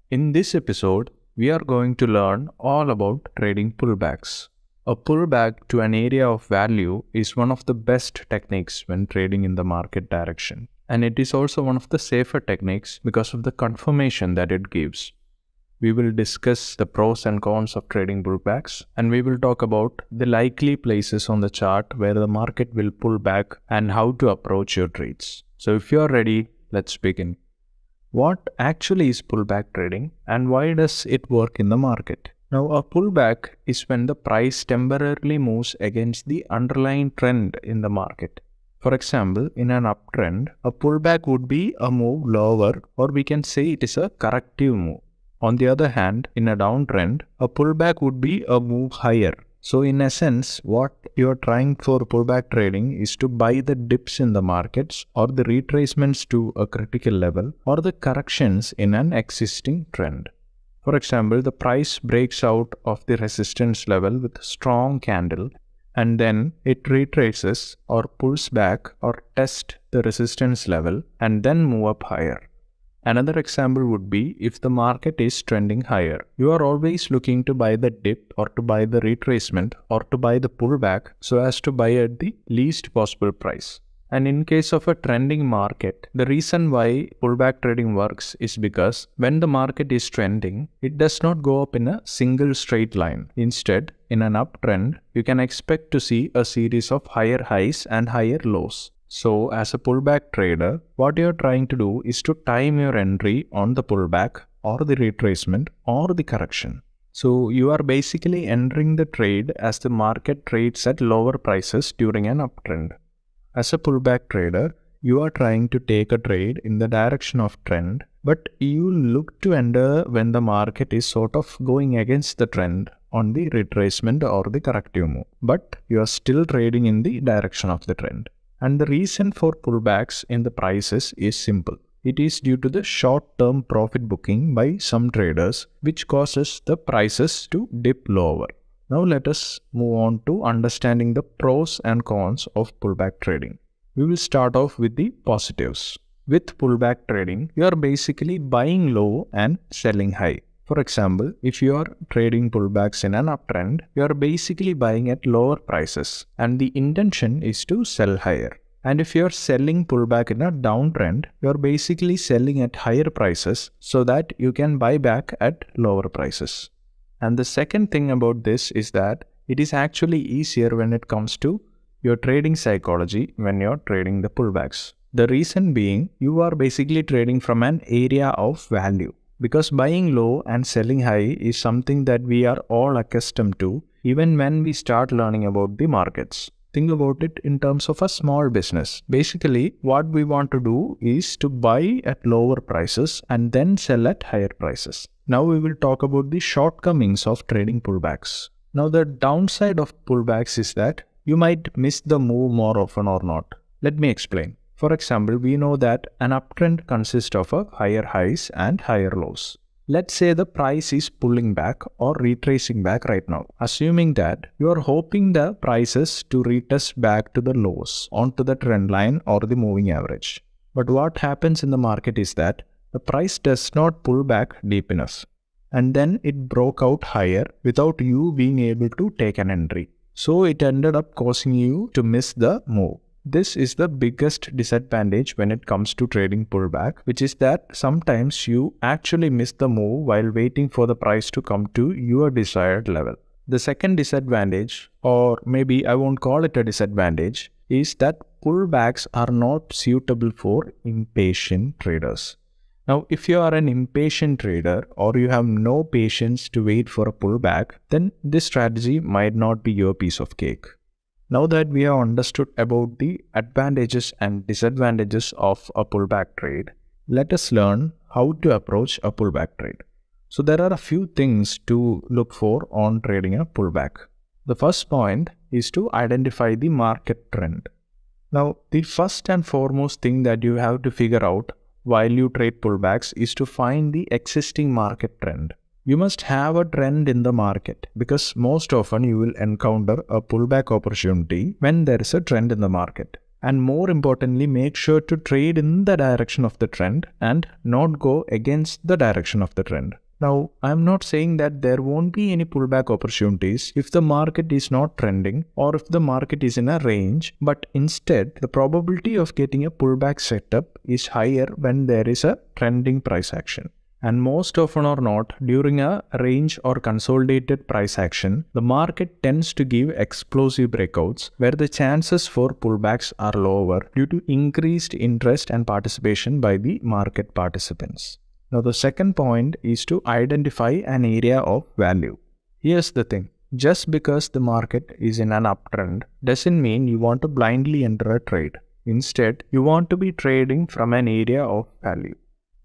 Speaker 1: In this episode, we are going to learn all about trading pullbacks. A pullback to an area of value is one of the best techniques when trading in the market direction. And it is also one of the safer techniques because of the confirmation that it gives. We will discuss the pros and cons of trading pullbacks, and we will talk about the likely places on the chart where the market will pull back and how to approach your trades. So if you are ready, let's begin. What actually is pullback trading and why does it work in the market? Now, a pullback is when the price temporarily moves against the underlying trend in the market. For example, in an uptrend, a pullback would be a move lower, or we can say it is a corrective move. On the other hand, in a downtrend, a pullback would be a move higher. So in essence, what you are trying for pullback trading is to buy the dips in the markets or the retracements to a critical level or the corrections in an existing trend. For example, the price breaks out of the resistance level with a strong candle and then it retraces or pulls back or tests the resistance level and then move up higher. Another example would be if the market is trending higher. You are always looking to buy the dip or to buy the retracement or to buy the pullback so as to buy at the least possible price. And in case of a trending market, the reason why pullback trading works is because when the market is trending, it does not go up in a single straight line. Instead, in an uptrend, you can expect to see a series of higher highs and higher lows. So, as a pullback trader, what you are trying to do is to time your entry on the pullback or the retracement or the correction. So, you are basically entering the trade as the market trades at lower prices during an uptrend. As a pullback trader, you are trying to take a trade in the direction of trend, but you look to enter when the market is sort of going against the trend on the retracement or the corrective move, but you are still trading in the direction of the trend. And the reason for pullbacks in the prices is simple. It is due to the short-term profit booking by some traders, which causes the prices to dip lower. Now let us move on to understanding the pros and cons of pullback trading. We will start off with the positives. With pullback trading, you are basically buying low and selling high. For example, if you are trading pullbacks in an uptrend, you are basically buying at lower prices and the intention is to sell higher. And if you are selling pullback in a downtrend, you are basically selling at higher prices so that you can buy back at lower prices. And the second thing about this is that it is actually easier when it comes to your trading psychology when you are trading the pullbacks. The reason being, you are basically trading from an area of value. Because buying low and selling high is something that we are all accustomed to even when we start learning about the markets. Think about it in terms of a small business. Basically, what we want to do is to buy at lower prices and then sell at higher prices. Now we will talk about the shortcomings of trading pullbacks. Now the downside of pullbacks is that you might miss the move more often or not. Let me explain. For example, we know that an uptrend consists of a higher highs and higher lows. Let's say the price is pulling back or retracing back right now. Assuming that you are hoping the prices to retest back to the lows onto the trend line or the moving average. But what happens in the market is that the price does not pull back deep enough. And then it broke out higher without you being able to take an entry. So it ended up causing you to miss the move. This is the biggest disadvantage when it comes to trading pullback, which is that sometimes you actually miss the move while waiting for the price to come to your desired level. The second disadvantage, or maybe I won't call it a disadvantage, is that pullbacks are not suitable for impatient traders. Now, if you are an impatient trader or you have no patience to wait for a pullback, then this strategy might not be your piece of cake. Now that we have understood about the advantages and disadvantages of a pullback trade, let us learn how to approach a pullback trade. So there are a few things to look for on trading a pullback. The first point is to identify the market trend. Now, the first and foremost thing that you have to figure out while you trade pullbacks is to find the existing market trend. You must have a trend in the market because most often you will encounter a pullback opportunity when there is a trend in the market. And more importantly, make sure to trade in the direction of the trend and not go against the direction of the trend. Now, I'm not saying that there won't be any pullback opportunities if the market is not trending or if the market is in a range, but instead, the probability of getting a pullback setup is higher when there is a trending price action. And most often or not, during a range or consolidated price action, the market tends to give explosive breakouts where the chances for pullbacks are lower due to increased interest and participation by the market participants. Now, the second point is to identify an area of value. Here's the thing. Just because the market is in an uptrend doesn't mean you want to blindly enter a trade. Instead, you want to be trading from an area of value.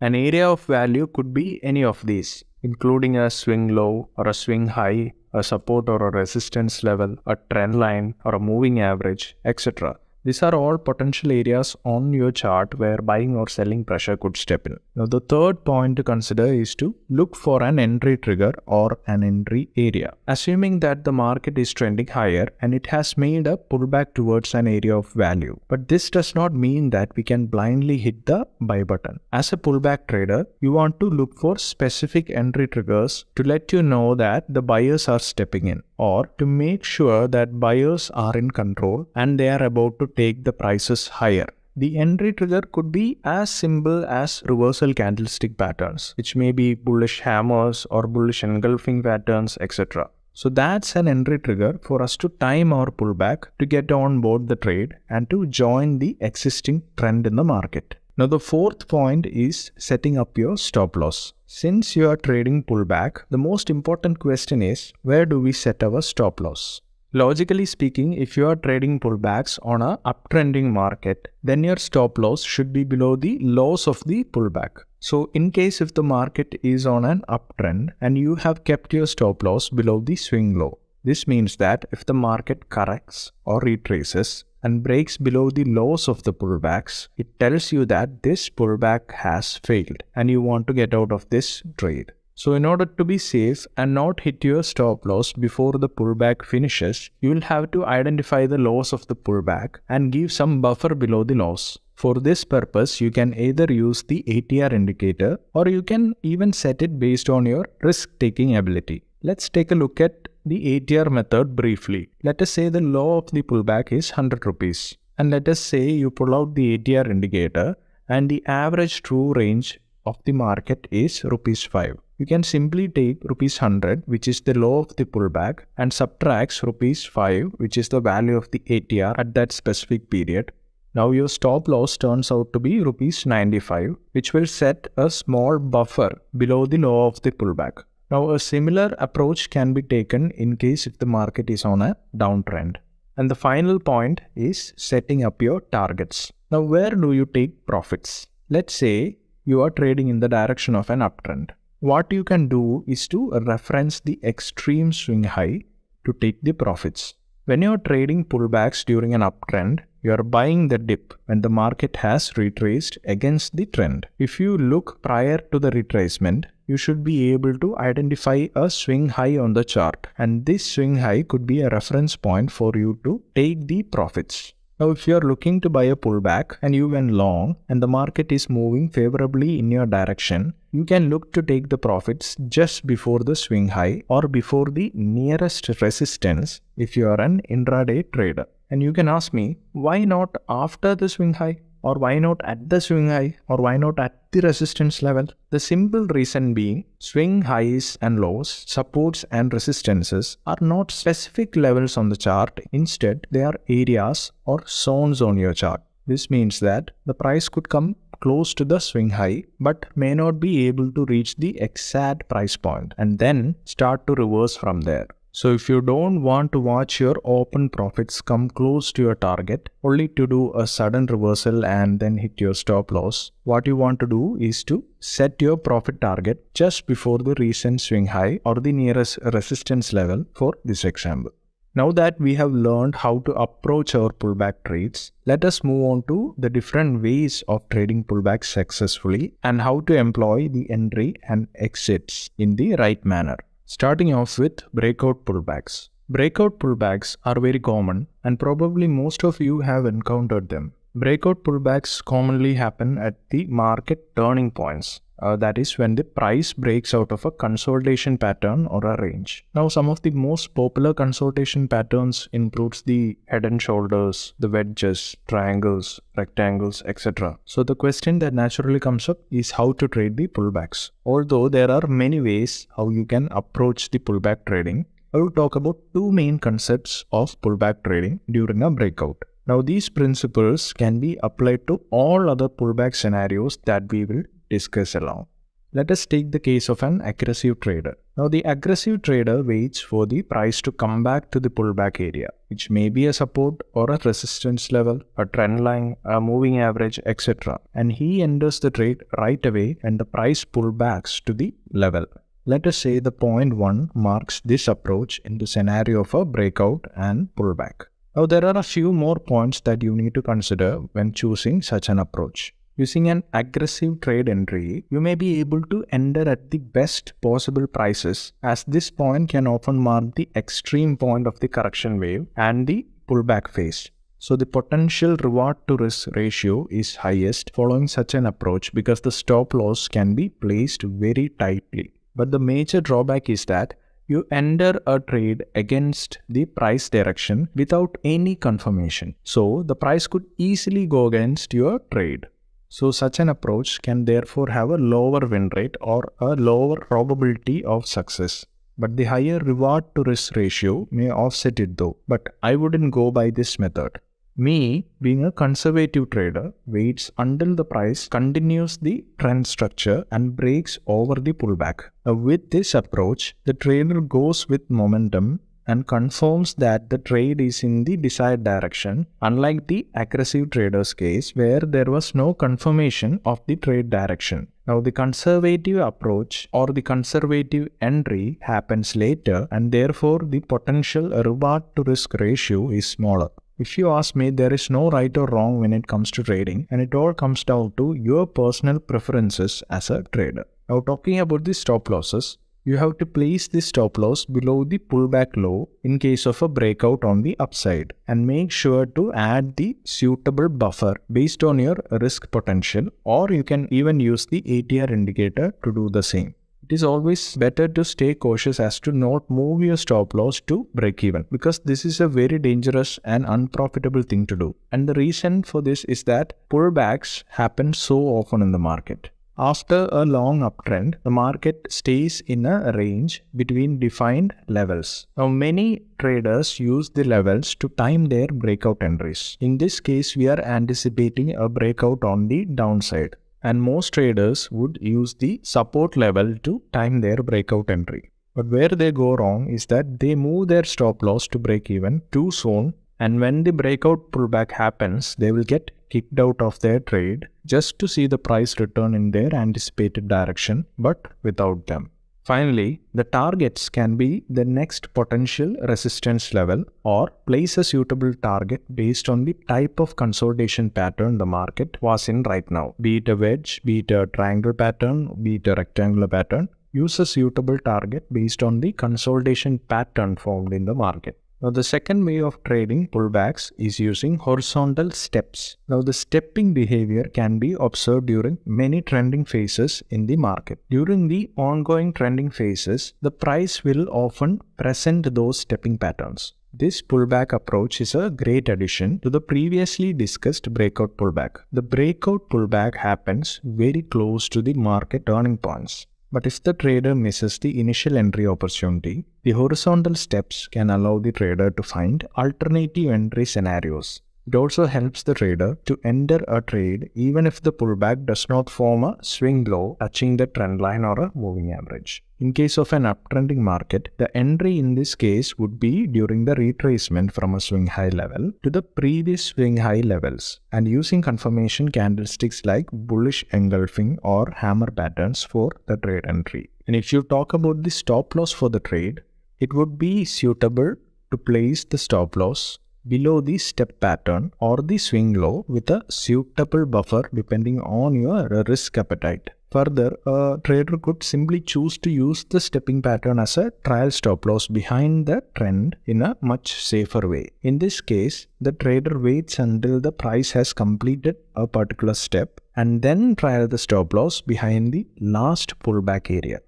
Speaker 1: An area of value could be any of these, including a swing low or a swing high, a support or a resistance level, a trend line or a moving average, etc. These are all potential areas on your chart where buying or selling pressure could step in. Now, the third point to consider is to look for an entry trigger or an entry area. Assuming that the market is trending higher and it has made a pullback towards an area of value. But this does not mean that we can blindly hit the buy button. As a pullback trader, you want to look for specific entry triggers to let you know that the buyers are stepping in, or to make sure that buyers are in control and they are about to take the prices higher. The entry trigger could be as simple as reversal candlestick patterns, which may be bullish hammers or bullish engulfing patterns, etc. So that's an entry trigger for us to time our pullback to get on board the trade and to join the existing trend in the market. Now, the fourth point is setting up your stop loss. Since you are trading pullback, the most important question is, where do we set our stop loss? Logically speaking, if you are trading pullbacks on a uptrending market, then your stop loss should be below the lows of the pullback. So in case if the market is on an uptrend and you have kept your stop loss below the swing low, this means that if the market corrects or retraces and breaks below the lows of the pullbacks, it tells you that this pullback has failed and you want to get out of this trade. So in order to be safe and not hit your stop loss before the pullback finishes, you will have to identify the lows of the pullback and give some buffer below the lows. For this purpose, you can either use the ATR indicator or you can even set it based on your risk-taking ability. Let's take a look at the ATR method briefly. Let us say the low of the pullback is 100 rupees. And let us say you pull out the ATR indicator and the average true range of the market is rupees 5. You can simply take rupees 100, which is the low of the pullback, and subtracts rupees 5, which is the value of the ATR at that specific period. Now your stop loss turns out to be rupees 95, which will set a small buffer below the low of the pullback. Now a similar approach can be taken in case if the market is on a downtrend. And the final point is setting up your targets. Now where do you take profits? Let's say you are trading in the direction of an uptrend. What you can do is to reference the extreme swing high to take the profits. When you are trading pullbacks during an uptrend, you are buying the dip when the market has retraced against the trend. If you look prior to the retracement, you should be able to identify a swing high on the chart, and this swing high could be a reference point for you to take the profits. Now, if you are looking to buy a pullback and you went long and the market is moving favorably in your direction, you can look to take the profits just before the swing high or before the nearest resistance if you are an intraday trader. And you can ask me, why not after the swing high? Or why not at the swing high? Or why not at the resistance level? The simple reason being, swing highs and lows, supports and resistances are not specific levels on the chart. Instead, they are areas or zones on your chart. This means that the price could come close to the swing high but may not be able to reach the exact price point and then start to reverse from there. So if you don't want to watch your open profits come close to your target only to do a sudden reversal and then hit your stop loss, what you want to do is to set your profit target just before the recent swing high or the nearest resistance level for this example. Now that we have learned how to approach our pullback trades, let us move on to the different ways of trading pullbacks successfully and how to employ the entry and exits in the right manner. Starting off with breakout pullbacks. Breakout pullbacks are very common and probably most of you have encountered them. Breakout pullbacks commonly happen at the market turning points. That is when the price breaks out of a consolidation pattern or a range. Now, some of the most popular consolidation patterns includes the head and shoulders, the wedges, triangles, rectangles, etc. So the question that naturally comes up is how to trade the pullbacks. Although there are many ways how you can approach the pullback trading, I will talk about two main concepts of pullback trading during a breakout. Now, these principles can be applied to all other pullback scenarios that we will discuss along. Let us take the case of an aggressive trader. Now, the aggressive trader waits for the price to come back to the pullback area, which may be a support or a resistance level, a trend line, a moving average, etc. And he enters the trade right away when the price pullbacks to the level. Let us say the point 1 marks this approach in the scenario of a breakout and pullback. Now, there are a few more points that you need to consider when choosing such an approach. Using an aggressive trade entry, you may be able to enter at the best possible prices, as this point can often mark the extreme point of the correction wave and the pullback phase. So the potential reward to risk ratio is highest following such an approach because the stop loss can be placed very tightly. But the major drawback is that you enter a trade against the price direction without any confirmation. So the price could easily go against your trade. So such an approach can therefore have a lower win rate or a lower probability of success. But the higher reward to risk ratio may offset it though. But I wouldn't go by this method. Me, being a conservative trader, waits until the price continues the trend structure and breaks over the pullback. With this approach, the trader goes with momentum and confirms that the trade is in the desired direction, unlike the aggressive trader's case where there was no confirmation of the trade direction. Now, the conservative approach or the conservative entry happens later and therefore the potential reward to risk ratio is smaller. If you ask me, there is no right or wrong when it comes to trading, and it all comes down to your personal preferences as a trader. Now, talking about the stop losses, you have to place the stop loss below the pullback low in case of a breakout on the upside, and make sure to add the suitable buffer based on your risk potential, or you can even use the ATR indicator to do the same. It is always better to stay cautious as to not move your stop loss to break even, because this is a very dangerous and unprofitable thing to do. And the reason for this is that pullbacks happen so often in the market. After a long uptrend, the market stays in a range between defined levels. Now, many traders use the levels to time their breakout entries. In this case, we are anticipating a breakout on the downside, and most traders would use the support level to time their breakout entry. But where they go wrong is that they move their stop loss to break even too soon, and when the breakout pullback happens, they will get kicked out of their trade just to see the price return in their anticipated direction, but without them. Finally, the targets can be the next potential resistance level, or place a suitable target based on the type of consolidation pattern the market was in right now. Be it a wedge, be it a triangle pattern, be it a rectangular pattern. Use a suitable target based on the consolidation pattern formed in the market. Now, the second way of trading pullbacks is using horizontal steps. Now, the stepping behavior can be observed during many trending phases in the market. During the ongoing trending phases, the price will often present those stepping patterns. This pullback approach is a great addition to the previously discussed breakout pullback. The breakout pullback happens very close to the market turning points. But if the trader misses the initial entry opportunity, the horizontal steps can allow the trader to find alternative entry scenarios. It also helps the trader to enter a trade even if the pullback does not form a swing low touching the trend line or a moving average. In case of an uptrending market, the entry in this case would be during the retracement from a swing high level to the previous swing high levels, and using confirmation candlesticks like bullish engulfing or hammer patterns for the trade entry. And if you talk about the stop loss for the trade, it would be suitable to place the stop loss below the step pattern or the swing low with a suitable buffer depending on your risk appetite. Further, a trader could simply choose to use the stepping pattern as a trial stop loss behind the trend in a much safer way. In this case, the trader waits until the price has completed a particular step and then trial the stop loss behind the last pullback area.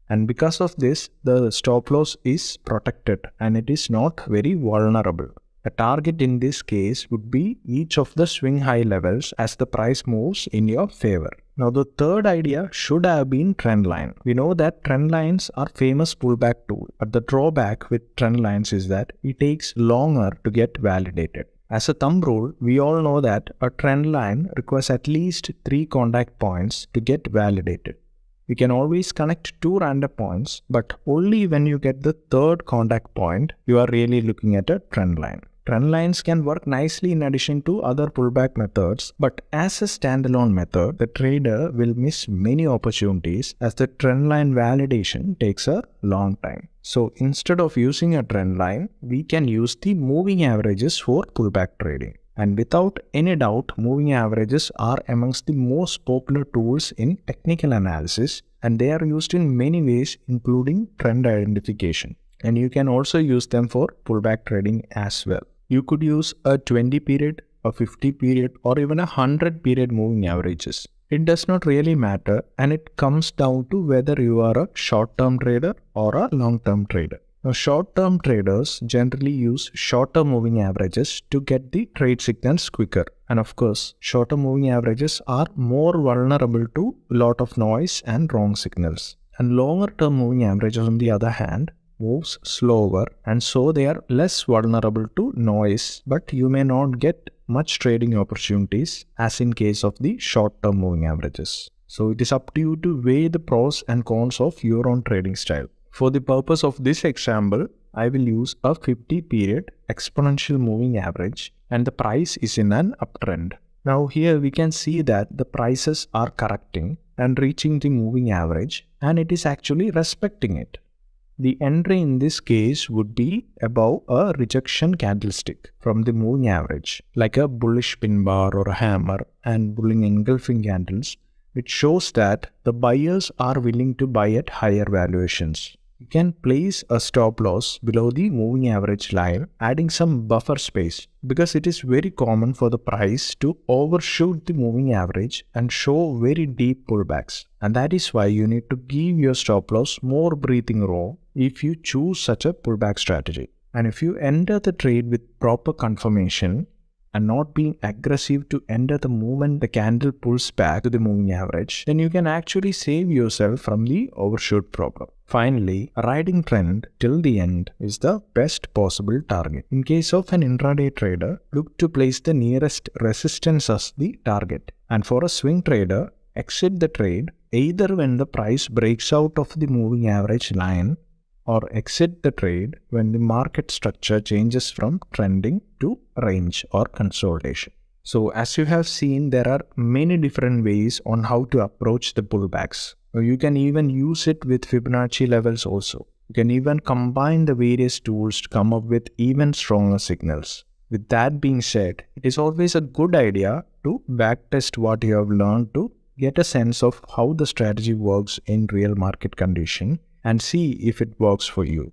Speaker 1: And because of this, the stop loss is protected and it is not very vulnerable. A target in this case would be each of the swing high levels as the price moves in your favor. Now the third idea should have been trend line. We know that trend lines are famous pullback tool, but the drawback with trend lines is that it takes longer to get validated. As a thumb rule, we all know that a trend line requires at least 3 contact points to get validated. You can always connect 2 random points, but only when you get the third contact point, you are really looking at a trend line. Trend lines can work nicely in addition to other pullback methods, but as a standalone method, the trader will miss many opportunities as the trend line validation takes a long time. So instead of using a trend line, we can use the moving averages for pullback trading. And without any doubt, moving averages are amongst the most popular tools in technical analysis, and they are used in many ways, including trend identification. And you can also use them for pullback trading as well. You could use a 20 period, a 50 period, or even a 100 period moving averages. It does not really matter, and it comes down to whether you are a short-term trader or a long-term trader. Now, short-term traders generally use shorter moving averages to get the trade signals quicker. And of course, shorter moving averages are more vulnerable to a lot of noise and wrong signals. And longer-term moving averages, on the other hand, moves slower, and so they are less vulnerable to noise, but you may not get much trading opportunities as in case of the short-term moving averages. So it is up to you to weigh the pros and cons of your own trading style. For the purpose of this example, I will use a 50 period exponential moving average and the price is in an uptrend. Now here we can see that the prices are correcting and reaching the moving average, and it is actually respecting it. The entry in this case would be above a rejection candlestick from the moving average, like a bullish pin bar or a hammer and bullish engulfing candles, which shows that the buyers are willing to buy at higher valuations. You can place a stop loss below the moving average line, adding some buffer space, because it is very common for the price to overshoot the moving average and show very deep pullbacks. And that is why you need to give your stop loss more breathing room if you choose such a pullback strategy. And if you enter the trade with proper confirmation and not being aggressive to enter the moment the candle pulls back to the moving average, then you can actually save yourself from the overshoot problem. Finally, a riding trend till the end is the best possible target. In case of an intraday trader, look to place the nearest resistance as the target. And for a swing trader, exit the trade either when the price breaks out of the moving average line or exit the trade when the market structure changes from trending to range or consolidation. So as you have seen, there are many different ways on how to approach the pullbacks. You can even use it with Fibonacci levels also. You can even combine the various tools to come up with even stronger signals. With that being said, it is always a good idea to backtest what you have learned to get a sense of how the strategy works in real market condition and see if it works for you.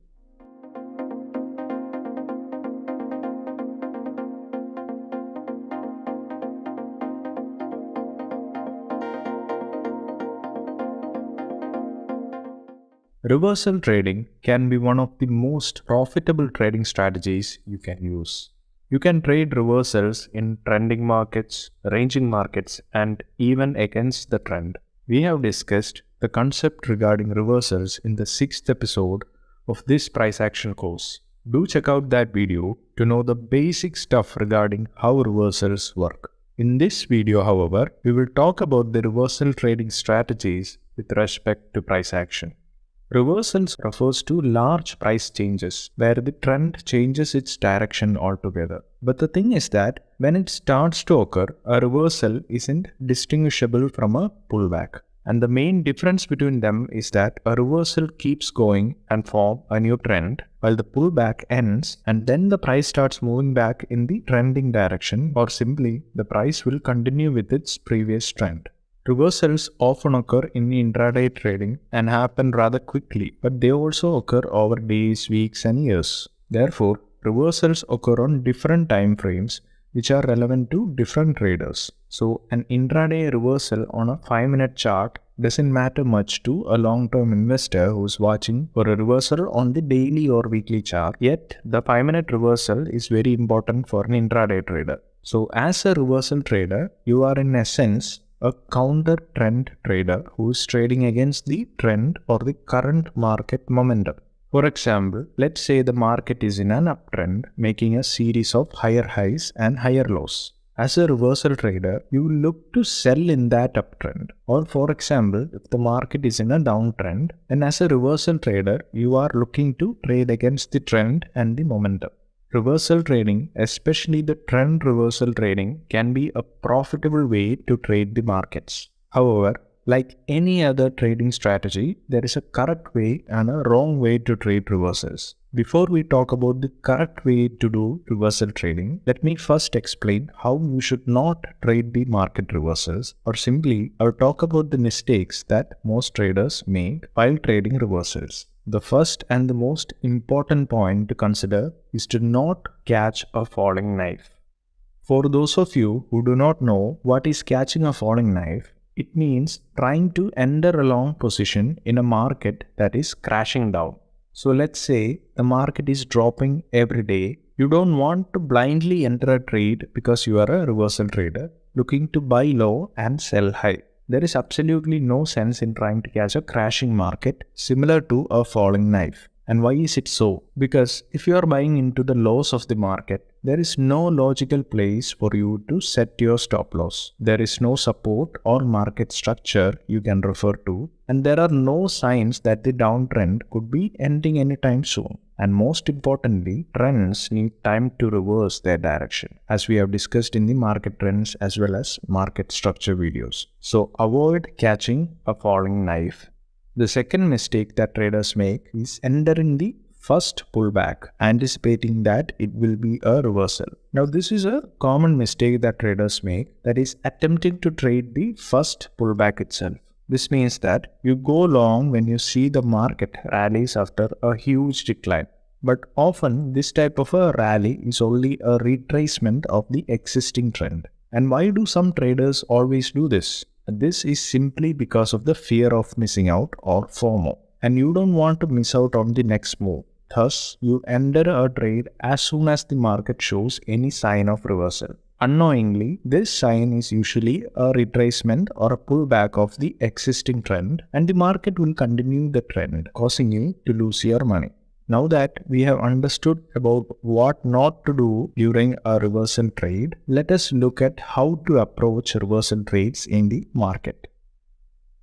Speaker 1: Reversal trading can be one of the most profitable trading strategies you can use. You can trade reversals in trending markets, ranging markets, and even against the trend. We have discussed the concept regarding reversals in the 6th episode of this price action course. Do check out that video to know the basic stuff regarding how reversals work. In this video, however, we will talk about the reversal trading strategies with respect to price action. Reversals refers to large price changes where the trend changes its direction altogether. But the thing is that when it starts to occur, a reversal isn't distinguishable from a pullback. And the main difference between them is that a reversal keeps going and form a new trend, while the pullback ends and then the price starts moving back in the trending direction, or simply the price will continue with its previous trend. Reversals often occur in intraday trading and happen rather quickly, but they also occur over days, weeks, and years. Therefore, reversals occur on different time frames which are relevant to different traders. So, an intraday reversal on a 5-minute chart doesn't matter much to a long-term investor who's watching for a reversal on the daily or weekly chart. Yet, the 5-minute reversal is very important for an intraday trader. So, as a reversal trader, you are in essence a counter trend trader who is trading against the trend or the current market momentum. For example, let's say the market is in an uptrend, making a series of higher highs and higher lows. As a reversal trader, you look to sell in that uptrend. Or for example, if the market is in a downtrend, then as a reversal trader, you are looking to trade against the trend and the momentum. Reversal trading, especially the trend reversal trading, can be a profitable way to trade the markets. However, like any other trading strategy, there is a correct way and a wrong way to trade reversals. Before we talk about the correct way to do reversal trading, let me first explain how you should not trade the market reversals, or simply I'll talk about the mistakes that most traders make while trading reversals. The first and the most important point to consider is to not catch a falling knife. For those of you who do not know what is catching a falling knife, it means trying to enter a long position in a market that is crashing down. So let's say the market is dropping every day. You don't want to blindly enter a trade because you are a reversal trader looking to buy low and sell high. There is absolutely no sense in trying to catch a crashing market similar to a falling knife. And why is it so? Because if you are buying into the lows of the market, there is no logical place for you to set your stop loss. There is no support or market structure you can refer to, and there are no signs that the downtrend could be ending anytime soon. And most importantly, trends need time to reverse their direction, as we have discussed in the market trends as well as market structure videos. So avoid catching a falling knife. The second mistake that traders make is entering the first pullback, anticipating that it will be a reversal. Now, this is a common mistake that traders make, that is attempting to trade the first pullback itself. This means that you go long when you see the market rallies after a huge decline. But often this type of a rally is only a retracement of the existing trend. And why do some traders always do this? This is simply because of the fear of missing out, or FOMO. And you don't want to miss out on the next move. Thus, you enter a trade as soon as the market shows any sign of reversal. Unknowingly, this sign is usually a retracement or a pullback of the existing trend, and the market will continue the trend, causing you to lose your money. Now that we have understood about what not to do during a reversal trade, let us look at how to approach reversal trades in the market.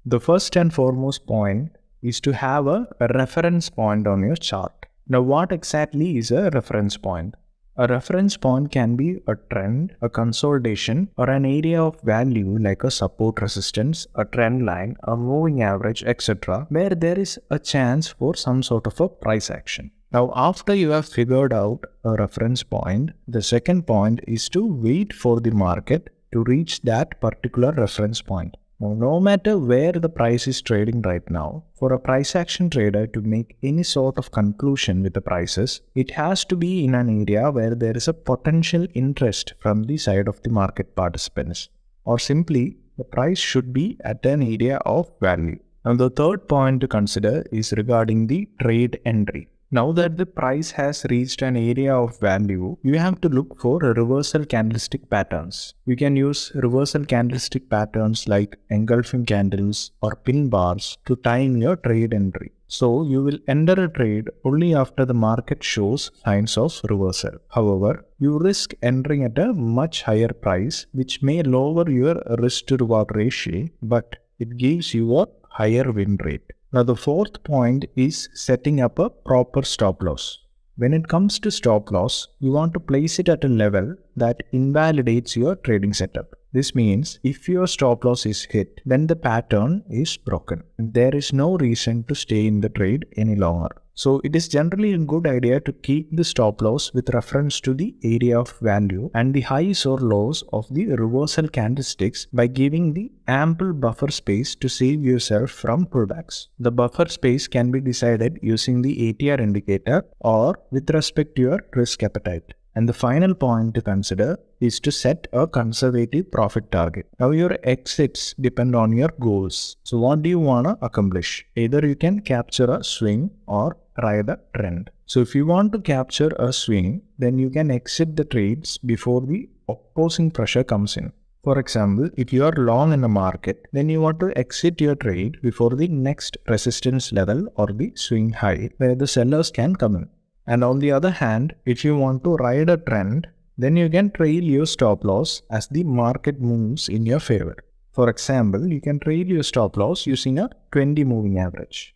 Speaker 1: The first and foremost point is to have a reference point on your chart. Now, what exactly is a reference point? A reference point can be a trend, a consolidation, or an area of value like a support resistance, a trend line, a moving average, etc., where there is a chance for some sort of a price action. Now, after you have figured out a reference point, the second point is to wait for the market to reach that particular reference point. Now, no matter where the price is trading right now, for a price action trader to make any sort of conclusion with the prices, it has to be in an area where there is a potential interest from the side of the market participants. Or simply, the price should be at an area of value. Now, the third point to consider is regarding the trade entry. Now that the price has reached an area of value, you have to look for reversal candlestick patterns. You can use reversal candlestick patterns like engulfing candles or pin bars to time your trade entry. So you will enter a trade only after the market shows signs of reversal. However, you risk entering at a much higher price, which may lower your risk to reward ratio, but it gives you a higher win rate. Now, the fourth point is setting up a proper stop loss. When it comes to stop loss, you want to place it at a level that invalidates your trading setup. This means if your stop loss is hit, then the pattern is broken. There is no reason to stay in the trade any longer. So it is generally a good idea to keep the stop loss with reference to the area of value and the highs or lows of the reversal candlesticks by giving the ample buffer space to save yourself from pullbacks. The buffer space can be decided using the ATR indicator or with respect to your risk appetite. And the final point to consider is to set a conservative profit target. Now your exits depend on your goals. So what do you want to accomplish? Either you can capture a swing or ride a trend. So if you want to capture a swing, then you can exit the trades before the opposing pressure comes in. For example, if you are long in the market, then you want to exit your trade before the next resistance level or the swing high where the sellers can come in. And on the other hand, if you want to ride a trend, then you can trail your stop loss as the market moves in your favor. For example, you can trail your stop loss using a 20 moving average.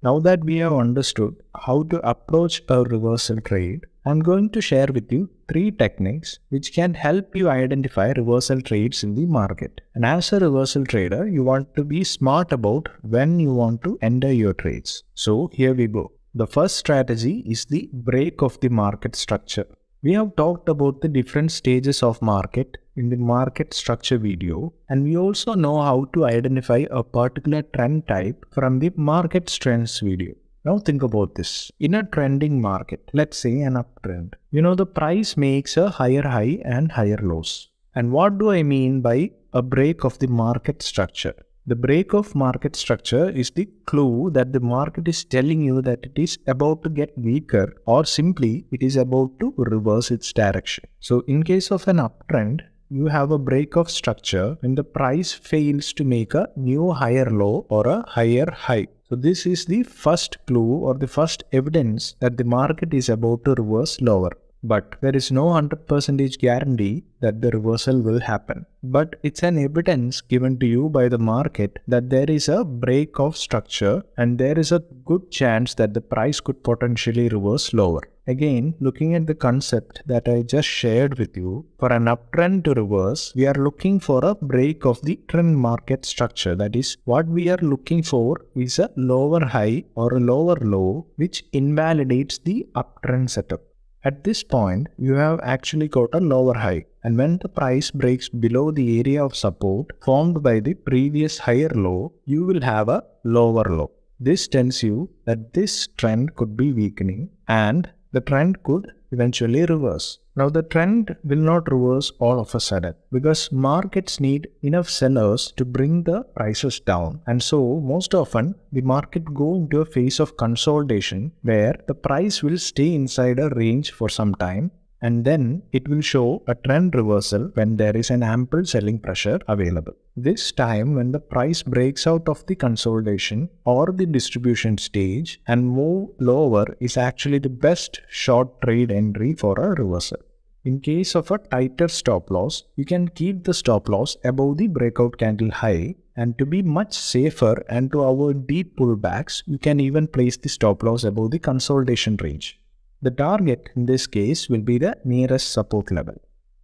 Speaker 1: Now that we have understood how to approach a reversal trade, I'm going to share with you 3 techniques which can help you identify reversal trades in the market. And as a reversal trader, you want to be smart about when you want to enter your trades. So here we go. The first strategy is the break of the market structure. We have talked about the different stages of market in the market structure video, and we also know how to identify a particular trend type from the market trends video. Now think about this. In a trending market, let's say an uptrend, the price makes a higher high and higher lows. And what do I mean by a break of the market structure? The break of market structure is the clue that the market is telling you that it is about to get weaker or simply it is about to reverse its direction. So in case of an uptrend, you have a break of structure when the price fails to make a new higher low or a higher high. So this is the first clue or the first evidence that the market is about to reverse lower. But there is no 100% guarantee that the reversal will happen. But it's an evidence given to you by the market that there is a break of structure and there is a good chance that the price could potentially reverse lower. Again, looking at the concept that I just shared with you, for an uptrend to reverse, we are looking for a break of the trend market structure. That is, what we are looking for is a lower high or a lower low which invalidates the uptrend setup. At this point, you have actually got a lower high, and when the price breaks below the area of support formed by the previous higher low, you will have a lower low. This tells you that this trend could be weakening and the trend could eventually reverse. Now the trend will not reverse all of a sudden because markets need enough sellers to bring the prices down, and so most often the market go into a phase of consolidation where the price will stay inside a range for some time and then it will show a trend reversal when there is an ample selling pressure available. This time when the price breaks out of the consolidation or the distribution stage and move lower is actually the best short trade entry for a reversal. In case of a tighter stop loss, you can keep the stop loss above the breakout candle high, and to be much safer and to avoid deep pullbacks, you can even place the stop loss above the consolidation range. The target in this case will be the nearest support level.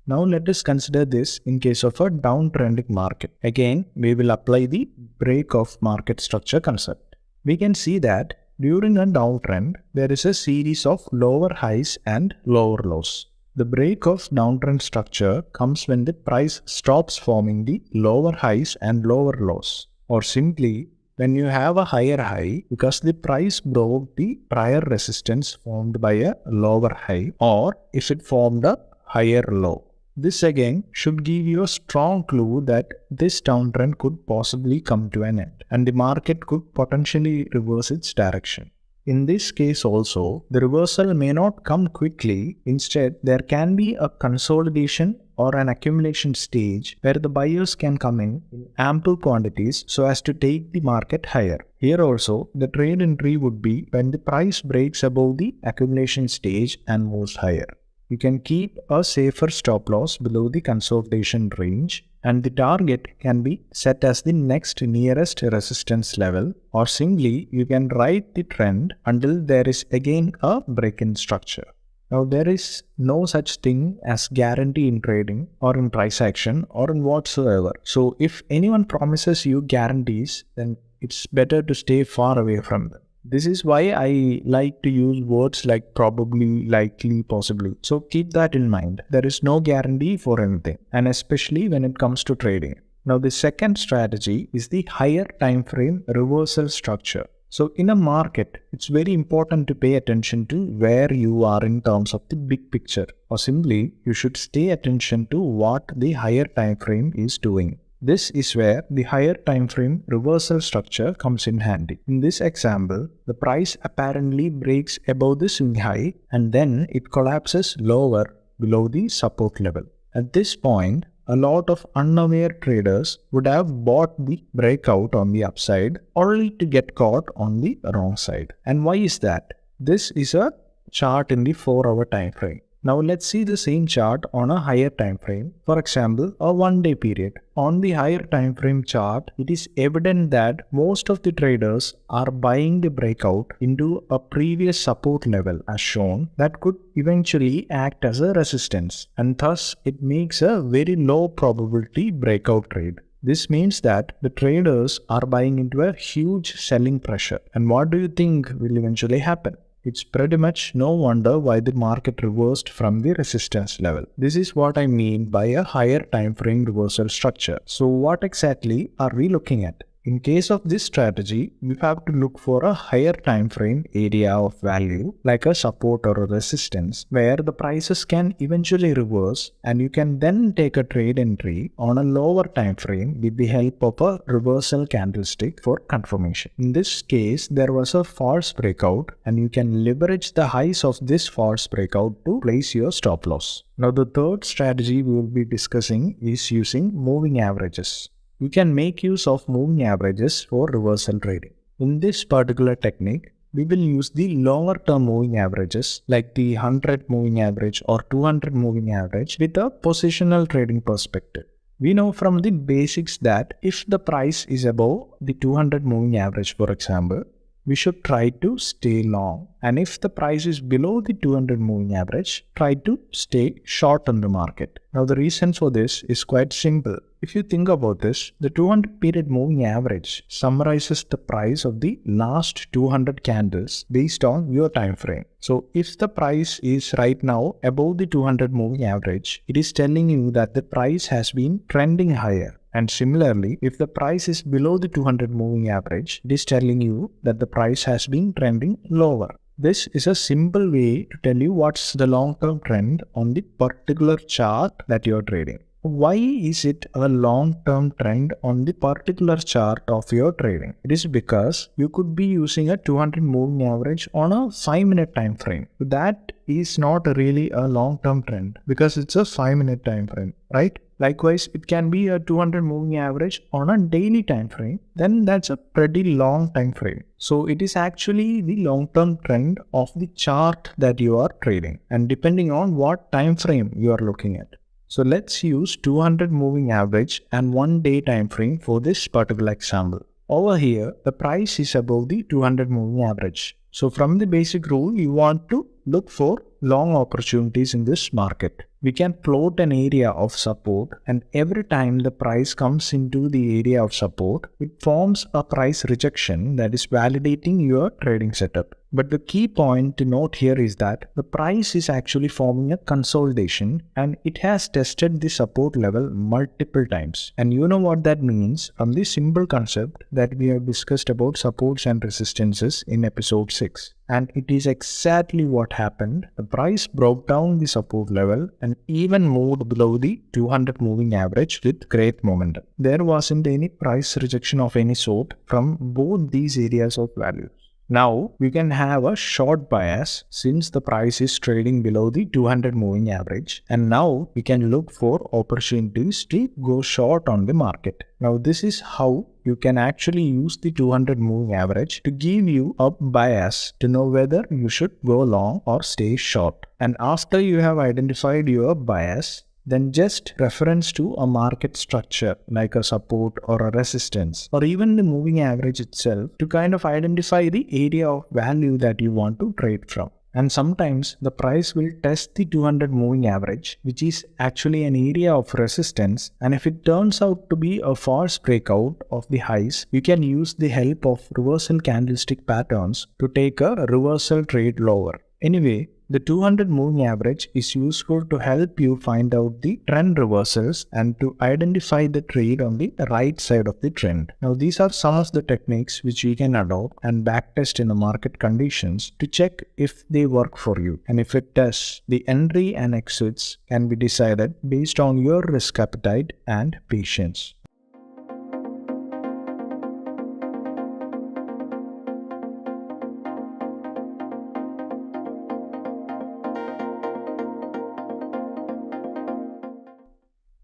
Speaker 1: Now let us consider this in case of a downtrending market. Again, we will apply the break of market structure concept. We can see that during a downtrend, there is a series of lower highs and lower lows. The break of downtrend structure comes when the price stops forming the lower highs and lower lows, or simply when you have a higher high because the price broke the prior resistance formed by a lower high, or if it formed a higher low. This again should give you a strong clue that this downtrend could possibly come to an end and the market could potentially reverse its direction. In this case also, the reversal may not come quickly. Instead, there can be a consolidation or an accumulation stage where the buyers can come in ample quantities so as to take the market higher. Here also, the trade entry would be when the price breaks above the accumulation stage and moves higher. You can keep a safer stop loss below the consolidation range, and the target can be set as the next nearest resistance level, or simply you can ride the trend until there is again a break in structure. Now there is no such thing as guarantee in trading or in price action or in whatsoever. So if anyone promises you guarantees, then it's better to stay far away from them. This is why I like to use words like probably, likely, possibly. So keep that in mind. There is no guarantee for anything, and especially when it comes to trading. Now, the second strategy is the higher time frame reversal structure. So in a market, it's very important to pay attention to where you are in terms of the big picture, or simply you should stay attention to what the higher time frame is doing. This is where the higher time frame reversal structure comes in handy. In this example, the price apparently breaks above the swing high and then it collapses lower below the support level. At this point, a lot of unaware traders would have bought the breakout on the upside only to get caught on the wrong side. And why is that? This is a chart in the 4-hour time frame. Now let's see the same chart on a higher time frame, for example a 1-day period. On the higher time frame chart, it is evident that most of the traders are buying the breakout into a previous support level as shown that could eventually act as a resistance, and thus it makes a very low probability breakout trade. This means that the traders are buying into a huge selling pressure. And what do you think will eventually happen? It's pretty much no wonder why the market reversed from the resistance level. This is what I mean by a higher time frame reversal structure. So what exactly are we looking at? In case of this strategy, we have to look for a higher time frame area of value like a support or a resistance where the prices can eventually reverse, and you can then take a trade entry on a lower time frame with the help of a reversal candlestick for confirmation. In this case, there was a false breakout and you can leverage the highs of this false breakout to place your stop loss. Now the third strategy we will be discussing is using moving averages. You can make use of moving averages for reversal trading. In this particular technique, we will use the longer term moving averages like the 100 moving average or 200 moving average with a positional trading perspective. We know from the basics that if the price is above the 200 moving average, for example, we should try to stay long, and if the price is below the 200 moving average, try to stay short on the market. Now the reason for this is quite simple. If you think about this, the 200 period moving average summarizes the price of the last 200 candles based on your time frame. So if the price is right now above the 200 moving average, it is telling you that the price has been trending higher. And similarly, if the price is below the 200 moving average, it is telling you that the price has been trending lower. This is a simple way to tell you what's the long-term trend on the particular chart that you're trading. Why is it a long-term trend on the particular chart of your trading? It is because you could be using a 200 moving average on a 5-minute time frame. That is not really a long-term trend because it's a 5-minute time frame, right? Likewise, it can be a 200 moving average on a daily time frame. Then that's a pretty long time frame. So it is actually the long-term trend of the chart that you are trading, and depending on what time frame you are looking at. So let's use 200 moving average and 1-day time frame for this particular example. Over here, the price is above the 200 moving average. So from the basic rule, you want to look for long opportunities in this market. We can plot an area of support, and every time the price comes into the area of support, it forms a price rejection that is validating your trading setup. But the key point to note here is that the price is actually forming a consolidation and it has tested the support level multiple times. And you know what that means from the simple concept that we have discussed about supports and resistances in episode 6. And it is exactly what happened. The price broke down the support level and even moved below the 200 moving average with great momentum. There wasn't any price rejection of any sort from both these areas of value. Now, we can have a short bias since the price is trading below the 200 moving average, and now we can look for opportunities to go short on the market. Now, this is how you can actually use the 200 moving average to give you a bias to know whether you should go long or stay short. And after you have identified your bias, then just reference to a market structure like a support or a resistance or even the moving average itself to kind of identify the area of value that you want to trade from. And sometimes the price will test the 200 moving average, which is actually an area of resistance, and if it turns out to be a false breakout of the highs, you can use the help of reversal candlestick patterns to take a reversal trade lower. Anyway, the 200 moving average is useful to help you find out the trend reversals and to identify the trade on the right side of the trend. Now, these are some of the techniques which you can adopt and backtest in the market conditions to check if they work for you. And if it does, the entry and exits can be decided based on your risk appetite and patience.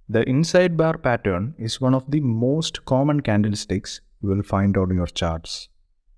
Speaker 1: The inside bar pattern is one of the most common candlesticks you will find on your charts.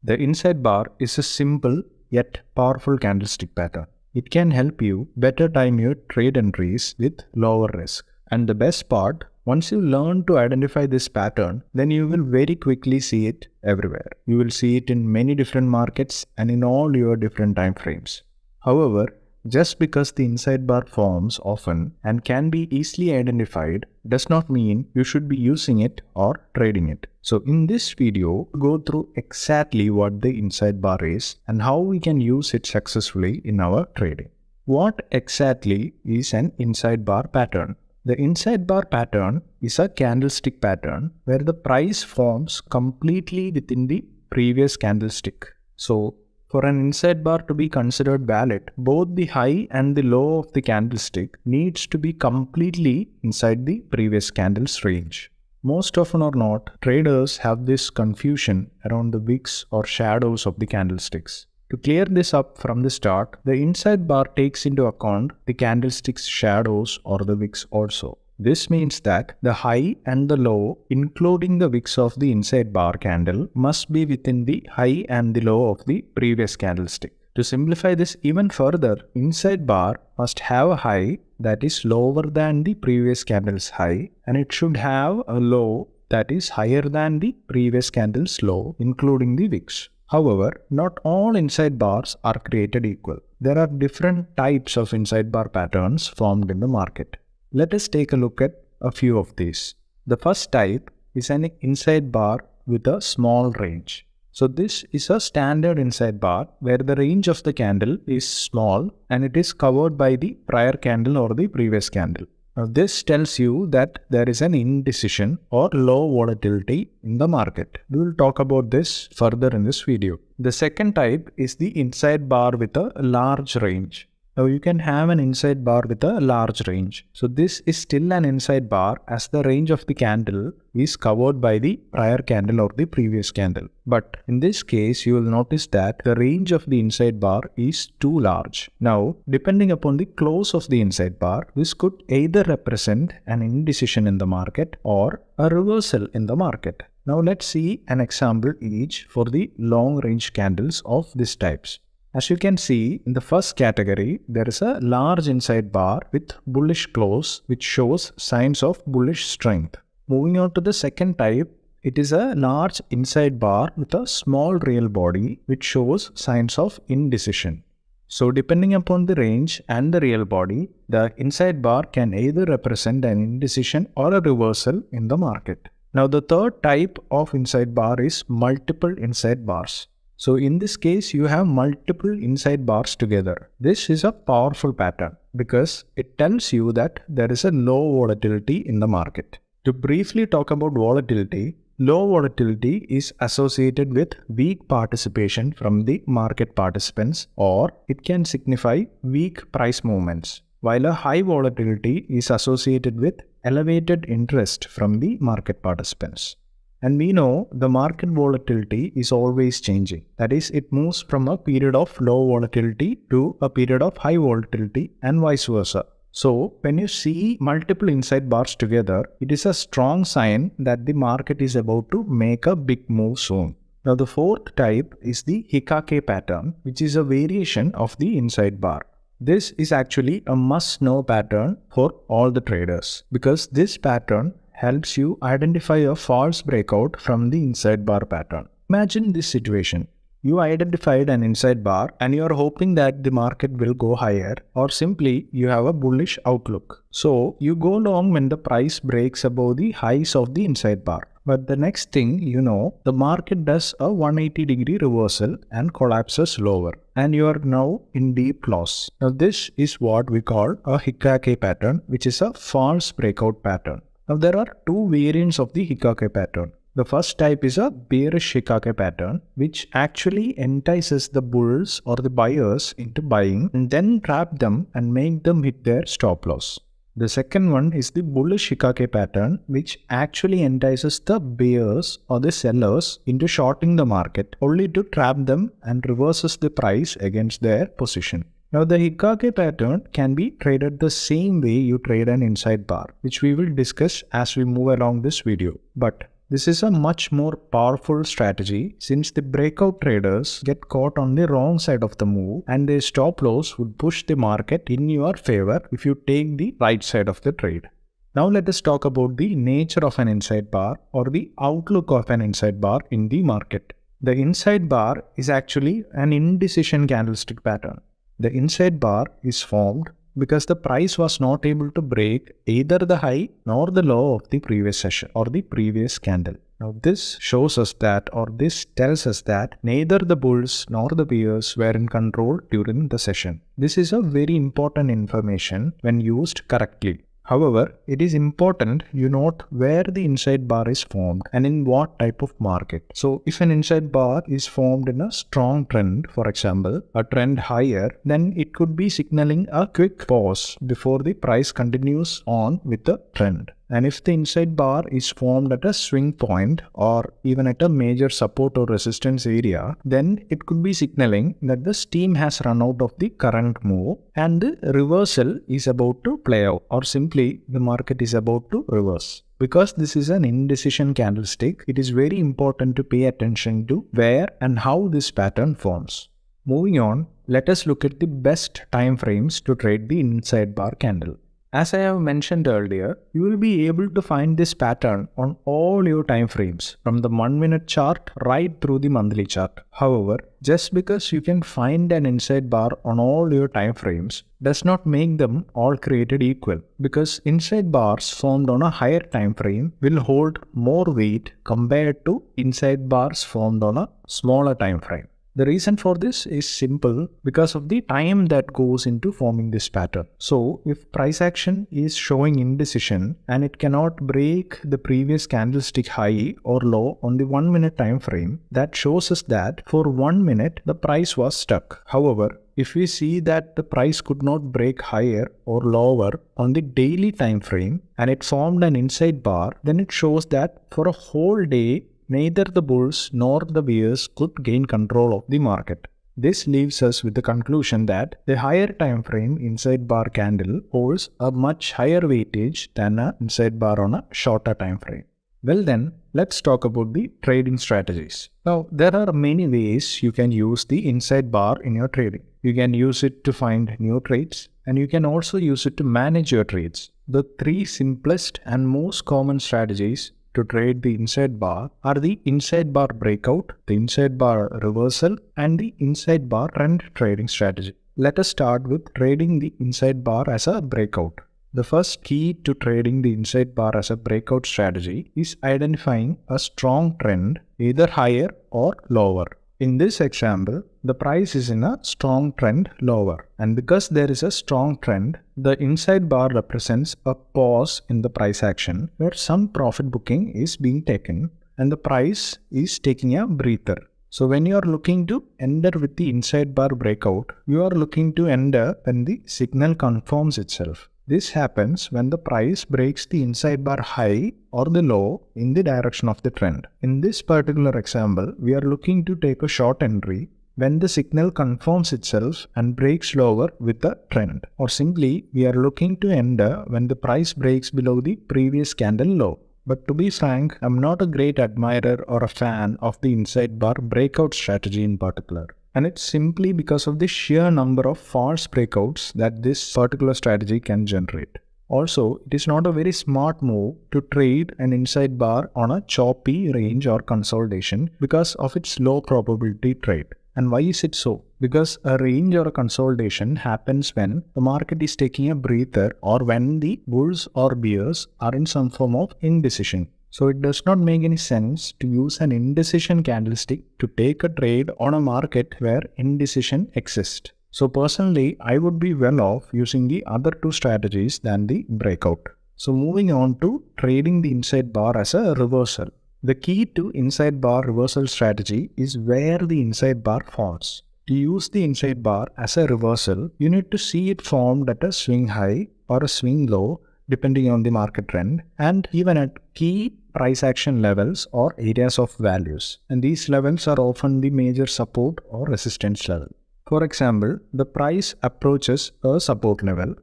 Speaker 1: The inside bar is a simple yet powerful candlestick pattern. It can help you better time your trade entries with lower risk. And the best part, once you learn to identify this pattern, then you will very quickly see it everywhere. You will see it in many different markets and in all your different time frames. However, just because the inside bar forms often and can be easily identified does not mean you should be using it or trading it. So in this video, we'll go through exactly what the inside bar is and how we can use it successfully in our trading. What exactly is an inside bar pattern? The inside bar pattern is a candlestick pattern where the price forms completely within the previous candlestick. So for an inside bar to be considered valid, both the high and the low of the candlestick needs to be completely inside the previous candle's range. Most often or not, traders have this confusion around the wicks or shadows of the candlesticks. To clear this up from the start, the inside bar takes into account the candlestick's shadows or the wicks also. This means that the high and the low, including the wicks of the inside bar candle, must be within the high and the low of the previous candlestick. To simplify this even further, inside bar must have a high that is lower than the previous candle's high, and it should have a low that is higher than the previous candle's low, including the wicks. However, not all inside bars are created equal. There are different types of inside bar patterns formed in the market. Let us take a look at a few of these. The first type is an inside bar with a small range. So this is a standard inside bar where the range of the candle is small and it is covered by the prior candle or the previous candle. Now this tells you that there is an indecision or low volatility in the market. We will talk about this further in this video. The second type is the inside bar with a large range. Now you can have an inside bar with a large range. So this is still an inside bar as the range of the candle is covered by the prior candle or the previous candle. But in this case, you will notice that the range of the inside bar is too large. Now, depending upon the close of the inside bar, this could either represent an indecision in the market or a reversal in the market. Now let's see an example each for the long range candles of these types. As you can see, in the first category, there is a large inside bar with bullish close which shows signs of bullish strength. Moving on to the second type, it is a large inside bar with a small real body which shows signs of indecision. So depending upon the range and the real body, the inside bar can either represent an indecision or a reversal in the market. Now the third type of inside bar is multiple inside bars. So in this case, you have multiple inside bars together. This is a powerful pattern because it tells you that there is a low volatility in the market. To briefly talk about volatility, low volatility is associated with weak participation from the market participants, or it can signify weak price movements, while a high volatility is associated with elevated interest from the market participants. And we know the market volatility is always changing. That is, it moves from a period of low volatility to a period of high volatility and vice versa. So, when you see multiple inside bars together, it is a strong sign that the market is about to make a big move soon. Now, the fourth type is the Hikake pattern, which is a variation of the inside bar. This is actually a must-know pattern for all the traders because this pattern helps you identify a false breakout from the inside bar pattern. Imagine this situation. You identified an inside bar and you are hoping that the market will go higher, or simply you have a bullish outlook. So you go long when the price breaks above the highs of the inside bar. But the next thing you know, the market does a 180-degree reversal and collapses lower, and you are now in deep loss. Now this is what we call a Hikage pattern, which is a false breakout pattern. Now there are two variants of the Hikage pattern. The first type is a bearish Hikage pattern, which actually entices the bulls or the buyers into buying and then trap them and make them hit their stop loss. The second one is the bullish Hikage pattern, which actually entices the bears or the sellers into shorting the market only to trap them and reverses the price against their position. Now the Hikage pattern can be traded the same way you trade an inside bar, which we will discuss as we move along this video. But this is a much more powerful strategy since the breakout traders get caught on the wrong side of the move and their stop loss would push the market in your favor if you take the right side of the trade. Now let us talk about the nature of an inside bar or the outlook of an inside bar in the market. The inside bar is actually an indecision candlestick pattern. The inside bar is formed because the price was not able to break either the high nor the low of the previous session or the previous candle. Now this shows us that, or this tells us that, neither the bulls nor the bears were in control during the session. This is a very important information when used correctly. However, it is important you note where the inside bar is formed and in what type of market. So if an inside bar is formed in a strong trend, for example, a trend higher, then it could be signaling a quick pause before the price continues on with the trend. And if the inside bar is formed at a swing point or even at a major support or resistance area, then it could be signaling that the steam has run out of the current move and the reversal is about to play out, or simply the market is about to reverse. Because this is an indecision candlestick, it is very important to pay attention to where and how this pattern forms. Moving on, let us look at the best time frames to trade the inside bar candle. As I have mentioned earlier, you will be able to find this pattern on all your time frames, from the 1-minute chart right through the monthly chart. However, just because you can find an inside bar on all your time frames does not make them all created equal, because inside bars formed on a higher time frame will hold more weight compared to inside bars formed on a smaller time frame. The reason for this is simple because of the time that goes into forming this pattern. So if price action is showing indecision and it cannot break the previous candlestick high or low on the 1-minute time frame, that shows us that for 1 minute the price was stuck. However, if we see that the price could not break higher or lower on the daily time frame and it formed an inside bar, then it shows that for a whole day neither the bulls nor the bears could gain control of the market. This leaves us with the conclusion that the higher time frame inside bar candle holds a much higher weightage than an inside bar on a shorter time frame. Well then, let's talk about the trading strategies. Now, there are many ways you can use the inside bar in your trading. You can use it to find new trades, and you can also use it to manage your trades. The three simplest and most common strategies to trade the inside bar are the inside bar breakout, the inside bar reversal, and the inside bar trend trading strategy. Let us start with trading the inside bar as a breakout. The first key to trading the inside bar as a breakout strategy is identifying a strong trend, either higher or lower. In this example, the price is in a strong trend lower, and because there is a strong trend, the inside bar represents a pause in the price action where some profit booking is being taken and the price is taking a breather. So when you are looking to enter with the inside bar breakout, you are looking to enter when the signal confirms itself. This happens when the price breaks the inside bar high or the low in the direction of the trend. In this particular example, we are looking to take a short entry when the signal confirms itself and breaks lower with the trend. Or simply, we are looking to enter when the price breaks below the previous candle low. But to be frank, I'm not a great admirer or a fan of the inside bar breakout strategy in particular. And it's simply because of the sheer number of false breakouts that this particular strategy can generate. Also, it is not a very smart move to trade an inside bar on a choppy range or consolidation because of its low probability trade. And why is it so? Because a range or a consolidation happens when the market is taking a breather or when the bulls or bears are in some form of indecision. So it does not make any sense to use an indecision candlestick to take a trade on a market where indecision exists. So personally, I would be well off using the other two strategies than the breakout. So moving on to trading the inside bar as a reversal. The key to inside bar reversal strategy is where the inside bar forms. To use the inside bar as a reversal, you need to see it formed at a swing high or a swing low depending on the market trend, and even at key price action levels or areas of values. And these levels are often the major support or resistance level. For example, the price approaches a support level,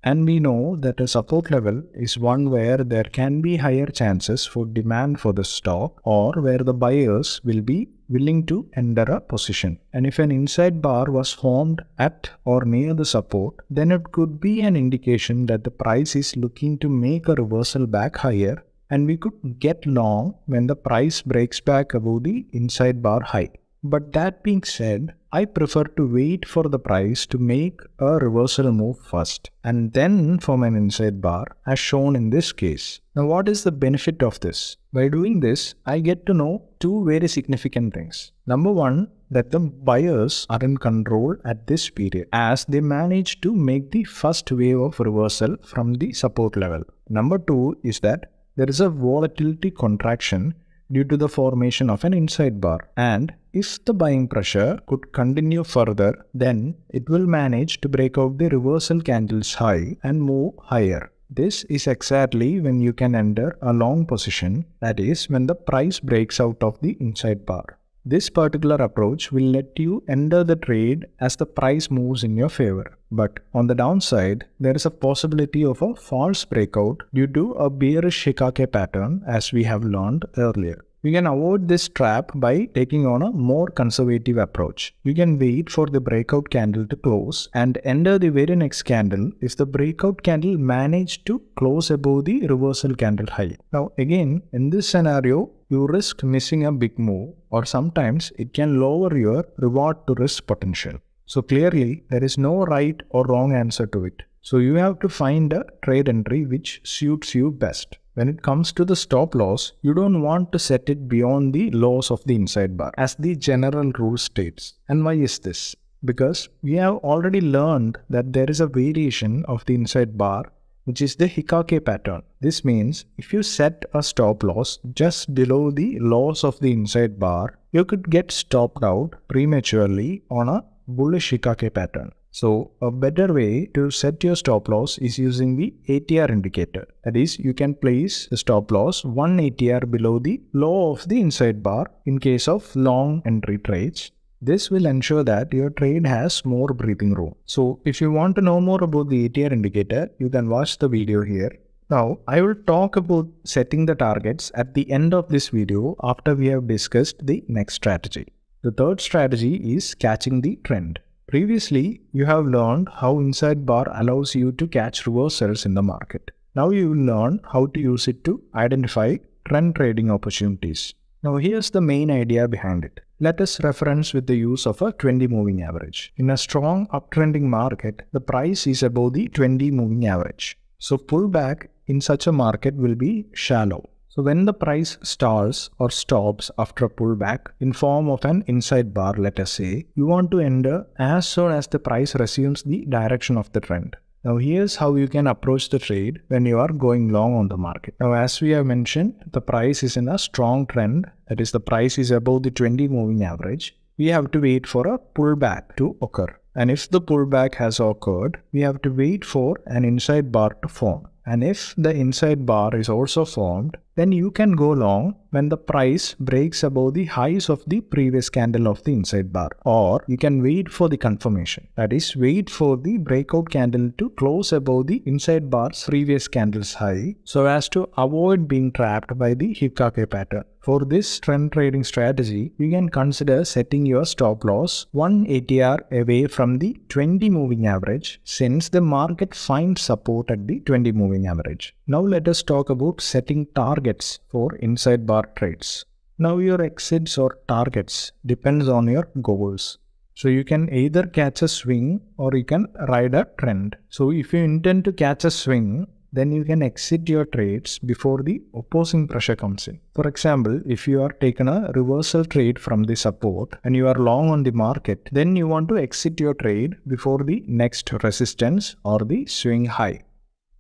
Speaker 1: and we know that a support level is one where there can be higher chances for demand for the stock or where the buyers will be willing to enter a position. And if an inside bar was formed at or near the support, then it could be an indication that the price is looking to make a reversal back higher, and we could get long when the price breaks back above the inside bar high. But that being said, I prefer to wait for the price to make a reversal move first and then form an inside bar as shown in this case. Now what is the benefit of this? By doing this, I get to know two very significant things. Number one, that the buyers are in control at this period as they manage to make the first wave of reversal from the support level. Number two is that there is a volatility contraction due to the formation of an inside bar, and if the buying pressure could continue further, then it will manage to break out the reversal candles high and move higher. This is exactly when you can enter a long position, that is, when the price breaks out of the inside bar. This particular approach will let you enter the trade as the price moves in your favor. But on the downside, there is a possibility of a false breakout due to a bearish Hikake pattern, as we have learned earlier. You can avoid this trap by taking on a more conservative approach. You can wait for the breakout candle to close and enter the very next candle if the breakout candle managed to close above the reversal candle high. Now again, in this scenario, you risk missing a big move, or sometimes it can lower your reward to risk potential. So clearly, there is no right or wrong answer to it. So you have to find a trade entry which suits you best. When it comes to the stop loss, you don't want to set it beyond the lows of the inside bar, as the general rule states. And why is this? Because we have already learned that there is a variation of the inside bar, which is the Hikake pattern. This means if you set a stop loss just below the lows of the inside bar, you could get stopped out prematurely on a bullish Hikake pattern. So a better way to set your stop loss is using the ATR indicator. That is, you can place the stop loss 1 ATR below the low of the inside bar in case of long entry trades. This will ensure that your trade has more breathing room. So if you want to know more about the ATR indicator, you can watch the video here. Now, I will talk about setting the targets at the end of this video after we have discussed the next strategy. The third strategy is catching the trend. Previously, you have learned how inside bar allows you to catch reversals in the market. Now you will learn how to use it to identify trend trading opportunities. Now here's the main idea behind it. Let us reference with the use of a 20 moving average. In a strong uptrending market, the price is above the 20 moving average. So pullback in such a market will be shallow. So when the price stalls or stops after a pullback in form of an inside bar, let us say, you want to enter as soon as the price resumes the direction of the trend. Now here's how you can approach the trade when you are going long on the market. Now as we have mentioned, the price is in a strong trend, that is the price is above the 20 moving average. We have to wait for a pullback to occur. And if the pullback has occurred, we have to wait for an inside bar to form. And if the inside bar is also formed, then you can go long when the price breaks above the highs of the previous candle of the inside bar. Or you can wait for the confirmation. That is, wait for the breakout candle to close above the inside bar's previous candle's high so as to avoid being trapped by the Hikake pattern. For this trend trading strategy, you can consider setting your stop loss 1 ATR away from the 20 moving average since the market finds support at the 20 moving average. Now let us talk about setting targets for inside bar trades. Now your exits or targets depends on your goals. So you can either catch a swing or you can ride a trend. So if you intend to catch a swing, then you can exit your trades before the opposing pressure comes in. For example, if you are taken a reversal trade from the support and you are long on the market, then you want to exit your trade before the next resistance or the swing high.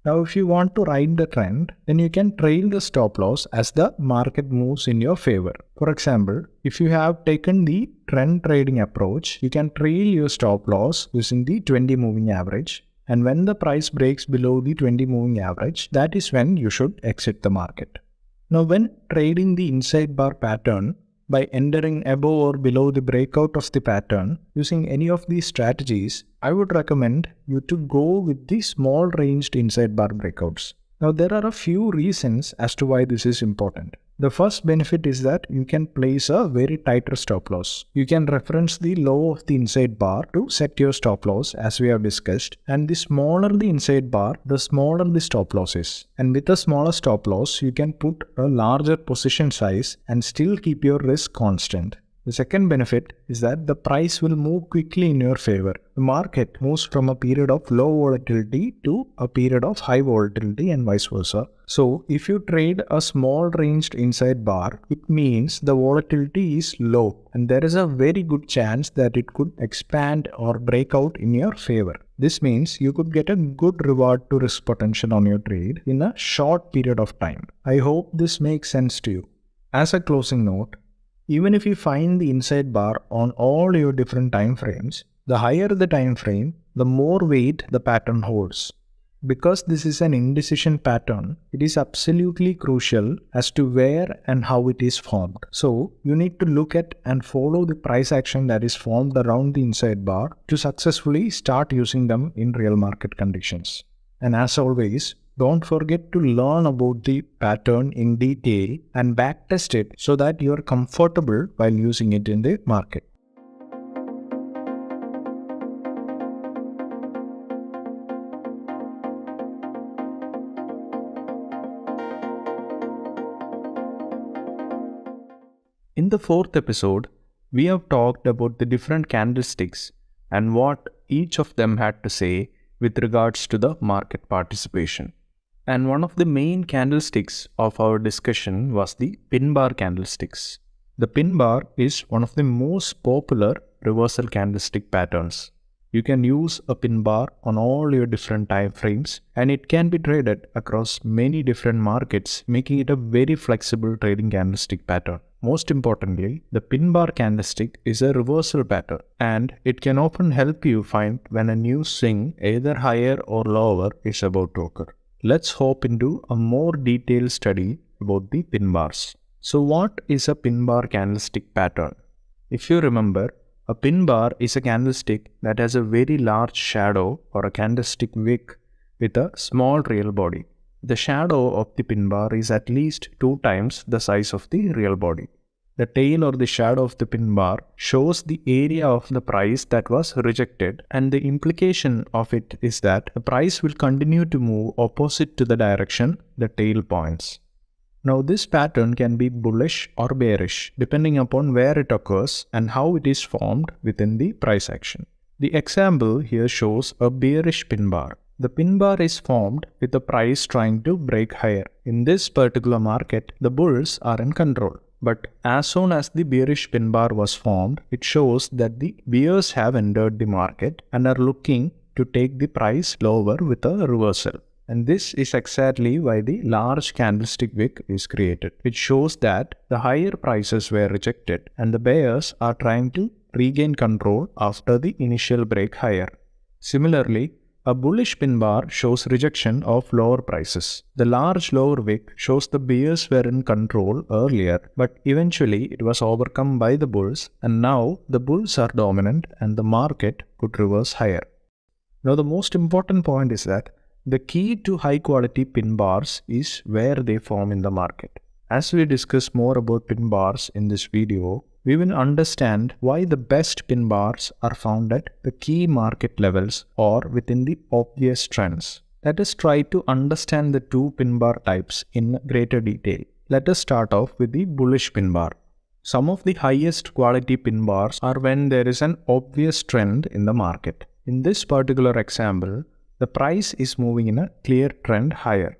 Speaker 1: Now if you want to ride the trend, then you can trail the stop loss as the market moves in your favor. For example, if you have taken the trend trading approach, you can trail your stop loss using the 20 moving average. And when the price breaks below the 20 moving average, that is when you should exit the market. Now when trading the inside bar pattern, by entering above or below the breakout of the pattern using any of these strategies, I would recommend you to go with the small ranged inside bar breakouts. Now there are a few reasons as to why this is important. The first benefit is that you can place a very tighter stop loss. You can reference the low of the inside bar to set your stop loss as we have discussed, and the smaller the inside bar, the smaller the stop loss is. And with a smaller stop loss, you can put a larger position size and still keep your risk constant. The second benefit is that the price will move quickly in your favor. The market moves from a period of low volatility to a period of high volatility and vice versa. So if you trade a small ranged inside bar, it means the volatility is low and there is a very good chance that it could expand or break out in your favor. This means you could get a good reward to risk potential on your trade in a short period of time. I hope this makes sense to you. As a closing note, even if you find the inside bar on all your different time frames, the higher the time frame, the more weight the pattern holds. Because this is an indecision pattern, it is absolutely crucial as to where and how it is formed. So, you need to look at and follow the price action that is formed around the inside bar to successfully start using them in real market conditions. And as always, don't forget to learn about the pattern in detail and backtest it so that you are comfortable while using it in the market. In the fourth episode, we have talked about the different candlesticks and what each of them had to say with regards to the market participation. And one of the main candlesticks of our discussion was the pin bar candlesticks. The pin bar is one of the most popular reversal candlestick patterns. You can use a pin bar on all your different time frames and it can be traded across many different markets, making it a very flexible trading candlestick pattern. Most importantly, the pin bar candlestick is a reversal pattern and it can often help you find when a new swing, either higher or lower, is about to occur. Let's hop into a more detailed study about the pin bars. So what is a pin bar candlestick pattern? If you remember, a pin bar is a candlestick that has a very large shadow or a candlestick wick with a small real body. The shadow of the pin bar is at least 2 times the size of the real body. The tail or the shadow of the pin bar shows the area of the price that was rejected, and the implication of it is that the price will continue to move opposite to the direction the tail points. Now this pattern can be bullish or bearish depending upon where it occurs and how it is formed within the price action. The example here shows a bearish pin bar. The pin bar is formed with the price trying to break higher. In this particular market, the bulls are in control. But as soon as the bearish pin bar was formed, it shows that the bears have entered the market and are looking to take the price lower with a reversal. And this is exactly why the large candlestick wick is created, which shows that the higher prices were rejected and the bears are trying to regain control after the initial break higher. Similarly, A bullish pin bar shows rejection of lower prices. The large lower wick shows the bears were in control earlier, but eventually it was overcome by the bulls, and now the bulls are dominant and the market could reverse higher. Now the most important point is that the key to high quality pin bars is where they form in the market. As we discuss more about pin bars in this video, we will understand why the best pin bars are found at the key market levels or within the obvious trends. Let us try to understand the two pin bar types in greater detail. Let us start off with the bullish pin bar. Some of the highest quality pin bars are when there is an obvious trend in the market. In this particular example, the price is moving in a clear trend higher.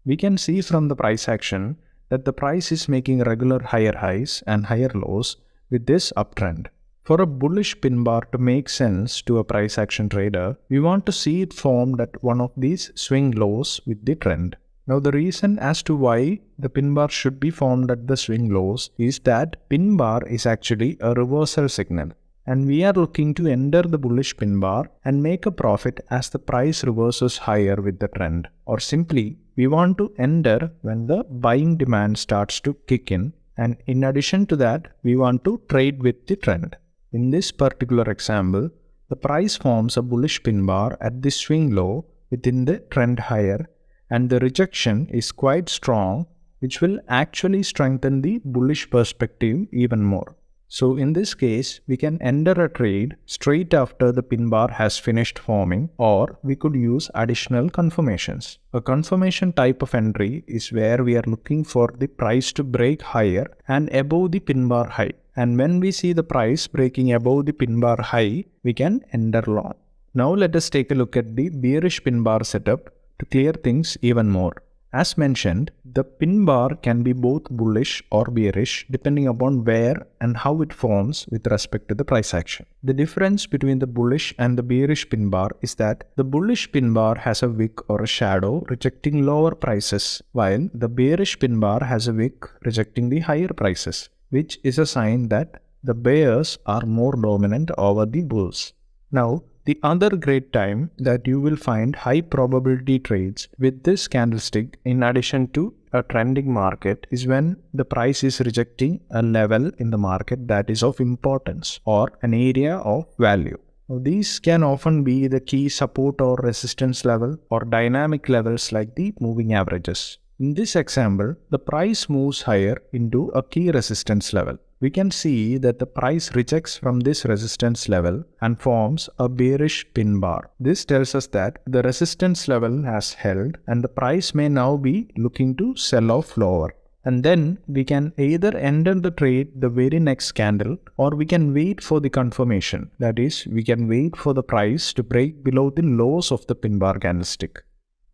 Speaker 1: We can see from the price action that the price is making regular higher highs and higher lows with this uptrend. For a bullish pin bar to make sense to a price action trader, we want to see it formed at one of these swing lows with the trend. Now the reason as to why the pin bar should be formed at the swing lows is that pin bar is actually a reversal signal, and we are looking to enter the bullish pin bar and make a profit as the price reverses higher with the trend. Or simply, we want to enter when the buying demand starts to kick in, and in addition to that, we want to trade with the trend. In this particular example, the price forms a bullish pin bar at the swing low within the trend higher, and the rejection is quite strong, which will actually strengthen the bullish perspective even more. So in this case, we can enter a trade straight after the pin bar has finished forming, or we could use additional confirmations. A confirmation type of entry is where we are looking for the price to break higher and above the pin bar high. And when we see the price breaking above the pin bar high, we can enter long. Now let us take a look at the bearish pin bar setup to clear things even more. As mentioned, the pin bar can be both bullish or bearish depending upon where and how it forms with respect to the price action. The difference between the bullish and the bearish pin bar is that the bullish pin bar has a wick or a shadow rejecting lower prices, while the bearish pin bar has a wick rejecting the higher prices, which is a sign that the bears are more dominant over the bulls. Now, the other great time that you will find high probability trades with this candlestick in addition to a trending market is when the price is rejecting a level in the market that is of importance or an area of value. Now, these can often be the key support or resistance level or dynamic levels like the moving averages. In this example, the price moves higher into a key resistance level. We can see that the price rejects from this resistance level and forms a bearish pin bar. This tells us that the resistance level has held and the price may now be looking to sell off lower. And then we can either enter the trade the very next candle, or we can wait for the confirmation. That is, we can wait for the price to break below the lows of the pin bar candlestick.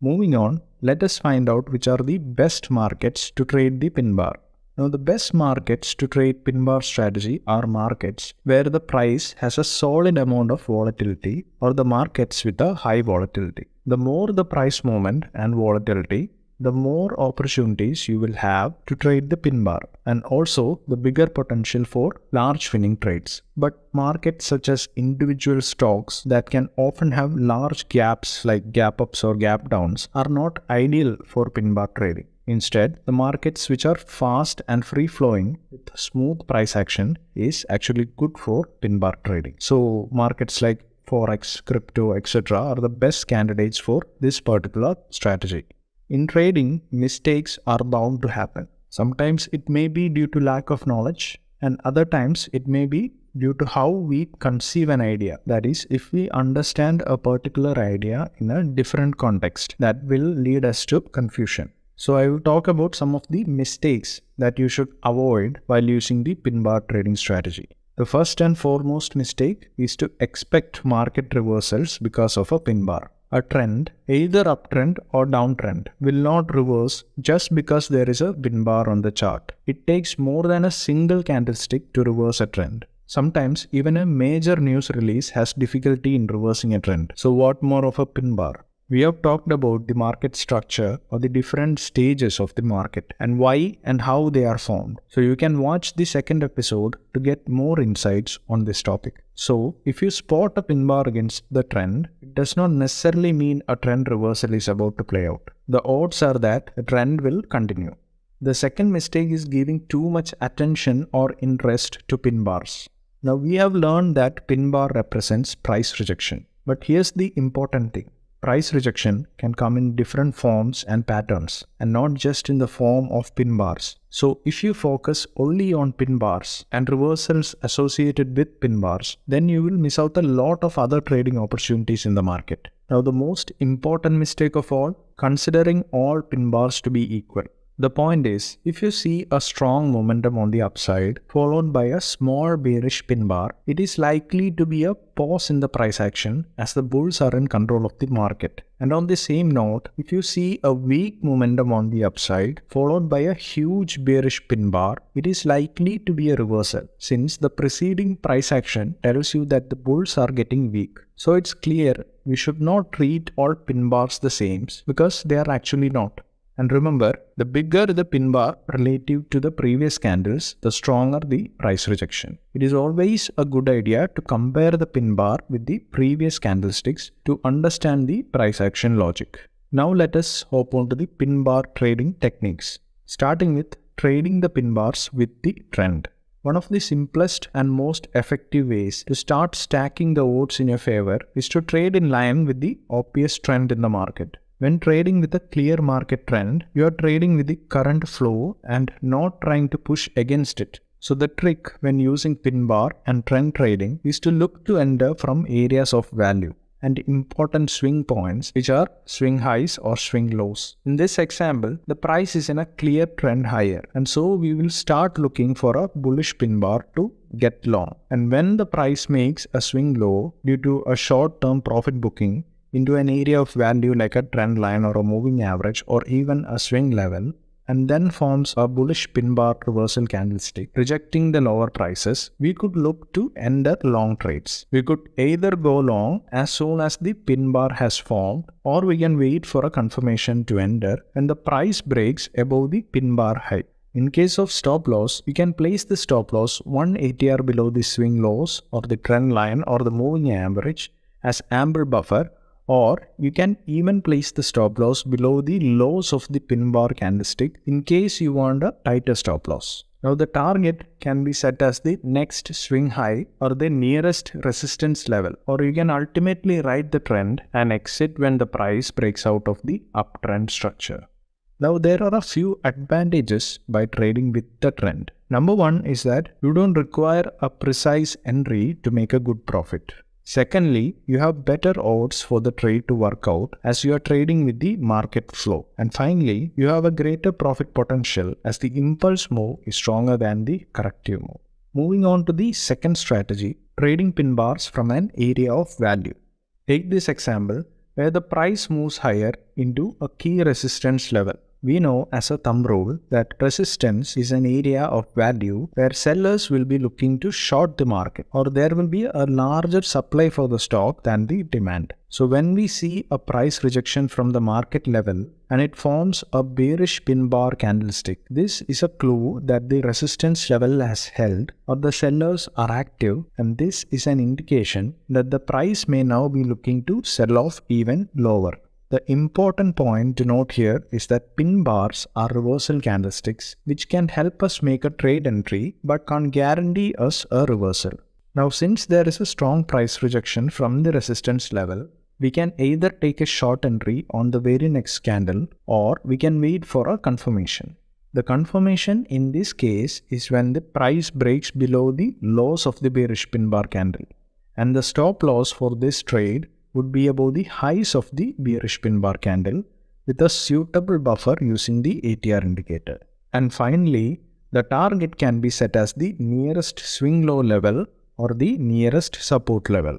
Speaker 1: Moving on, let us find out which are the best markets to trade the pin bar. Now, the best markets to trade pin bar strategy are markets where the price has a solid amount of volatility, or the markets with a high volatility. The more the price movement and volatility, the more opportunities you will have to trade the pin bar, and also the bigger potential for large winning trades. But markets such as individual stocks that can often have large gaps like gap ups or gap downs are not ideal for pin bar trading. Instead, the markets which are fast and free-flowing with smooth price action is actually good for pin bar trading. So markets like Forex, crypto, etc. are the best candidates for this particular strategy. In trading, mistakes are bound to happen. Sometimes it may be due to lack of knowledge, and other times it may be due to how we conceive an idea. That is, if we understand a particular idea in a different context, that will lead us to confusion. So I will talk about some of the mistakes that you should avoid while using the pin bar trading strategy. The first and foremost mistake is to expect market reversals because of a pin bar. A trend, either uptrend or downtrend, will not reverse just because there is a pin bar on the chart. It takes more than a single candlestick to reverse a trend. Sometimes even a major news release has difficulty in reversing a trend. So what more of a pin bar? We have talked about the market structure or the different stages of the market and why and how they are formed. So you can watch the second episode to get more insights on this topic. So, if you spot a pin bar against the trend, it does not necessarily mean a trend reversal is about to play out. The odds are that the trend will continue. The second mistake is giving too much attention or interest to pin bars. Now, we have learned that pin bar represents price rejection. But here's the important thing. Price rejection can come in different forms and patterns, and not just in the form of pin bars. So if you focus only on pin bars and reversals associated with pin bars, then you will miss out a lot of other trading opportunities in the market. Now the most important mistake of all, considering all pin bars to be equal. The point is, if you see a strong momentum on the upside followed by a small bearish pin bar, it is likely to be a pause in the price action as the bulls are in control of the market. And on the same note, if you see a weak momentum on the upside followed by a huge bearish pin bar, it is likely to be a reversal since the preceding price action tells you that the bulls are getting weak. So it's clear we should not treat all pin bars the same because they are actually not. And remember, the bigger the pin bar relative to the previous candles, the stronger the price rejection. It is always a good idea to compare the pin bar with the previous candlesticks to understand the price action logic. Now let us hop on to the pin bar trading techniques, starting with trading the pin bars with the trend. One of the simplest and most effective ways to start stacking the odds in your favor is to trade in line with the obvious trend in the market. When trading with a clear market trend, you are trading with the current flow and not trying to push against it. So the trick when using pin bar and trend trading is to look to enter from areas of value and important swing points, which are swing highs or swing lows. In this example, the price is in a clear trend higher, and so we will start looking for a bullish pin bar to get long. And when the price makes a swing low due to a short-term profit booking into an area of value like a trend line or a moving average or even a swing level, and then forms a bullish pin bar reversal candlestick rejecting the lower prices, we could look to enter long trades. We could either go long as soon as the pin bar has formed, or we can wait for a confirmation to enter when the price breaks above the pin bar high. In case of stop loss, we can place the stop loss 1 ATR below the swing lows or the trend line or the moving average as amber buffer, or you can even place the stop loss below the lows of the pin bar candlestick in case you want a tighter stop loss. Now the target can be set as the next swing high or the nearest resistance level, or you can ultimately ride the trend and exit when the price breaks out of the uptrend structure. Now there are a few advantages by trading with the trend. Number one is that you don't require a precise entry to make a good profit. Secondly, you have better odds for the trade to work out as you are trading with the market flow. And finally, you have a greater profit potential as the impulse move is stronger than the corrective move. Moving on to the second strategy, trading pin bars from an area of value. Take this example where the price moves higher into a key resistance level. We know as a thumb rule that resistance is an area of value where sellers will be looking to short the market, or there will be a larger supply for the stock than the demand. So when we see a price rejection from the market level and it forms a bearish pin bar candlestick, this is a clue that the resistance level has held or the sellers are active, and this is an indication that the price may now be looking to sell off even lower. The important point to note here is that pin bars are reversal candlesticks which can help us make a trade entry but can't guarantee us a reversal. Now since there is a strong price rejection from the resistance level, we can either take a short entry on the very next candle or we can wait for a confirmation. The confirmation in this case is when the price breaks below the lows of the bearish pin bar candle, and the stop loss for this trade would be above the highs of the bearish pin bar candle with a suitable buffer using the ATR indicator. And finally, the target can be set as the nearest swing low level or the nearest support level.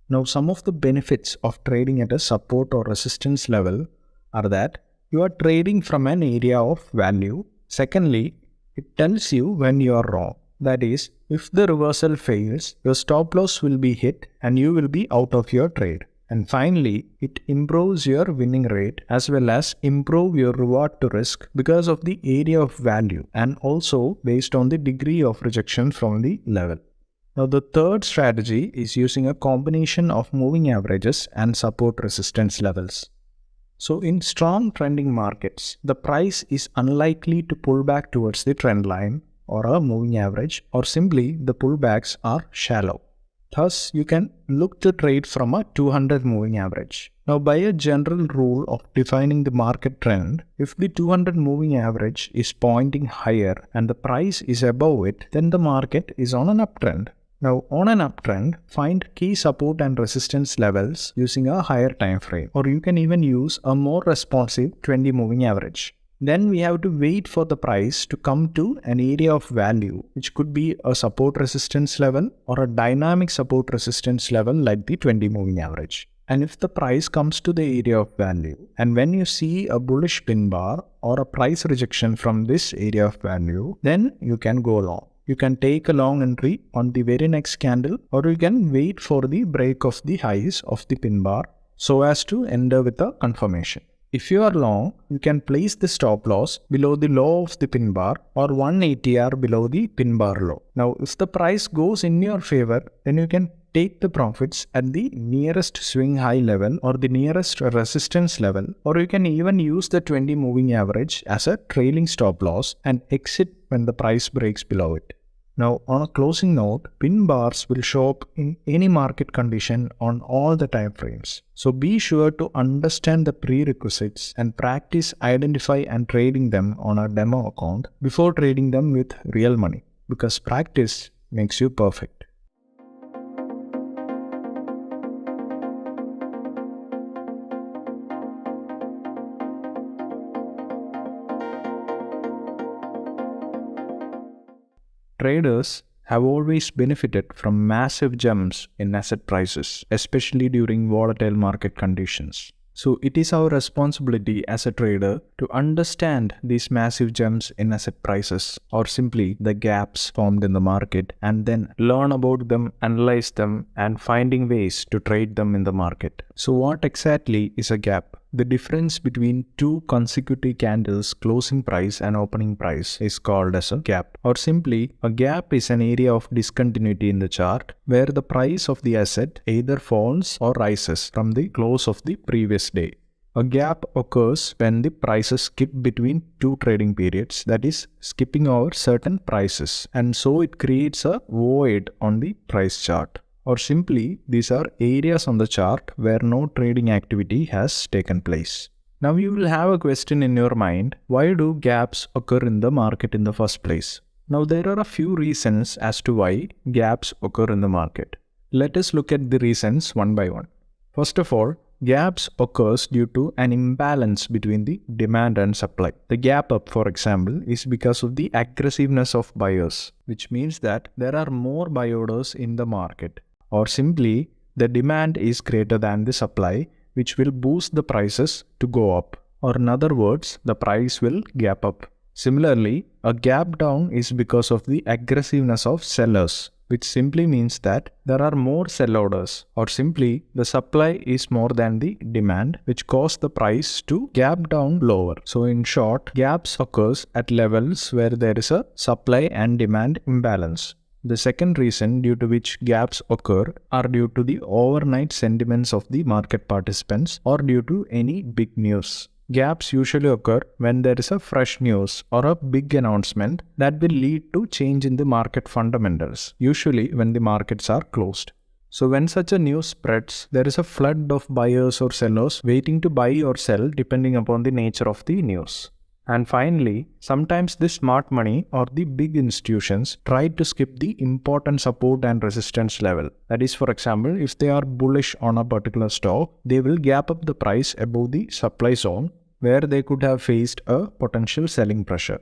Speaker 1: Now some of the benefits of trading at a support or resistance level are that you are trading from an area of value. Secondly, it tells you when you are wrong. That is, if the reversal fails, your stop loss will be hit and you will be out of your trade. And finally, it improves your winning rate as well as improve your reward to risk because of the area of value and also based on the degree of rejection from the level. Now, the third strategy is using a combination of moving averages and support resistance levels. So, in strong trending markets, the price is unlikely to pull back towards the trend line or a moving average, or simply the pullbacks are shallow. Thus, you can look to trade from a 200 moving average. Now, by a general rule of defining the market trend, if the 200 moving average is pointing higher and the price is above it, then the market is on an uptrend. Now, on an uptrend, find key support and resistance levels using a higher time frame, or you can even use a more responsive 20 moving average. Then we have to wait for the price to come to an area of value, which could be a support resistance level or a dynamic support resistance level like the 20 moving average. And if the price comes to the area of value, and when you see a bullish pin bar or a price rejection from this area of value, then you can go long. You can take a long entry on the very next candle, or you can wait for the break of the highs of the pin bar so as to enter with a confirmation. If you are long, you can place the stop loss below the low of the pin bar or 1 ATR below the pin bar low. Now, if the price goes in your favor, then you can take the profits at the nearest swing high level or the nearest resistance level, or you can even use the 20 moving average as a trailing stop loss and exit when the price breaks below it. Now, on a closing note, pin bars will show up in any market condition on all the time frames. So be sure to understand the prerequisites and practice identify and trading them on a demo account before trading them with real money, because practice makes you perfect. Traders have always benefited from massive jumps in asset prices, especially during volatile market conditions. So it is our responsibility as a trader to understand these massive jumps in asset prices, or simply the gaps formed in the market, and then learn about them, analyze them, and finding ways to trade them in the market. So what exactly is a gap? The difference between two consecutive candles closing price and opening price is called as a gap, or simply a gap is an area of discontinuity in the chart where the price of the asset either falls or rises from the close of the previous day. A gap occurs when the prices skip between two trading periods, that is, skipping over certain prices, and so it creates a void on the price chart. Or simply, these are areas on the chart where no trading activity has taken place. Now you will have a question in your mind, why do gaps occur in the market in the first place? Now there are a few reasons as to why gaps occur in the market. Let us look at the reasons one by one. First of all, gaps occurs due to an imbalance between the demand and supply. The gap up, for example, is because of the aggressiveness of buyers, which means that there are more buy orders in the market. Or simply, the demand is greater than the supply, which will boost the prices to go up. Or in other words, the price will gap up. Similarly, a gap down is because of the aggressiveness of sellers, which simply means that there are more sell orders, or simply the supply is more than the demand, which cause the price to gap down lower. So in short, gaps occurs at levels where there is a supply and demand imbalance. The second reason due to which gaps occur are due to the overnight sentiments of the market participants or due to any big news. Gaps usually occur when there is a fresh news or a big announcement that will lead to change in the market fundamentals, usually when the markets are closed. So when such a news spreads, there is a flood of buyers or sellers waiting to buy or sell depending upon the nature of the news. And finally, sometimes the smart money or the big institutions try to skip the important support and resistance level. That is, for example, if they are bullish on a particular stock, they will gap up the price above the supply zone where they could have faced a potential selling pressure.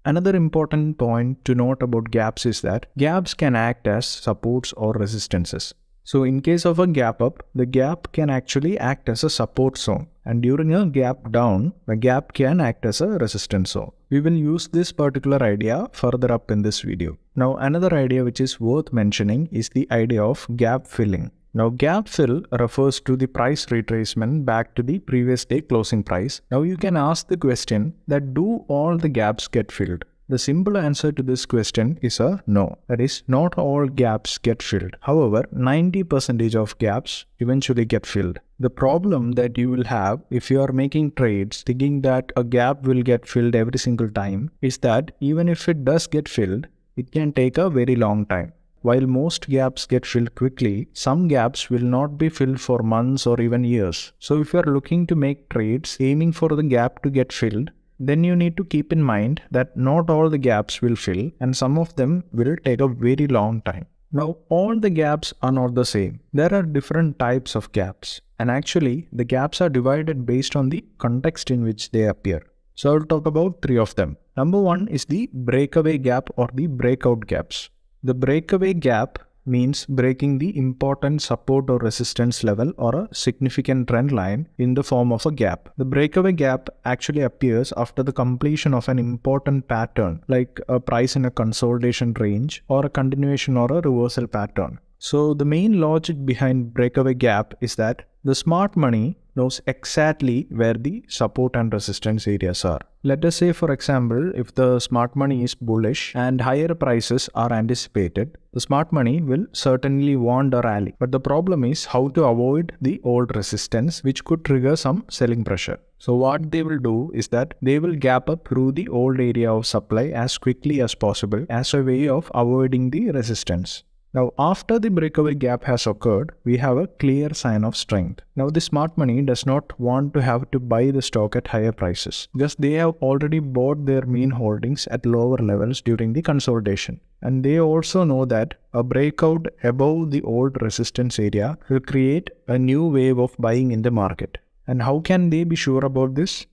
Speaker 1: Another important point to note about gaps is that gaps can act as supports or resistances. So in case of a gap up, the gap can actually act as a support zone, and during a gap down, the gap can act as a resistance zone. We will use this particular idea further up in this video. Now another idea which is worth mentioning is the idea of gap filling. Now gap fill refers to the price retracement back to the previous day closing price. Now you can ask the question that do all the gaps get filled? The simple answer to this question is a no. That is, not all gaps get filled. However, 90% of gaps eventually get filled. The problem that you will have if you are making trades thinking that a gap will get filled every single time is that even if it does get filled, it can take a very long time. While most gaps get filled quickly, some gaps will not be filled for months or even years. So if you are looking to make trades aiming for the gap to get filled, then you need to keep in mind that not all the gaps will fill and some of them will take a very long time. Now, all the gaps are not the same. There are different types of gaps, and actually the gaps are divided based on the context in which they appear. So I'll talk about 3 of them. Number 1 is the breakaway gap or the breakout gaps. The breakaway gap means breaking the important support or resistance level or a significant trend line in the form of a gap. The breakaway gap actually appears after the completion of an important pattern like a price in a consolidation range or a continuation or a reversal pattern. So the main logic behind breakaway gap is that the smart money knows exactly where the support and resistance areas are. Let us say, for example, if the smart money is bullish and higher prices are anticipated, the smart money will certainly want a rally. But the problem is how to avoid the old resistance which could trigger some selling pressure. So what they will do is that they will gap up through the old area of supply as quickly as possible as a way of avoiding the resistance. Now, after the breakaway gap has occurred, we have a clear sign of strength. Now, the smart money does not want to have to buy the stock at higher prices because they have already bought their main holdings at lower levels during the consolidation. And they also know that a breakout above the old resistance area will create a new wave of buying in the market. And how can they be sure about this?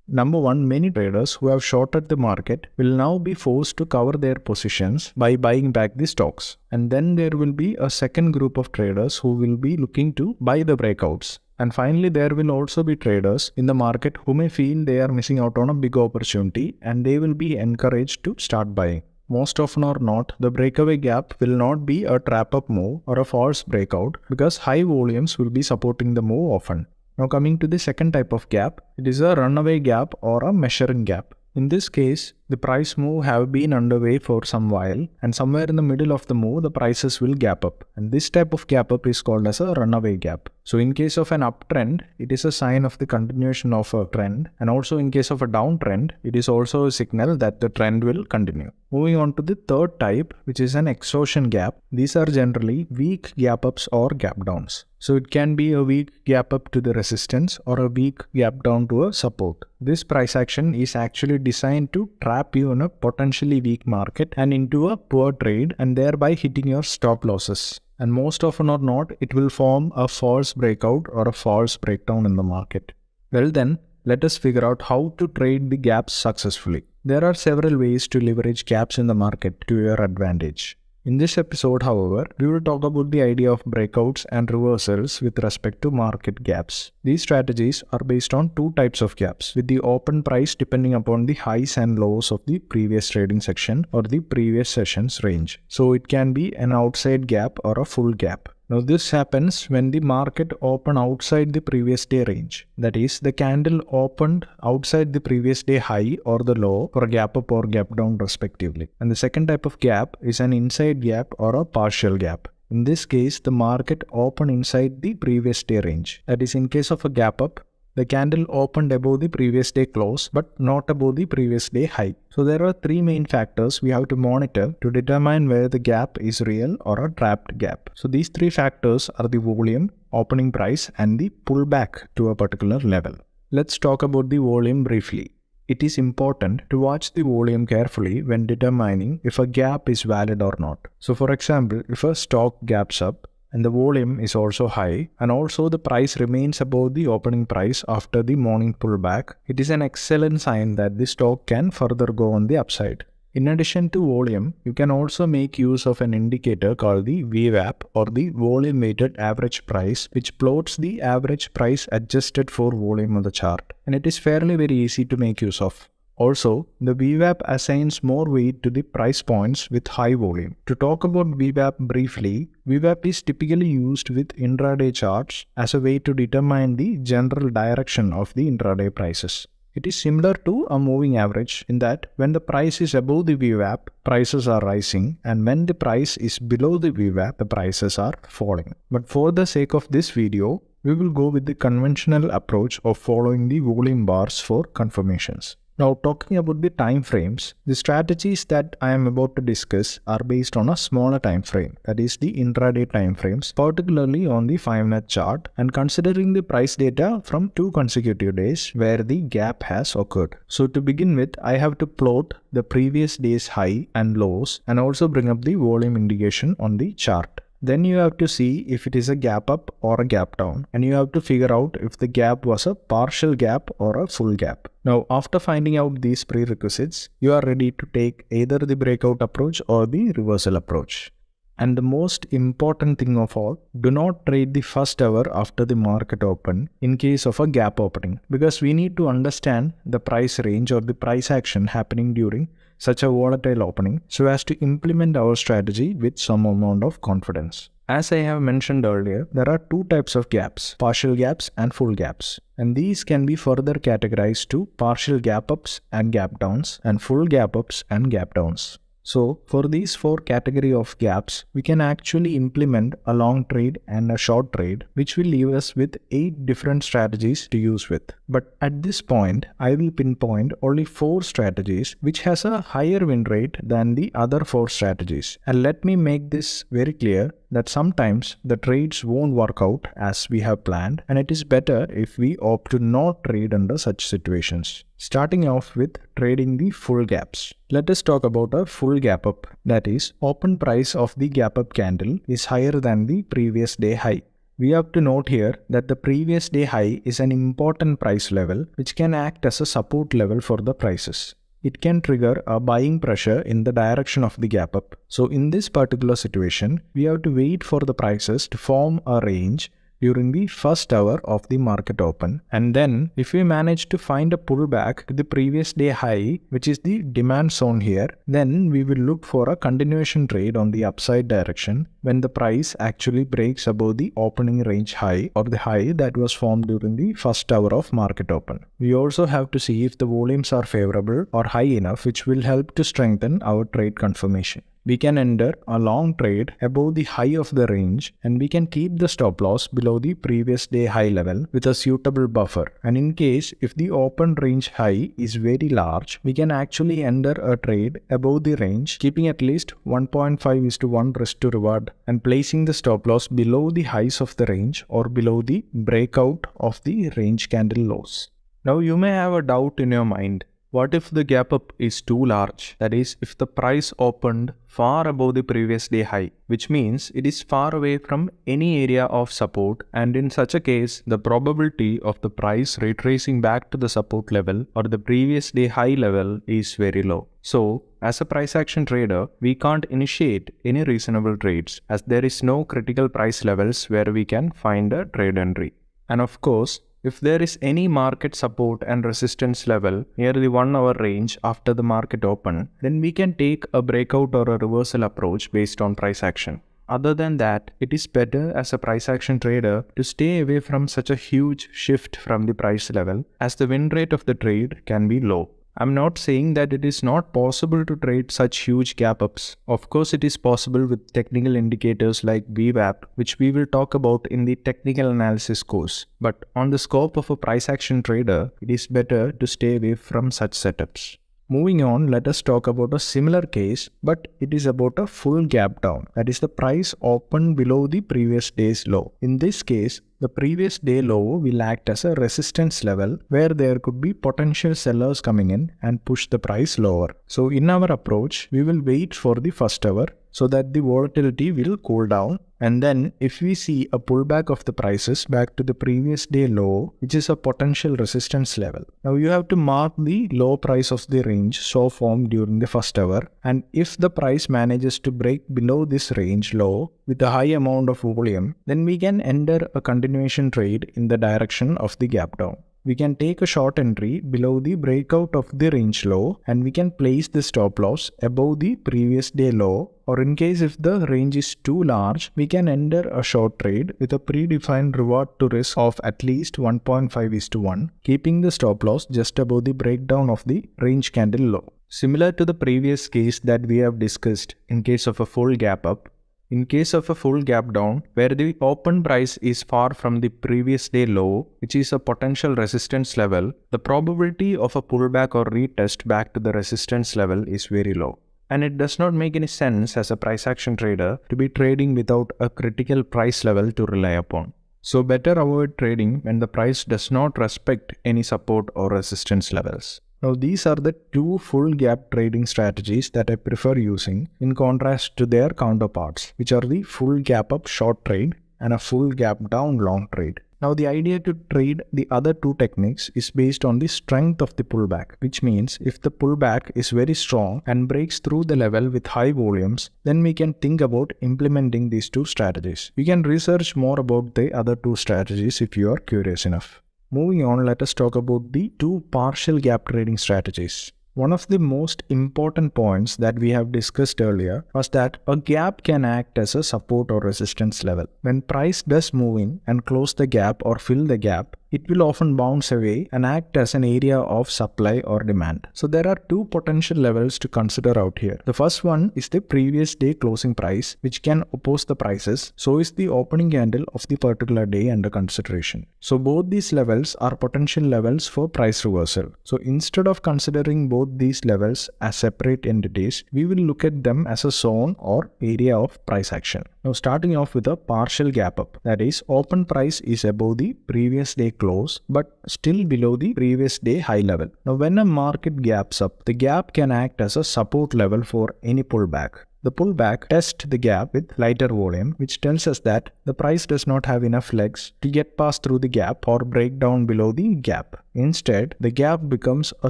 Speaker 1: Number 1, many traders who have shorted the market will now be forced to cover their positions by buying back the stocks. And then there will be a second group of traders who will be looking to buy the breakouts. And finally, there will also be traders in the market who may feel they are missing out on a big opportunity and they will be encouraged to start buying. Most often or not, the breakaway gap will not be a trap-up move or a false breakout because high volumes will be supporting the move often. Now coming to the second type of gap, it is a runaway gap or a measuring gap. In this case, the price move have been underway for some while and somewhere in the middle of the move, the prices will gap up. And this type of gap up is called as a runaway gap. So in case of an uptrend, it is a sign of the continuation of a trend. And also in case of a downtrend, it is also a signal that the trend will continue. Moving on to the third type, which is an exhaustion gap. These are generally weak gap ups or gap downs. So it can be a weak gap up to the resistance or a weak gap down to a support. This price action is actually designed to trap you in a potentially weak market and into a poor trade and thereby hitting your stop losses. And most often or not, it will form a false breakout or a false breakdown in the market. Well then, let us figure out how to trade the gaps successfully. There are several ways to leverage gaps in the market to your advantage. In this episode, however, we will talk about the idea of breakouts and reversals with respect to market gaps. These strategies are based on 2 types of gaps, with the open price depending upon the highs and lows of the previous trading section or the previous session's range. So it can be an outside gap or a full gap. Now this happens when the market opened outside the previous day range. That is, the candle opened outside the previous day high or the low for a gap up or gap down respectively. And the second type of gap is an inside gap or a partial gap. In this case, the market opened inside the previous day range. That is, in case of a gap up, the candle opened above the previous day close but not above the previous day high. So there are 3 main factors we have to monitor to determine whether the gap is real or a trapped gap. So these 3 factors are the volume, opening price and the pullback to a particular level. Let's talk about the volume briefly. It is important to watch the volume carefully when determining if a gap is valid or not. So for example, if a stock gaps up, and the volume is also high and also the price remains above the opening price after the morning pullback, it is an excellent sign that the stock can further go on the upside. In addition to volume, you can also make use of an indicator called the VWAP or the volume weighted average price, which plots the average price adjusted for volume on the chart, and it is fairly very easy to make use of. Also, the VWAP assigns more weight to the price points with high volume. To talk about VWAP briefly, VWAP is typically used with intraday charts as a way to determine the general direction of the intraday prices. It is similar to a moving average in that when the price is above the VWAP, prices are rising, and when the price is below the VWAP, the prices are falling. But for the sake of this video, we will go with the conventional approach of following the volume bars for confirmations. Now, talking about the time frames, the strategies that I am about to discuss are based on a smaller time frame, that is the intraday time frames, particularly on the 5-minute chart, and considering the price data from 2 consecutive days where the gap has occurred. So to begin with, I have to plot the previous day's high and lows and also bring up the volume indication on the chart. Then you have to see if it is a gap up or a gap down, and you have to figure out if the gap was a partial gap or a full gap. Now, after finding out these prerequisites, you are ready to take either the breakout approach or the reversal approach. And the most important thing of all, do not trade the first hour after the market open in case of a gap opening, because we need to understand the price range or the price action happening during such a volatile opening so as to implement our strategy with some amount of confidence. As I have mentioned earlier, there are 2 types of gaps, partial gaps and full gaps. And these can be further categorized to partial gap ups and gap downs and full gap ups and gap downs. So, for these 4 category of gaps, we can actually implement a long trade and a short trade, which will leave us with 8 different strategies to use with. But at this point, I will pinpoint only 4 strategies which has a higher win rate than the other 4 strategies. And let me make this very clear that sometimes the trades won't work out as we have planned, and it is better if we opt to not trade under such situations. Starting off with trading the full gaps. Let us talk about a full gap up, that is, open price of the gap up candle is higher than the previous day high. We have to note here that the previous day high is an important price level which can act as a support level for the prices. It can trigger a buying pressure in the direction of the gap up. So in this particular situation, we have to wait for the prices to form a range during the first hour of the market open, and then if we manage to find a pullback to the previous day high, which is the demand zone here, then we will look for a continuation trade on the upside direction when the price actually breaks above the opening range high or the high that was formed during the first hour of market open. We also have to see if the volumes are favorable or high enough, which will help to strengthen our trade confirmation. We can enter a long trade above the high of the range, and we can keep the stop loss below the previous day high level with a suitable buffer. And in case if the open range high is very large, we can actually enter a trade above the range, keeping at least 1.5:1 risk to reward and placing the stop loss below the highs of the range or below the breakout of the range candle lows. Now you may have a doubt in your mind. What if the gap up is too large? That is, if the price opened far above the previous day high, which means it is far away from any area of support, and in such a case, the probability of the price retracing back to the support level or the previous day high level is very low. So, as a price action trader, we can't initiate any reasonable trades as there is no critical price levels where we can find a trade entry. And of course, if there is any market support and resistance level near the 1 hour range after the market open, then we can take a breakout or a reversal approach based on price action. Other than that, it is better as a price action trader to stay away from such a huge shift from the price level as the win rate of the trade can be low. I'm not saying that it is not possible to trade such huge gap ups. Of course, it is possible with technical indicators like VWAP, which we will talk about in the technical analysis course. But on the scope of a price action trader, it is better to stay away from such setups. Moving on, let us talk about a similar case, but it is about a full gap down. That is, the price opened below the previous day's low. In this case, the previous day low will act as a resistance level where there could be potential sellers coming in and push the price lower. So in our approach, we will wait for the first hour so that the volatility will cool down, and then if we see a pullback of the prices back to the previous day low, which is a potential resistance level. Now you have to mark the low price of the range so formed during the first hour, and if the price manages to break below this range low with a high amount of volume, then we can enter a continuation trade in the direction of the gap down. We can take a short entry below the breakout of the range low, and we can place the stop loss above the previous day low, or in case if the range is too large, we can enter a short trade with a predefined reward to risk of at least 1.5:1, keeping the stop loss just above the breakdown of the range candle low. Similar to the previous case that we have discussed in case of a full gap up, in case of a full gap down, where the open price is far from the previous day low, which is a potential resistance level, the probability of a pullback or retest back to the resistance level is very low. And it does not make any sense as a price action trader to be trading without a critical price level to rely upon. So better avoid trading when the price does not respect any support or resistance levels. Now these are the two full gap trading strategies that I prefer using in contrast to their counterparts, which are the full gap up short trade and a full gap down long trade. Now the idea to trade the other two techniques is based on the strength of the pullback, which means if the pullback is very strong and breaks through the level with high volumes, then we can think about implementing these two strategies. You can research more about the other two strategies if you are curious enough. Moving on, let us talk about the two partial gap trading strategies. One of the most important points that we have discussed earlier was that a gap can act as a support or resistance level. When price does move in and close the gap or fill the gap, it will often bounce away and act as an area of supply or demand. So there are two potential levels to consider out here. The first one is the previous day closing price, which can oppose the prices. So is the opening candle of the particular day under consideration. So both these levels are potential levels for price reversal. So instead of considering both these levels as separate entities, we will look at them as a zone or area of price action. Now starting off with a partial gap up, that is, open price is above the previous day close but still below the previous day high level. Now when a market gaps up, the gap can act as a support level for any pullback. The pullback tests the gap with lighter volume, which tells us that the price does not have enough legs to get past through the gap or break down below the gap. Instead, the gap becomes a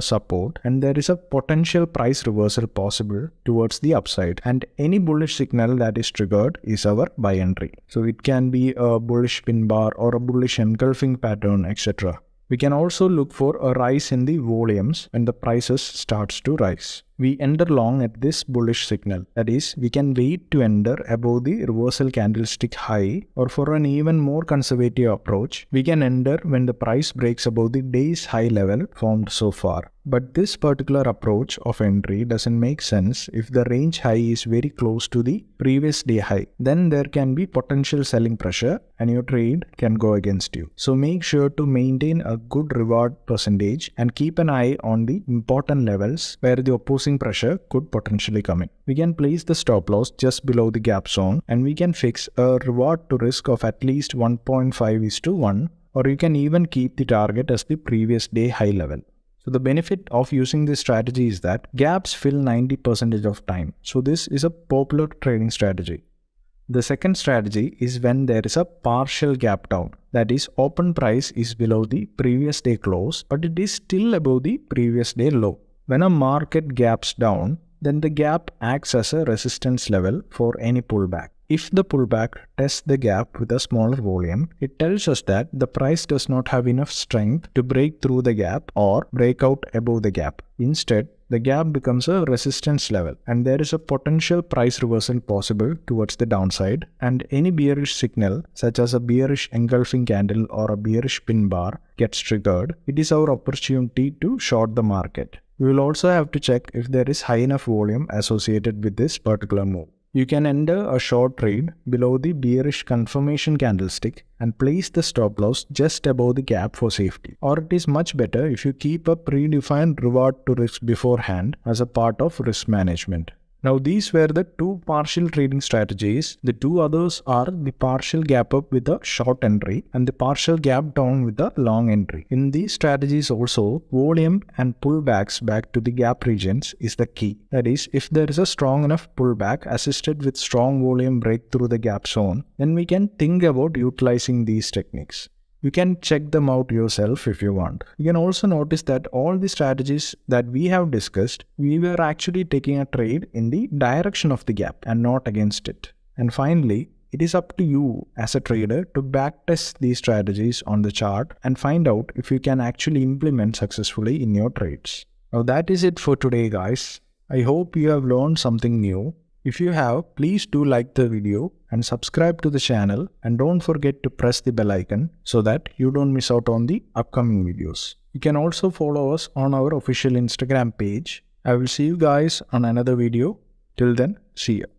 Speaker 1: support and there is a potential price reversal possible towards the upside, and any bullish signal that is triggered is our buy entry. So it can be a bullish pin bar or a bullish engulfing pattern, etc. We can also look for a rise in the volumes when the prices starts to rise. We enter long at this bullish signal. That is, we can wait to enter above the reversal candlestick high, or for an even more conservative approach, we can enter when the price breaks above the day's high level formed so far. But this particular approach of entry doesn't make sense if the range high is very close to the previous day high. Then there can be potential selling pressure and your trade can go against you. So make sure to maintain a good reward percentage and keep an eye on the important levels where the opposing pressure could potentially come in. We can place the stop loss just below the gap zone and we can fix a reward to risk of at least 1.5:1, or you can even keep the target as the previous day high level. So the benefit of using this strategy is that gaps fill 90% of time. So this is a popular trading strategy. The second strategy is when there is a partial gap down. That is, open price is below the previous day close, but it is still above the previous day low. When a market gaps down, then the gap acts as a resistance level for any pullback. If the pullback tests the gap with a smaller volume, it tells us that the price does not have enough strength to break through the gap or break out above the gap. Instead, the gap becomes a resistance level and there is a potential price reversal possible towards the downside, and any bearish signal such as a bearish engulfing candle or a bearish pin bar gets triggered, it is our opportunity to short the market. We will also have to check if there is high enough volume associated with this particular move. You can enter a short trade below the bearish confirmation candlestick and place the stop loss just above the gap for safety. Or it is much better if you keep a predefined reward to risk beforehand as a part of risk management. Now these were the two partial trading strategies. The two others are the partial gap up with a short entry and the partial gap down with a long entry. In these strategies also, volume and pullbacks back to the gap regions is the key. That is, if there is a strong enough pullback assisted with strong volume break through the gap zone, then we can think about utilizing these techniques. You can check them out yourself if you want. You can also notice that all the strategies that we have discussed, we were actually taking a trade in the direction of the gap and not against it. And finally, It is up to you as a trader to backtest these strategies on the chart and find out if you can actually implement successfully in your trades. Now that is it for today, guys. I hope you have learned something new. If you have, please do like the video and subscribe to the channel, and don't forget to press the bell icon so that you don't miss out on the upcoming videos. You can also follow us on our official Instagram page. I will see you guys on another video. Till then, see ya.